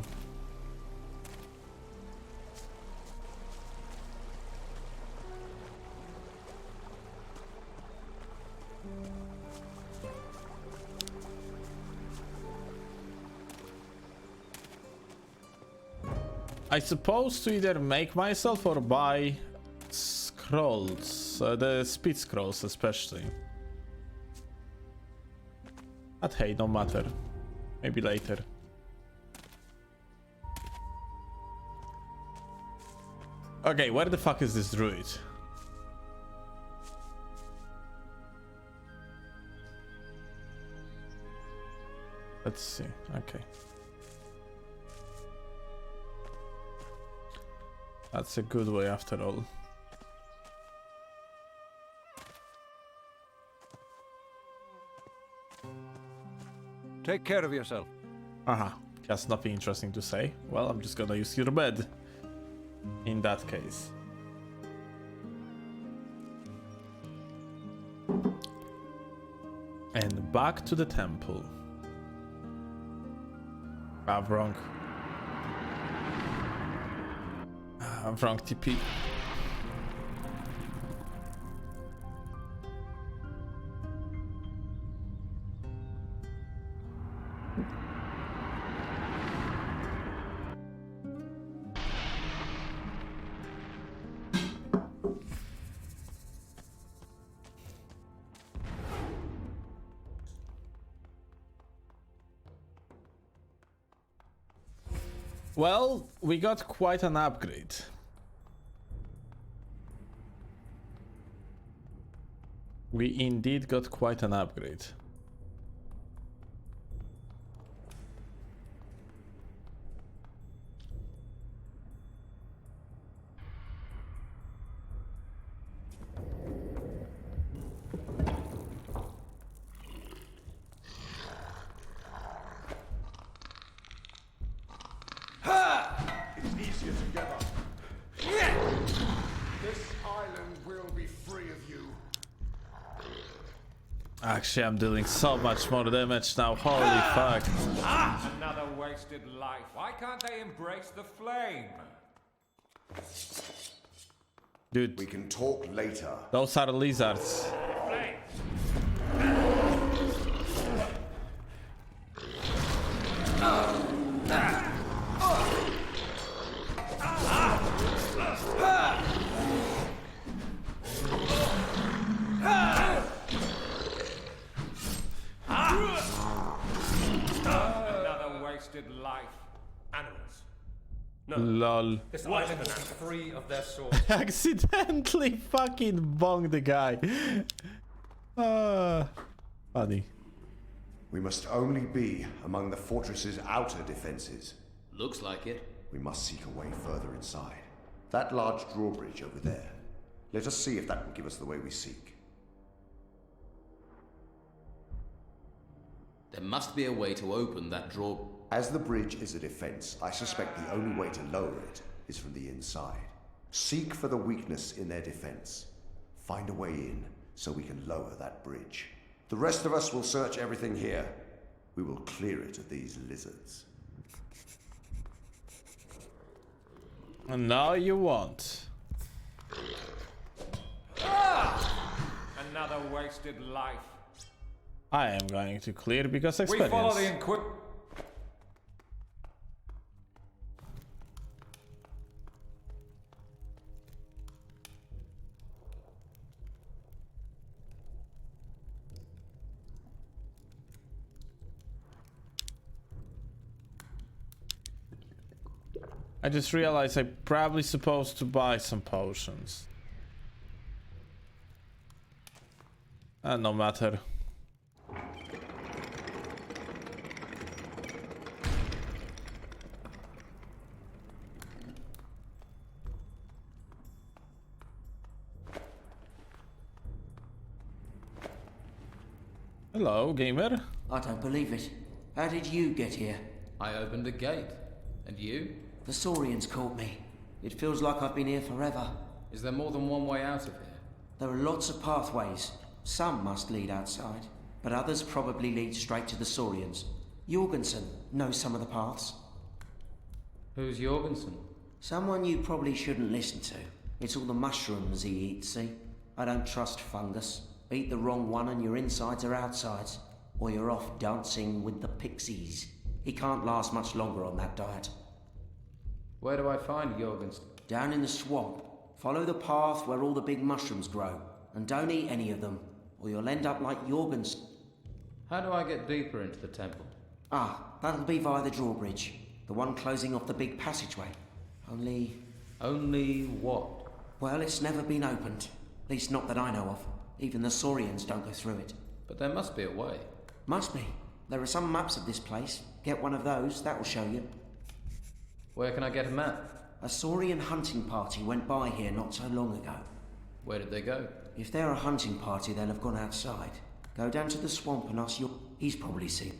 Speaker 1: I suppose to either make myself or buy scrolls, the speed scrolls especially. But hey, no matter. Maybe later. Okay, where the fuck is this druid? Let's see. Okay. That's a good way after all.
Speaker 8: Take care of yourself.
Speaker 1: Aha. Has nothing interesting to say. Well, I'm just gonna use your bed. In that case. And back to the temple. Ah, wrong. Wrong TP. Well, we got quite an upgrade. We indeed got quite an upgrade.
Speaker 12: It's easier together. This island will be free of you.
Speaker 1: Actually, I'm dealing so much more damage now. Holy fuck.
Speaker 18: Another wasted life. Why can't they embrace the flame?
Speaker 1: Dude,
Speaker 12: we can talk later.
Speaker 1: Those are lizards.
Speaker 18: Another wasted life.
Speaker 17: Animals. No.
Speaker 1: Lol.
Speaker 17: This island is free of their swords.
Speaker 1: Accidentally fucking bonged the guy. Funny.
Speaker 12: We must only be among the fortress's outer defenses.
Speaker 13: Looks like it.
Speaker 12: We must seek a way further inside. That large drawbridge over there. Let us see if that will give us the way we seek.
Speaker 13: There must be a way to open that drawer.
Speaker 12: As the bridge is a defense, I suspect the only way to lower it is from the inside. Seek for the weakness in their defense. Find a way in so we can lower that bridge. The rest of us will search everything here. We will clear it of these lizards.
Speaker 1: No, you won't.
Speaker 18: Another wasted life.
Speaker 1: I am going to clear because
Speaker 18: We
Speaker 1: experience.
Speaker 18: follow the Inquisitor.
Speaker 1: I just realized I'm probably supposed to buy some potions. No matter. Hello, gamer.
Speaker 16: I don't believe it. How did you get here?
Speaker 13: I opened a gate. And you?
Speaker 16: The Saurians caught me. It feels like I've been here forever.
Speaker 13: Is there more than one way out of here?
Speaker 16: There are lots of pathways. Some must lead outside, but others probably lead straight to the Saurians. Jorgensen knows some of the paths.
Speaker 13: Who's Jorgensen?
Speaker 16: Someone you probably shouldn't listen to. It's all the mushrooms he eats, see? I don't trust fungus. Eat the wrong one and your insides are outsides. Or you're off dancing with the pixies. He can't last much longer on that diet.
Speaker 13: Where do I find Jorgensen?
Speaker 16: Down in the swamp. Follow the path where all the big mushrooms grow. And don't eat any of them, or you'll end up like Jorgensen.
Speaker 13: How do I get deeper into the temple?
Speaker 16: Ah, that'll be via the drawbridge. The one closing off the big passageway. Only,
Speaker 13: Only what?
Speaker 16: Well, it's never been opened. At least not that I know of. Even the Saurians don't go through it.
Speaker 13: But there must be a way.
Speaker 16: Must be. There are some maps of this place. Get one of those, that will show you.
Speaker 13: Where can I get a map?
Speaker 16: A Saurian hunting party went by here not so long ago.
Speaker 13: Where did they go?
Speaker 16: If they're a hunting party, they'll have gone outside. Go down to the swamp and ask your... He's probably seen...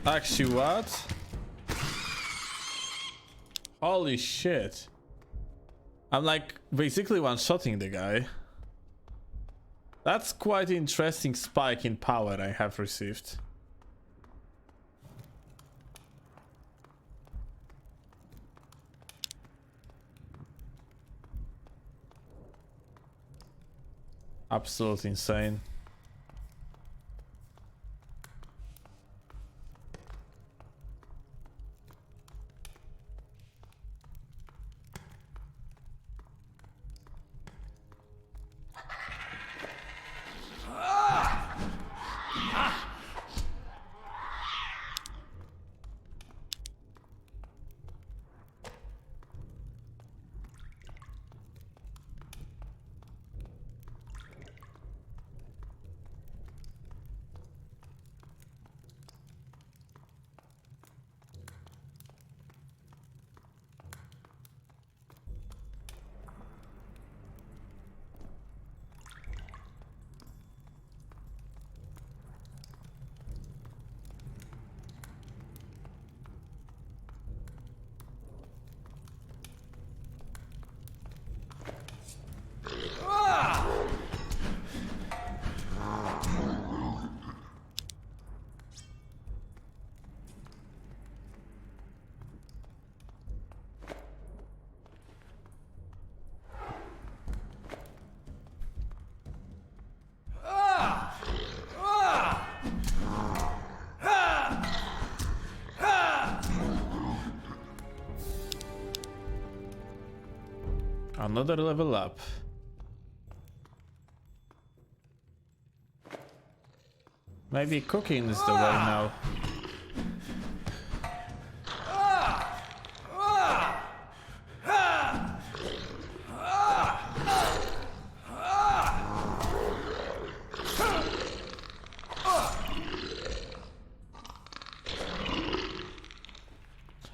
Speaker 1: Actually, what? Holy shit. I'm like basically one-shotting the guy. That's quite an interesting spike in power I have received. Absolutely insane. Another level up. Maybe cooking is the way now.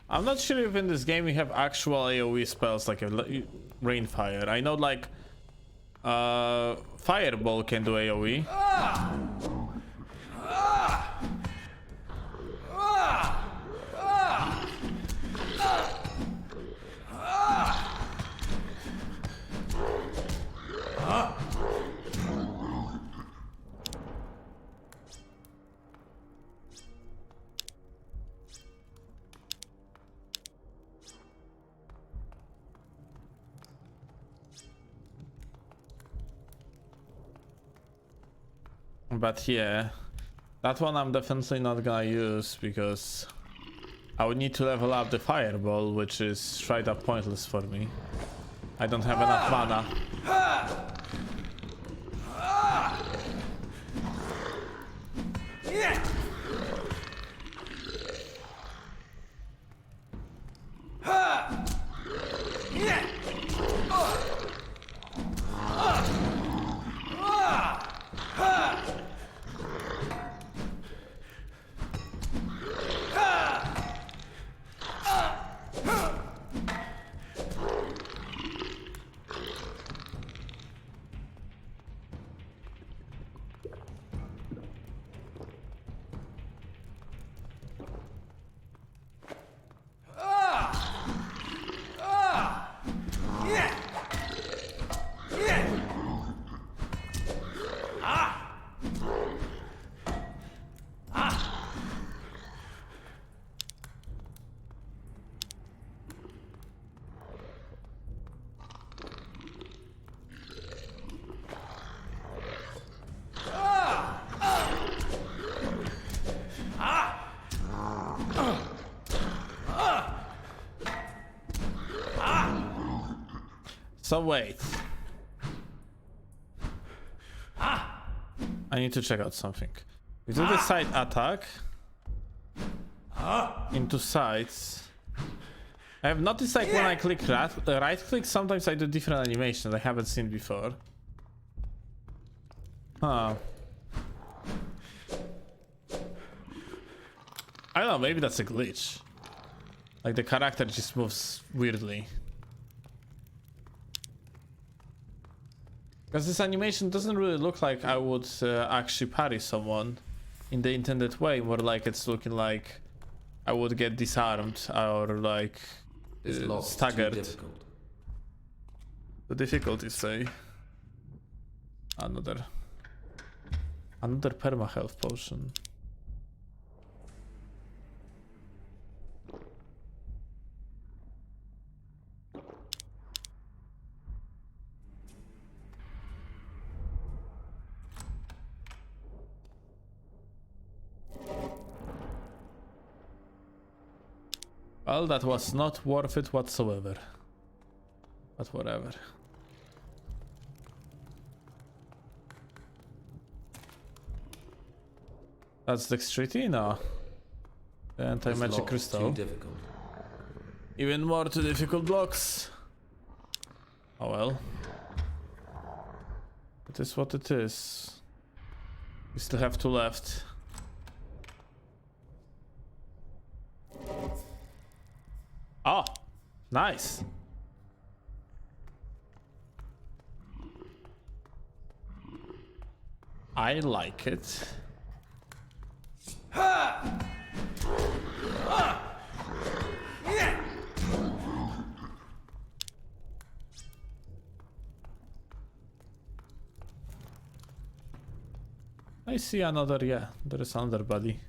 Speaker 1: I'm not sure if in this game we have actual AoE spells like a rainfire. I know like fireball can do AoE. But yeah, that one I'm definitely not gonna use because I would need to level up the fireball, which is straight up pointless for me. I don't have enough mana. So wait. I need to check out something. We do the side attack into sides. I have noticed like when I click right click, sometimes I do different animations I haven't seen before. Huh. I don't know, maybe that's a glitch. Like the character just moves weirdly. Because this animation doesn't really look like I would actually parry someone in the intended way. More like it's looking like I would get disarmed or like staggered. The difficulty, say. Another perma health potion. Well, that was not worth it whatsoever. But whatever. That's dexterity? No. The anti-magic crystal.
Speaker 11: Too difficult.
Speaker 1: Even more too difficult blocks. Oh well. It is what it is. We still have 2 left. Oh, nice. I like it. I see another, yeah, there is another body.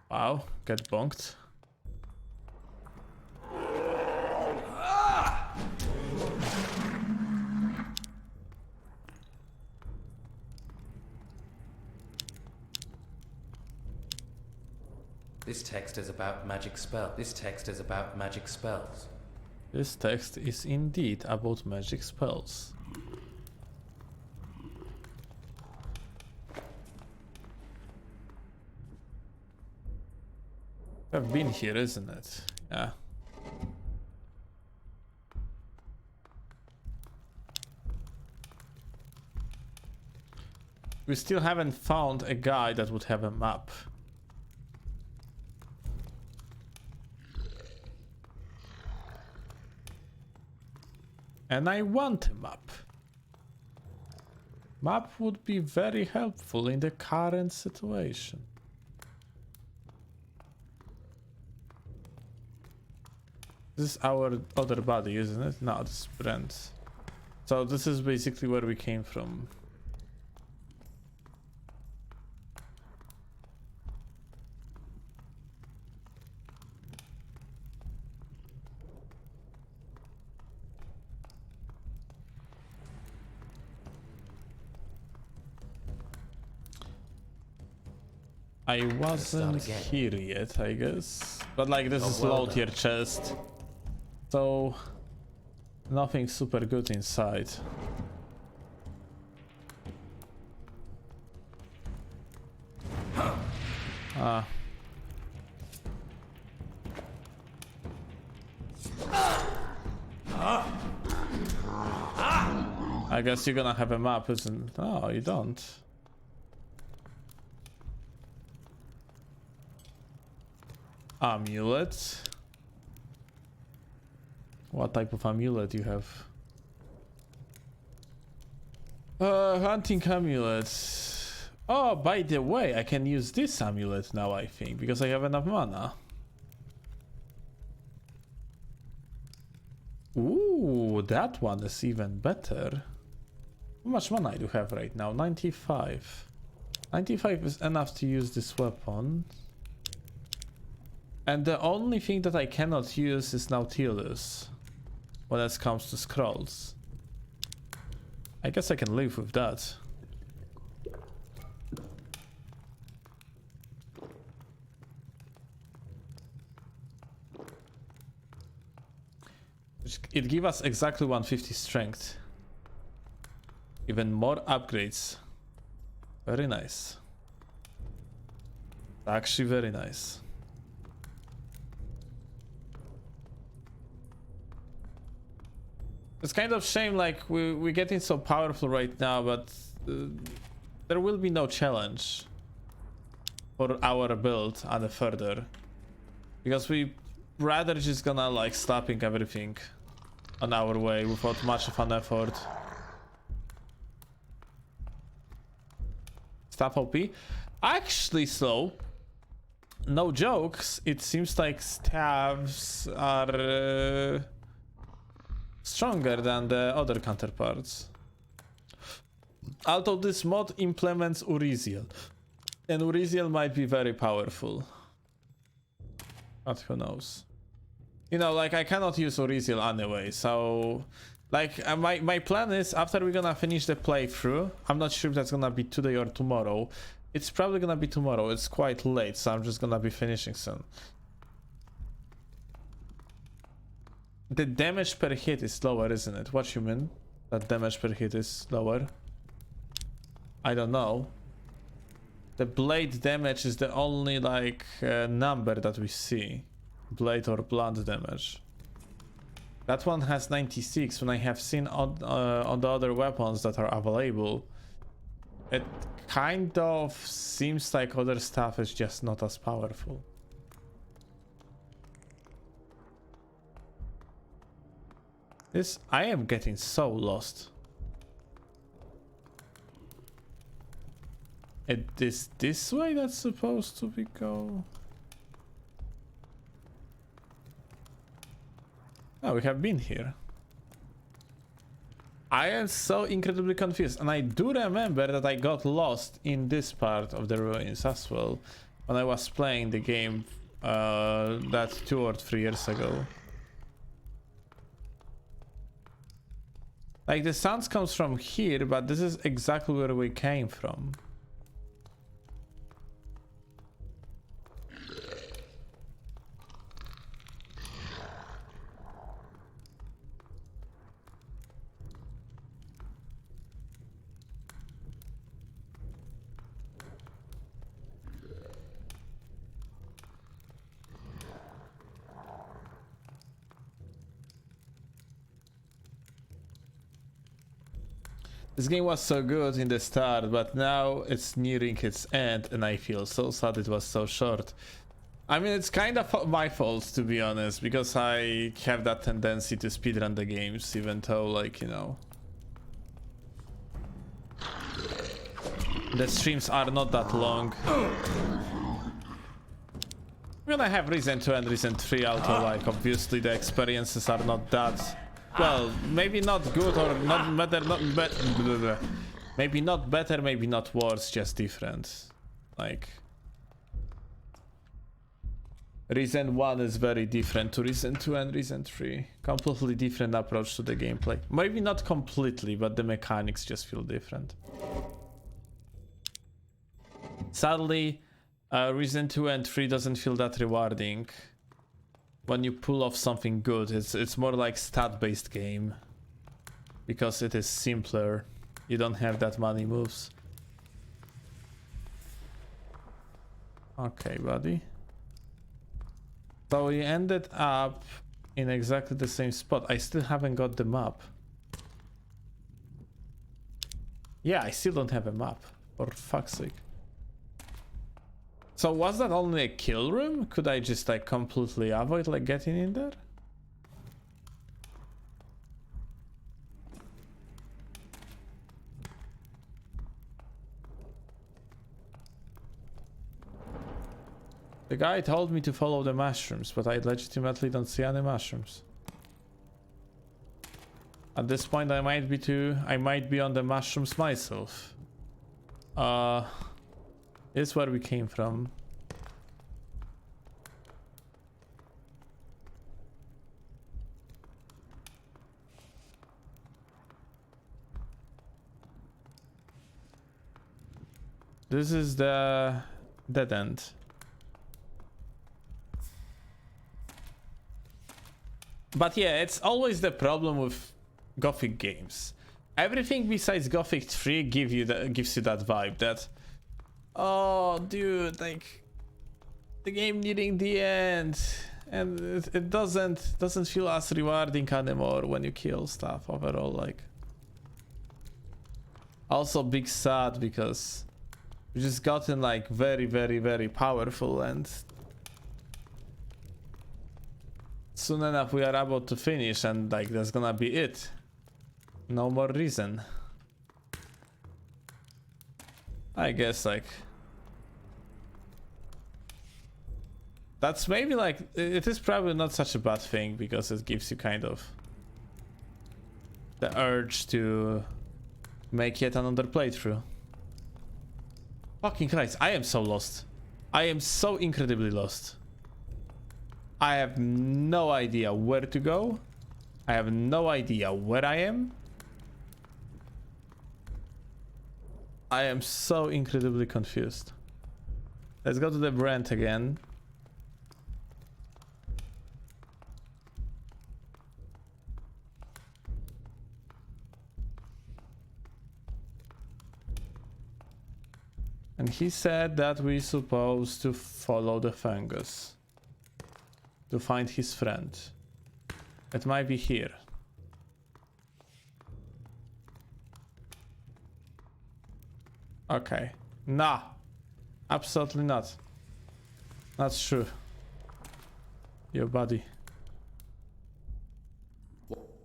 Speaker 1: Wow, get bonked.
Speaker 11: This text is about magic spell. This text is about magic spells.
Speaker 1: This text is indeed about magic spells. I've been here, isn't it? Yeah. We still haven't found a guy that would have a map. And I want a map. Map would be very helpful in the current situation. This is our other body, isn't it? No, this is Brent. So this is basically where we came from. I wasn't here yet, I guess. But like this is low tier chest. So nothing super good inside. Ah. I guess you're gonna have a map, isn't it? No, you don't. Amulet. What type of amulet you have? Hunting amulet. Oh, by the way, I can use this amulet now, I think, because I have enough mana. Ooh, that one is even better. How much mana I do have right now? 95. 95 is enough to use this weapon. And the only thing that I cannot use is Nautilus when it comes to scrolls. I guess I can live with that. it gives us exactly 150 strength. Even more upgrades. Very nice. Actually very nice. It's kind of shame, like we're getting so powerful right now, but there will be no challenge for our build any further, because we rather just gonna like stopping everything on our way without much of an effort. Staff OP. Actually, so no jokes, it seems like staffs are stronger than the other counterparts. Although this mod implements Uriziel, and Uriziel might be very powerful, but who knows. You know, like I cannot use Uriziel anyway, so like my plan is, after we're gonna finish the playthrough, I'm not sure if that's gonna be today or tomorrow. It's probably gonna be tomorrow. It's quite late, so I'm just gonna be finishing soon. The damage per hit is lower, isn't it? What you mean? That damage per hit is lower? I don't know. The blade damage is the only like number that we see. Blade or blunt damage. That one has 96. When I have seen on the other weapons that are available, it kind of seems like other stuff is just not as powerful. I am getting so lost. It is this way that's supposed to be go. Oh, we have been here. I am so incredibly confused, and I do remember that I got lost in this part of the ruins as well when I was playing the game that 2 or 3 years ago. Like the sounds comes from here, but this is exactly where we came from. This game was so good in the start, but now it's nearing its end and I feel so sad it was so short. I mean, it's kind of my fault, to be honest, because I have that tendency to speedrun the games, even though, like, you know, the streams are not that long. When I have Reason 2 and Reason 3 although, like, obviously the experiences are not that... Well, maybe not good or not better, maybe not better, maybe not worse, just different. Like, Reason 1 is very different to Reason 2 and Reason 3. Completely different approach to the gameplay. Maybe not completely, but the mechanics just feel different. Sadly, Reason 2 and 3 doesn't feel that rewarding. When you pull off something good, it's more like stat-based game, because it is simpler. You don't have that many moves. Okay, buddy. So we ended up in exactly the same spot. I still haven't got the map. Yeah, I still don't have a map, for fuck's sake. So was that only a kill room? Could I just like completely avoid like getting in there? The guy told me to follow the mushrooms, but I legitimately don't see any mushrooms. At this point I might be on the mushrooms myself. This is where we came from. This is the dead end. But yeah, it's always the problem with Gothic games. Everything besides Gothic 3 gives you that vibe that, oh dude, like the game nearing the end, and it doesn't feel as rewarding anymore when you kill stuff overall. Like, also big sad because we just gotten like very powerful, and soon enough we are about to finish, and like that's gonna be it. No more reason. I guess like that's maybe like it is probably not such a bad thing because it gives you kind of the urge to make yet another playthrough. Fucking Christ, I am so lost. I am so incredibly lost. I have no idea where to go. I have no idea where I am. I am so incredibly confused. Let's go to the Brent again. And he said that we're supposed to follow the fungus to find his friend. It might be here. Okay. Nah. Absolutely not. That's true. Your body.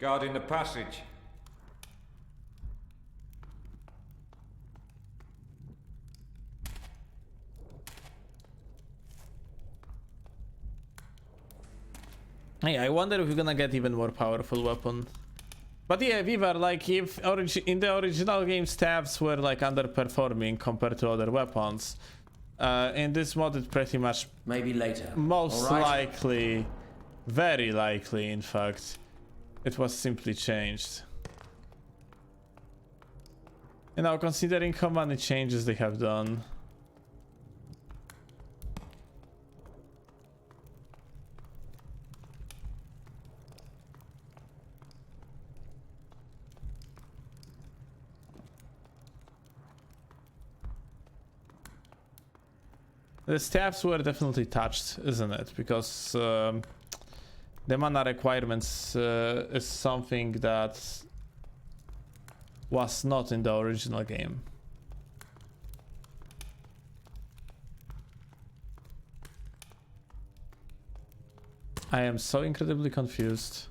Speaker 18: Guarding the passage.
Speaker 1: Hey, I wonder if we're gonna get even more powerful weapon. But yeah, Vivar, like if in the original game staffs were like underperforming compared to other weapons, in this mod it pretty much
Speaker 16: maybe later.
Speaker 1: Most likely, very likely in fact, it was simply changed. You know, considering how many changes they have done. The staffs were definitely touched, isn't it? Because the mana requirements is something that was not in the original game. I am so incredibly confused.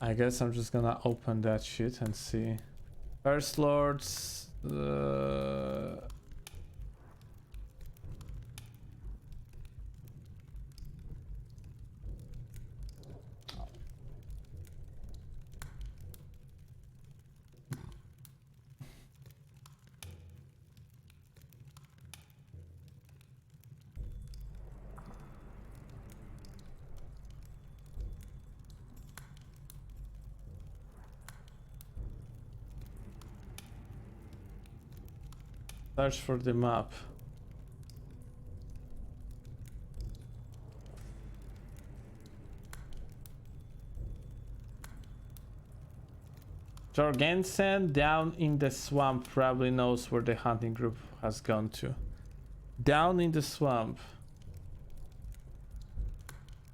Speaker 1: I guess I'm just gonna open that shit and see. First Lords... Search for the map. Jorgensen down in the swamp probably knows where the hunting group has gone to. Down in the swamp.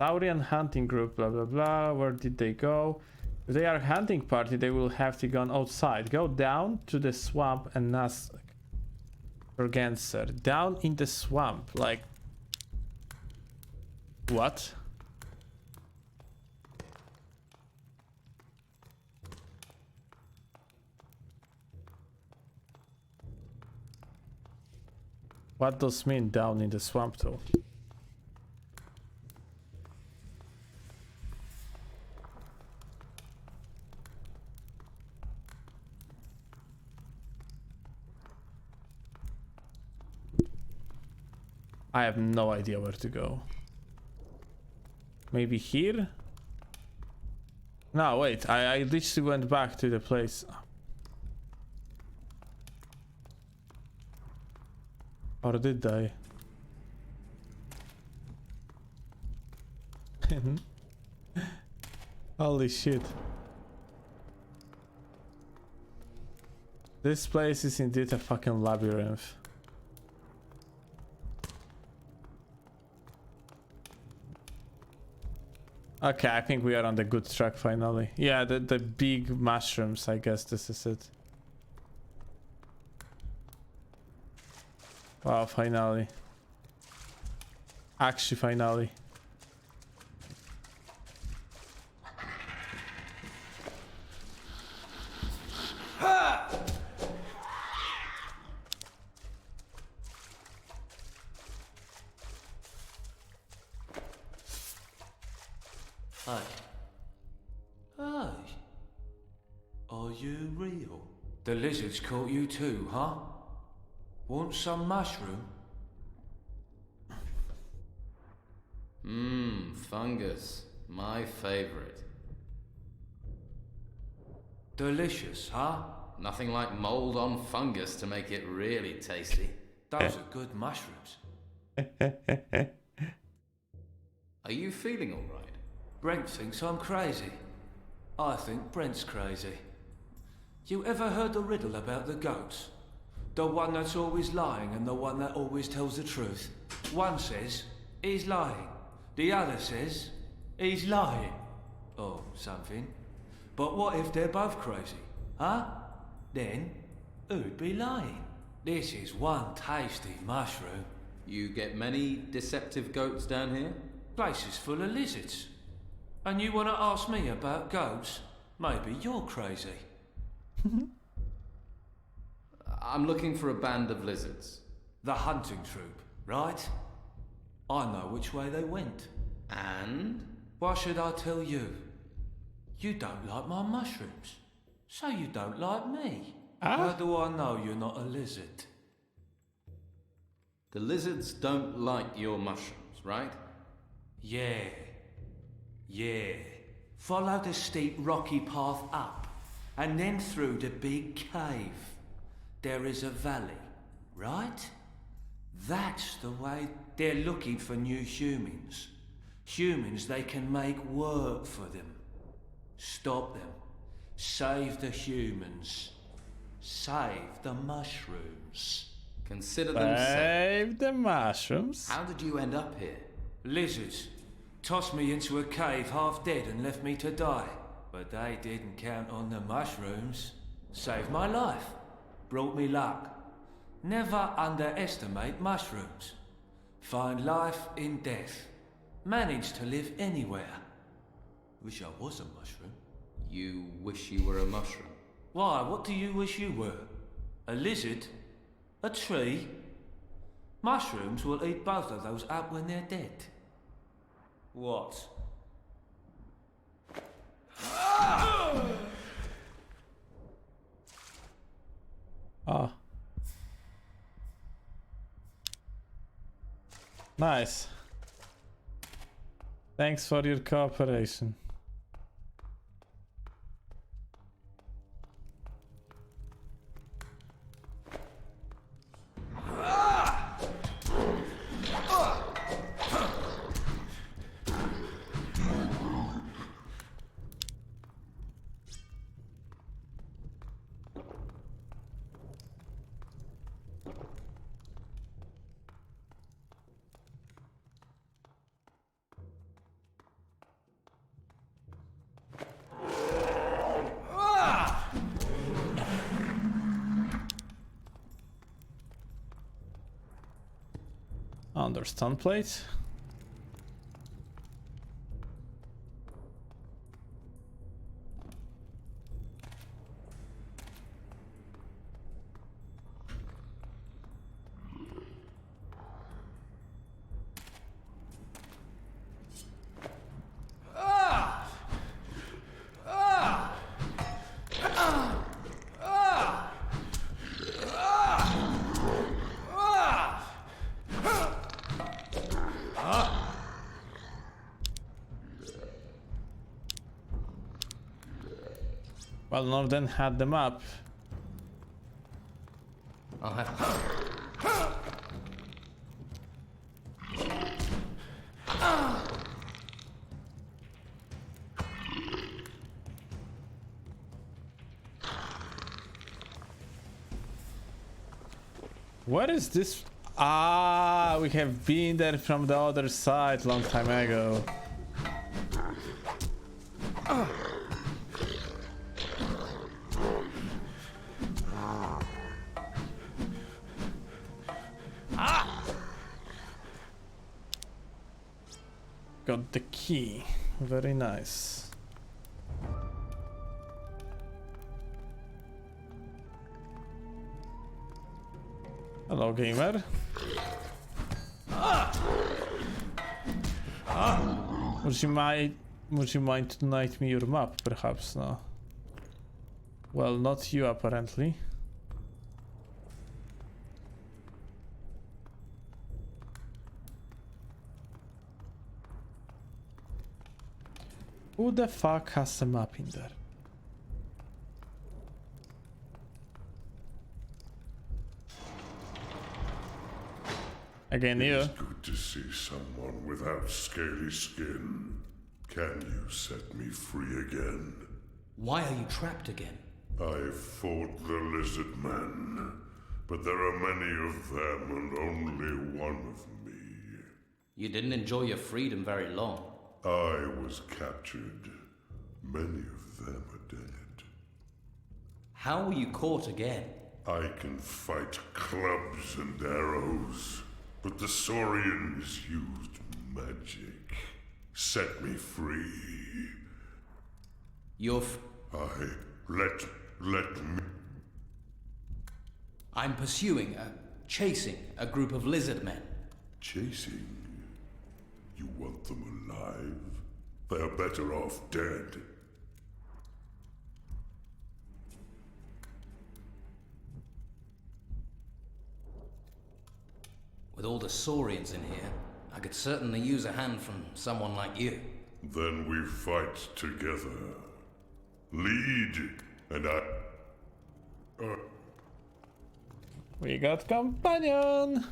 Speaker 1: Taurian hunting group, blah blah blah. Where did they go? If they are a hunting party, they will have to go outside. Go down to the swamp and ask Jorgensen. Down in the swamp, like what? What does mean down in the swamp though? I have no idea where to go. Maybe here? No, wait, I literally went back to the place. Or did I? Holy shit. This place is indeed a fucking labyrinth. Okay, I think we are on the good track finally. Yeah, the big mushrooms, I guess this is it. Wow, finally. Actually, finally.
Speaker 19: Hey. Hey. Are you real? The lizards caught you too, huh? Want some mushroom?
Speaker 11: Fungus. My favorite.
Speaker 19: Delicious, huh?
Speaker 11: Nothing like mold on fungus to make it really tasty.
Speaker 19: Those are good mushrooms.
Speaker 11: Are you feeling all right?
Speaker 19: Brent thinks I'm crazy. I think Brent's crazy. You ever heard the riddle about the goats? The one that's always lying and the one that always tells the truth. One says, he's lying. The other says, he's lying. Or something. But what if they're both crazy? Huh? Then, who'd be lying? This is one tasty mushroom.
Speaker 11: You get many deceptive goats down here?
Speaker 19: Place is full of lizards. And you want to ask me about goats? Maybe you're crazy.
Speaker 11: I'm looking for a band of lizards.
Speaker 19: The hunting troop, right? I know which way they went.
Speaker 11: And?
Speaker 19: Why should I tell you? You don't like my mushrooms. So you don't like me. How do I know you're not a lizard?
Speaker 11: The lizards don't like your mushrooms, right?
Speaker 19: Yeah. Follow the steep rocky path up, and then through the big cave. There is a valley, right? That's the way. They're looking for new humans. Humans they can make work for them. Stop them. Save the humans. Save the mushrooms.
Speaker 11: Consider them saved.
Speaker 1: Save the mushrooms.
Speaker 11: How did you end up here?
Speaker 19: Lizards tossed me into a cave half dead and left me to die. But they didn't count on the mushrooms. Saved my life. Brought me luck. Never underestimate mushrooms. Find life in death. Manage to live anywhere. Wish I was a mushroom.
Speaker 11: You wish you were a mushroom?
Speaker 19: Why, what do you wish you were? A lizard? A tree? Mushrooms will eat both of those up when they're dead. What?
Speaker 1: Oh. Nice. Thanks for your cooperation. Under stun plate. Well, Norden had them up.
Speaker 11: I'll have
Speaker 1: What is this? Ah, we have been there from the other side long time ago. Got the key. Very nice. Hello, gamer. Would you mind to knight me your map, perhaps? No. Well, not you, apparently. Who the fuck has a map in there? Again, you.
Speaker 20: It's good to see someone without scaly skin. Can you set me free again?
Speaker 19: Why are you trapped again?
Speaker 20: I fought the lizard men, but there are many of them and only one of me.
Speaker 13: You didn't enjoy your freedom very long.
Speaker 20: I was captured. Many of them are dead.
Speaker 13: How were you caught again?
Speaker 20: I can fight clubs and arrows, but the Saurians used magic. Set me free. Let me.
Speaker 13: I'm chasing a group of lizard men.
Speaker 20: Chasing? You want them alive? They're better off dead.
Speaker 13: With all the Saurians in here, I could certainly use a hand from someone like you.
Speaker 20: Then we fight together. Lead, and I...
Speaker 1: We got companion!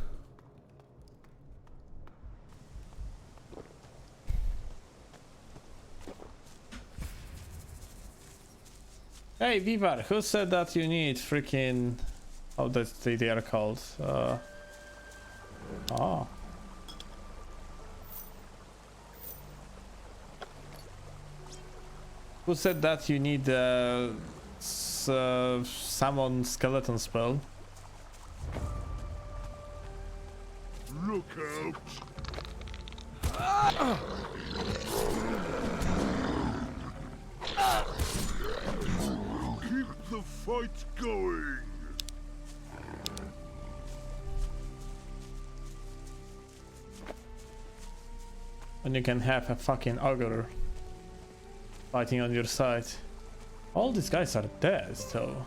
Speaker 1: Hey, Vivar, who said that you need freaking... Oh, that's they are called. Oh. Who said that you need summon skeleton spell?
Speaker 20: Look out! Keep the fight going!
Speaker 1: And you can have a fucking ogre fighting on your side. All these guys are dead, though.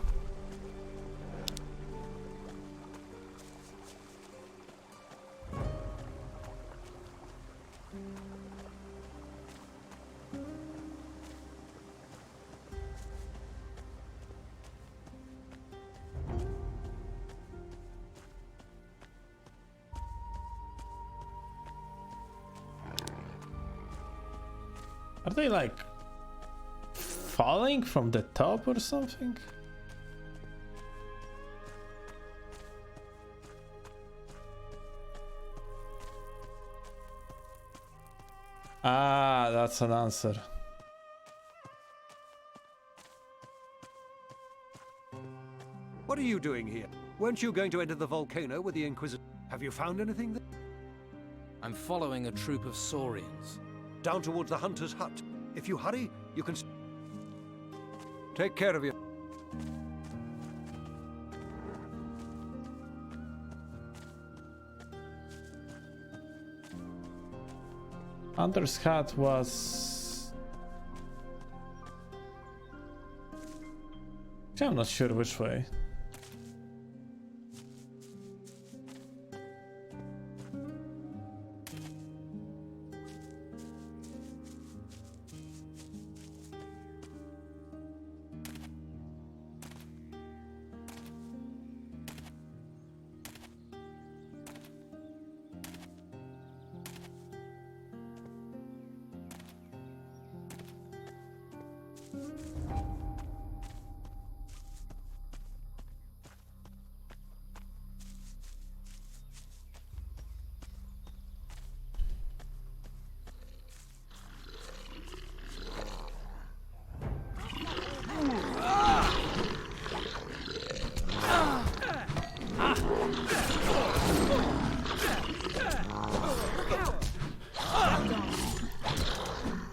Speaker 1: Are they like falling from the top or something? Ah, that's an answer.
Speaker 8: What are you doing here? Weren't you going to enter the volcano with the Inquisitor? Have you found anything there?
Speaker 2: I'm following a troop of Saurians.
Speaker 8: Down towards the Hunter's Hut. If you hurry, you can... Take care of you.
Speaker 1: Hunter's Hut was... I'm not sure which way.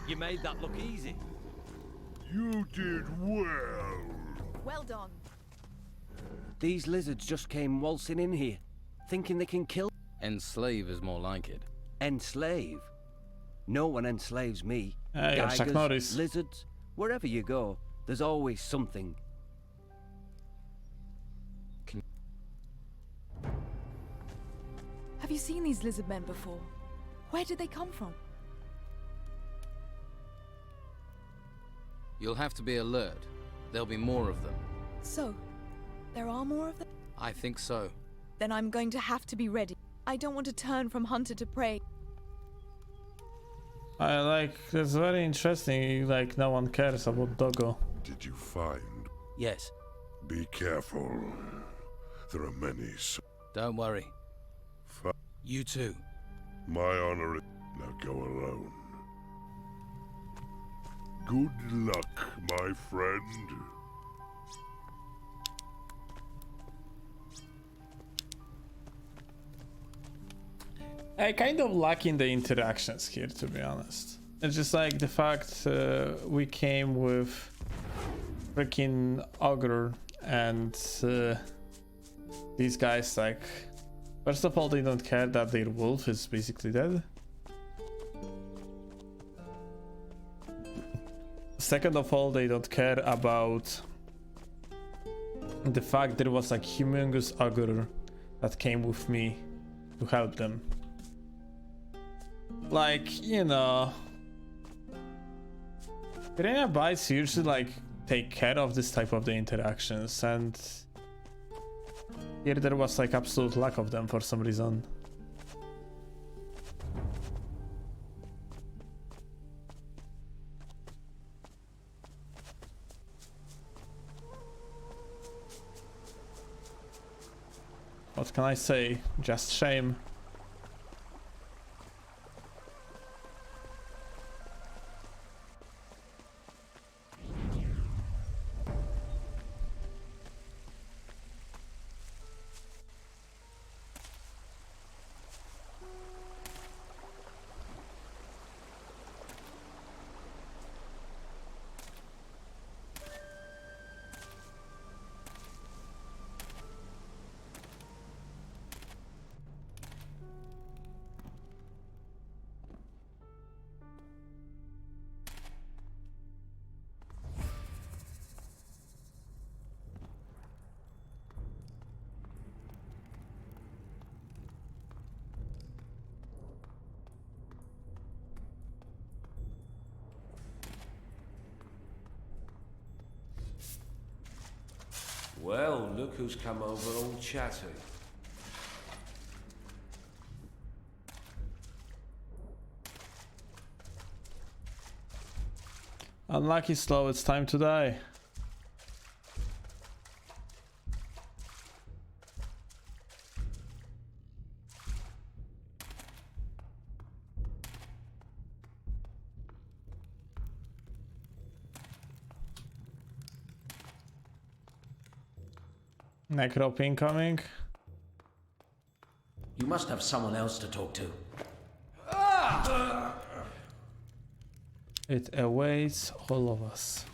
Speaker 3: You made that look easy.
Speaker 20: You did well.
Speaker 5: Well done.
Speaker 8: These lizards just came waltzing in here, thinking they can kill.
Speaker 2: Enslave is more like it.
Speaker 8: Enslave? No one enslaves me.
Speaker 1: Yeah, Chuck Norris.
Speaker 8: Lizards, wherever you go, there's always something.
Speaker 5: Have you seen these lizard men before? Where did they come from?
Speaker 2: You'll have to be alert. There'll be more of them.
Speaker 5: So, there are more of them?
Speaker 2: I think so.
Speaker 5: Then I'm going to have to be ready. I don't want to turn from hunter to prey.
Speaker 1: I like, it's very interesting, like no one cares about Doggo.
Speaker 20: Did you find?
Speaker 8: Yes.
Speaker 20: Be careful. There are many.
Speaker 2: Don't worry.
Speaker 8: You too.
Speaker 20: My honor is... Now go alone. Good luck, my friend.
Speaker 1: I kind of lacking the interactions here, to be honest. It's just like the fact we came with freaking Ogre and these guys, like, first of all, they don't care that their wolf is basically dead. Second of all, they don't care about the fact there was like humongous Ogre that came with me to help them. Like, you know, Piranha Bytes usually like take care of this type of the interactions, and here there was like absolute lack of them for some reason. What can I say? Just shame.
Speaker 19: Well, look who's come over all chatty.
Speaker 1: Unlucky Slow, it's time to die. Necrop incoming.
Speaker 16: You must have someone else to talk to.
Speaker 1: It awaits all of us.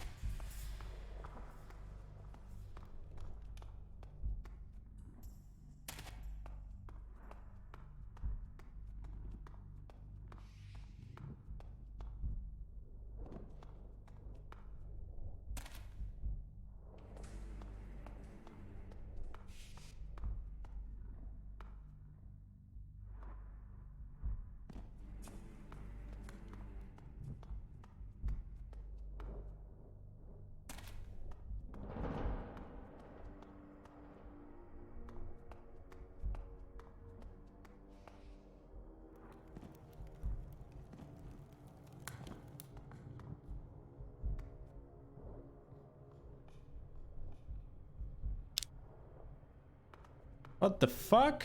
Speaker 1: What the fuck?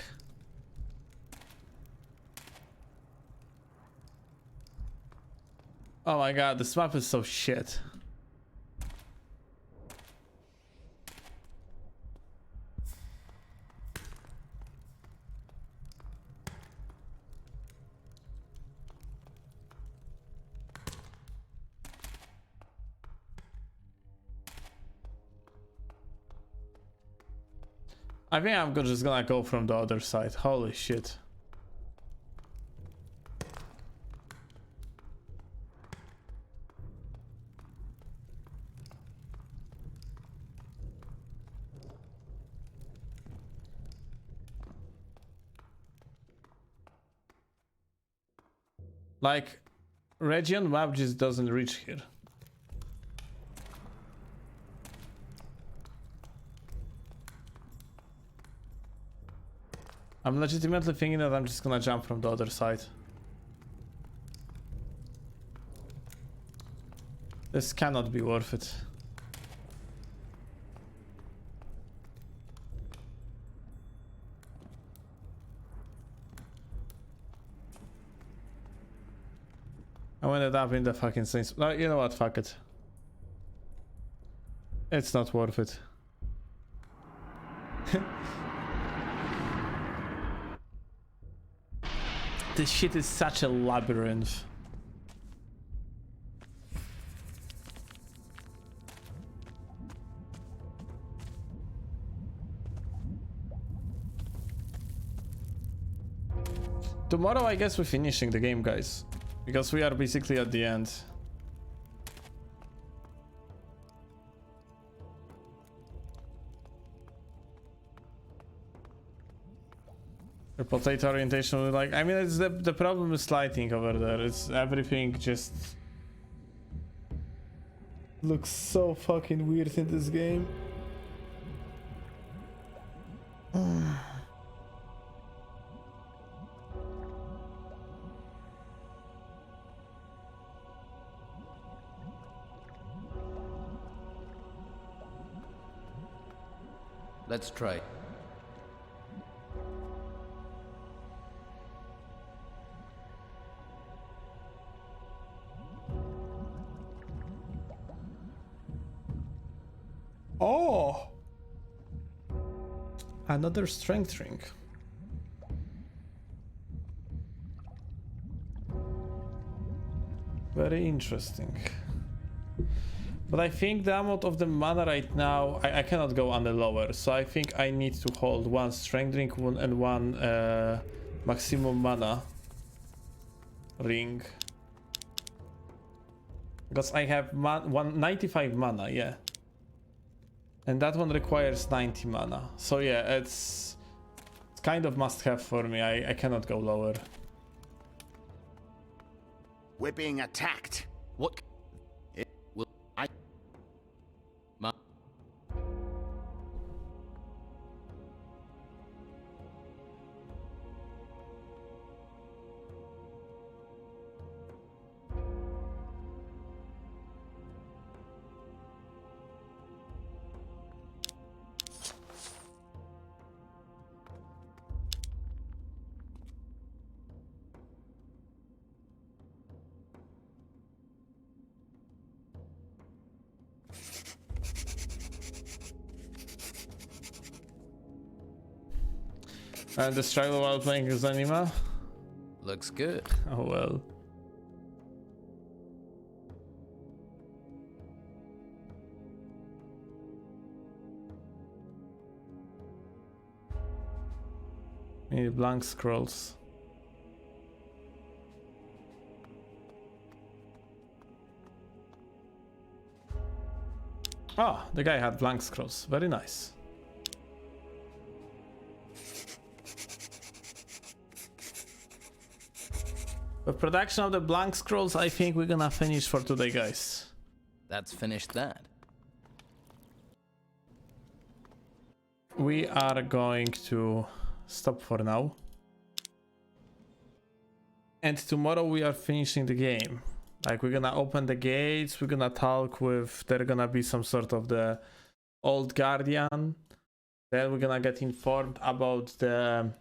Speaker 1: Oh my god, this map is so shit. I think I'm just gonna go from the other side. Holy shit. Like, region map just doesn't reach here. I'm legitimately thinking that I'm just gonna jump from the other side. This cannot be worth it. I ended up in the fucking same spot. No, you know what? Fuck it. It's not worth it. This shit is such a labyrinth. Tomorrow, I guess we're finishing the game, guys. Because we are basically at the end. The potato orientation, like, I mean, it's the problem is lighting over there. It's everything just looks so fucking weird in this game.
Speaker 11: Let's try.
Speaker 1: Oh! Another strength drink. Very interesting. But I think the amount of the mana right now, I cannot go on the lower, so I think I need to hold one strength drink and one maximum mana ring. Because I have 95 mana, yeah. And that one requires 90 mana. So yeah, it's kind of must have for me. I cannot go lower.
Speaker 15: We're being attacked.
Speaker 2: What?
Speaker 1: And the struggle while playing as anima?
Speaker 2: Looks good.
Speaker 1: Oh well. We need blank scrolls. Ah, the guy had blank scrolls. Very nice. The production of the blank scrolls, I think we're gonna finish for today, guys.
Speaker 2: That's finished that.
Speaker 1: We are going to stop for now. And tomorrow we are finishing the game. Like, we're gonna open the gates, we're gonna talk with, they're gonna be some sort of the old guardian. Then we're gonna get informed about the